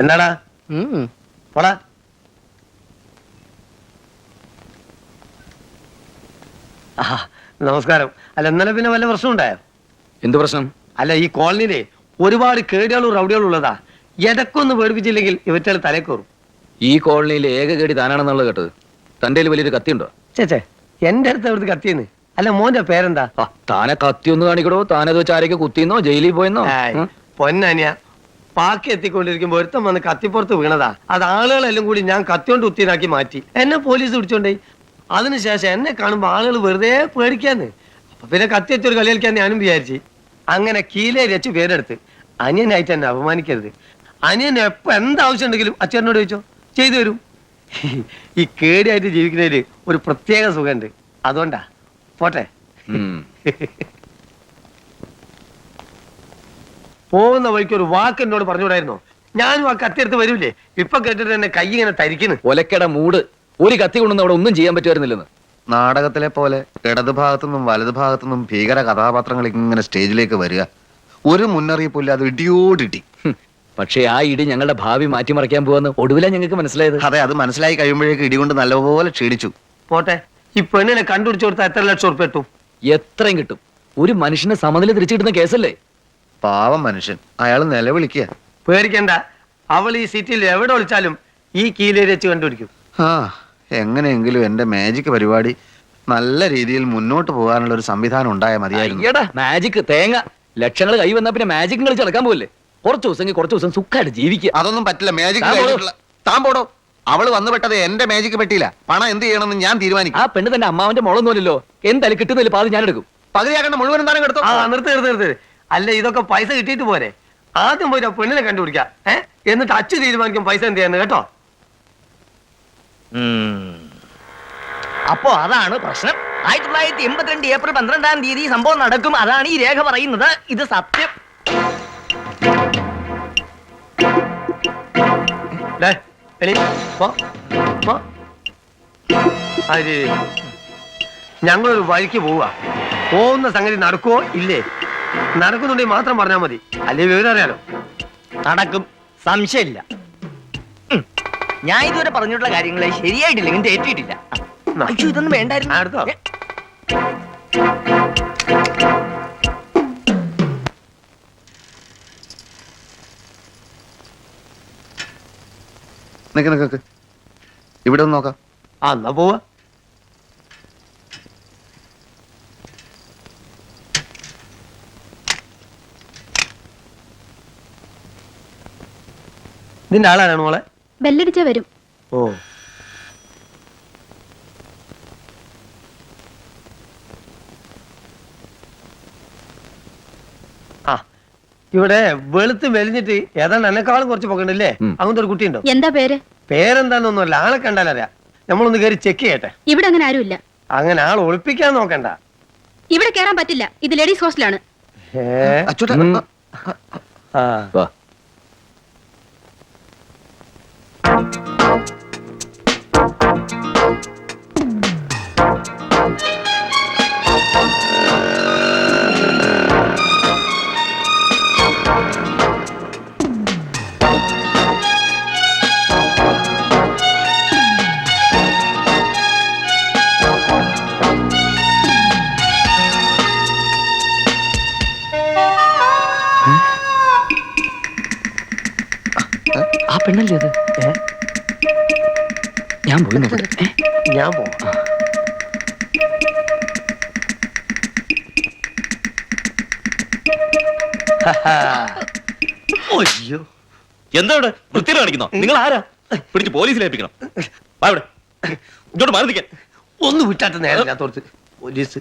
എന്താടാ? പോടാ. നമസ്കാരം. അല്ല, ഇന്നലെ പിന്നെ വല്ല പ്രശ്നം ഉണ്ടായോ? എന്ത് പ്രശ്നം? അല്ല, ഈ കോളനിയിലെ ഒരുപാട് കേടികളും റൗഡികളും ഉള്ളതാ. ഇടക്കൊന്ന് പേടിപ്പിച്ചില്ലെങ്കിൽ ഇവറ്റകൾ തലേ കയറും. ഈ കോളനിയിൽ ഏക കേടി താനാണെന്നുള്ളത് കേട്ടത്. തന്റെ വലിയൊരു കത്തിയുണ്ടോ? ചേച്ചേ, എന്റെ അടുത്ത് എവിടുത്തെ കത്തിയെന്ന്. അല്ല, മോന്റെ പേരെന്താ? താനെ കത്തിയൊന്ന് കാണിക്കടോ. താനത് വെച്ച് ആരൊക്കെ കുത്തിന്നോ ജയിലിൽ പോയെന്നോ? പൊന്നനിയ, പാക്കി എത്തിക്കൊണ്ടിരിക്കുമ്പോ ഒരുത്തം വന്ന് കത്തിപ്പുറത്ത് വീണതാ. അത് ആളുകളെല്ലാം കൂടി ഞാൻ കത്തിയോണ്ട് കുത്തിനാക്കി മാറ്റി. എന്നെ പോലീസ് പിടിച്ചോണ്ടേ. അതിനുശേഷം എന്നെ കാണുമ്പോ ആളുകൾ വെറുതെ പേടിക്കാന്ന്. അപ്പൊ പിന്നെ കത്തി എത്തിയൊരു കളി കളിക്കാൻ ഞാനും വിചാരിച്ചു. അങ്ങനെ കീലേരി വെച്ച് പേരെടുത്ത് അനിയനായിട്ട് എന്നെ അപമാനിക്കരുത്. അനിയൻ എപ്പോ എന്താവശ്യം ഉണ്ടെങ്കിലും അച്ഛനോട് ചോദിച്ചോ, ചെയ്തു തരും. ഈ കേടിയായിട്ട് ജീവിക്കുന്നതില് ഒരു പ്രത്യേക സുഖമുണ്ട്, അതുകൊണ്ടാ. പോട്ടെ. പോകുന്ന വഴിക്ക് ഒരു വാക്ക് എന്നോട് പറഞ്ഞുകൂടായിരുന്നോ? ഞാനും ആ കത്തിയെടുത്ത് വരൂലേ? ഇപ്പൊ കേട്ടിട്ട് എന്നെ കൈ ഇങ്ങനെ തരിക്കുന്നു. ഒലക്കട മൂട്, ഒരു കത്തി കൊണ്ടൊന്നും അവിടെ ഒന്നും ചെയ്യാൻ പറ്റുമായിരുന്നില്ലെന്ന്. നാടകത്തിലെ പോലെ ഇടതു ഭാഗത്തുനിന്നും വലതു ഭാഗത്തുനിന്നും ഭീകര കഥാപാത്രങ്ങൾ ഇങ്ങനെ സ്റ്റേജിലേക്ക് വരിക, ഒരു മുന്നറിയിപ്പില്ലാതെ ഇടിയോടിടി. പക്ഷേ ആ ഇടി ഞങ്ങളുടെ ഭാവി മാറ്റിമറിക്കാൻ പോവാന്ന് ഒടുവിലാ ഞങ്ങൾക്ക് മനസ്സിലായത്. അതെ, അത് മനസ്സിലായി കഴിയുമ്പോഴേക്ക് ഇടികൊണ്ട് നല്ലപോലെ ക്ഷീണിച്ചു. പോട്ടെ, ഈ പെണ്ണിനെ കണ്ടുപിടിച്ചു കൊടുത്താൽ എത്ര ലക്ഷം ഉറുപ്പ് കിട്ടും? എത്രയും കിട്ടും. ഒരു മനുഷ്യനെ സമനില തിരിച്ചിടുന്ന കേസല്ലേ? പാവം മനുഷ്യൻ, അയാൾ നിലവിളിക്കുക. പേടിക്കണ്ട, അവൾ ഈ സിറ്റിയിൽ എവിടെ വിളിച്ചാലും ഈ കീലേരി വെച്ച് കണ്ടുപിടിക്കും. ആ, എങ്ങനെയെങ്കിലും എന്റെ മാജിക് പരിപാടി നല്ല രീതിയിൽ മുന്നോട്ട് പോകാനുള്ള ഒരു സംവിധാനം ഉണ്ടായാൽ മതിയായിരുന്നു. മാജിക് തേങ്ങ. ലക്ഷങ്ങൾ കൈ വന്നാ പിന്നെ മാജിക് കളിച്ച് നടക്കാൻ പോകല്ലേ? കുറച്ച് ദിവസം സുഖമായിട്ട് ജീവിക്കുക. അതൊന്നും പറ്റില്ല. മാജിക് താൻ പോടോ. അവള് വന്നു പെട്ടത് എന്റെ മാജിക് പറ്റിയില്ല. പണം എന്ത് ചെയ്യണമെന്ന് ഞാൻ തീരുമാനിക്കും. ആ പെണ്ണ് തന്നെ അമ്മാവന്റെ മുളൊന്നുമല്ലോ. എന്തായാലും കിട്ടുന്നില്ല, പാതി ഞാൻ എടുക്കും. പകുതിയാക്കണ്ട, മുഴുവനും താനും എടുത്തോ. നിർത്ത്. അല്ല, ഇതൊക്കെ പൈസ കിട്ടിയിട്ട് പോരെ? ആദ്യം പോയിട്ട് ആ പെണ്ണിനെ കണ്ടുപിടിക്കാം, എന്നിട്ട് അച്ഛൻ തീരുമാനിക്കും പൈസ എന്ത് ചെയ്യാന്ന്. കേട്ടോ? അപ്പോ അതാണ് പ്രശ്നം. 1982 ഏപ്രിൽ 12-ാം തീയതി സംഭവം നടക്കും. അതാണ് ഈ രേഖ പറയുന്നത്. ഇത് സത്യം. ഞങ്ങളൊരു വഴിക്ക് പോവാ. പോകുന്ന സംഗതി നടക്കുവോ ഇല്ലേ? നടക്കുന്നുണ്ടെങ്കിൽ മാത്രം പറഞ്ഞാൽ മതി, അല്ലേ വിവരം അറിയാലോ. നടക്കും, സംശയമില്ല. ഞാൻ ഇതുവരെ പറഞ്ഞിട്ടുള്ള കാര്യങ്ങളെ ശരിയായിട്ടില്ലെങ്കിൽ തെറ്റിയിട്ടില്ല. അയ്യോ, ഇതൊന്നും വേണ്ടായിരുന്നു. അടുത്തോ? നിക്ക് ഇവിടെ ഒന്ന് നോക്കാം. എന്നാ പോവാ. ഇതിന്റെ ആളാണ് മോളെ? ബെല്ലടിച്ച വരും. ഓ, ആ, ഇവിടെ വെളുത്ത് മെലിഞ്ഞിട്ട് ഏതാണ്ട് എന്നെക്കാളും കുറച്ച് പൊക്കണ്ടല്ലേ? അങ്ങനത്തെ ഒരു കുട്ടിയുണ്ടോ? എന്താ പേര്? പേരെന്താന്നൊന്നുമല്ല, ആളെ കണ്ടാലറിയാം. നമ്മളൊന്ന് കയറി ചെക്ക് ചെയ്യട്ടെ. ഇവിടെ അങ്ങനെ ആരുമില്ല. അങ്ങനെ ആൾ ഒളിപ്പിക്കാൻ നോക്കണ്ട. ഇവിടെ കേറാൻ പറ്റില്ല, ഇത് ലേഡീസ് ഹോസ്റ്റലാണ്. വാ. ആ പെണ്ണല്ലേ അത്? ഞാൻ പോയി നോക്കട്ടെ. ഞാൻ പോവാ. അയ്യോ, എന്താ ഇവിടെ വൃത്തിയിൽ കാണിക്കുന്നോ? നിങ്ങൾ ആരാ? പിടിച്ച് പോലീസിൽ ഏൽപ്പിക്കണം. ഇങ്ങോട്ട് മാറി നിൽക്കാൻ. ഒന്ന് വിട്ടാത്ത നേരമില്ലാത്തോടത്ത് പോലീസ്.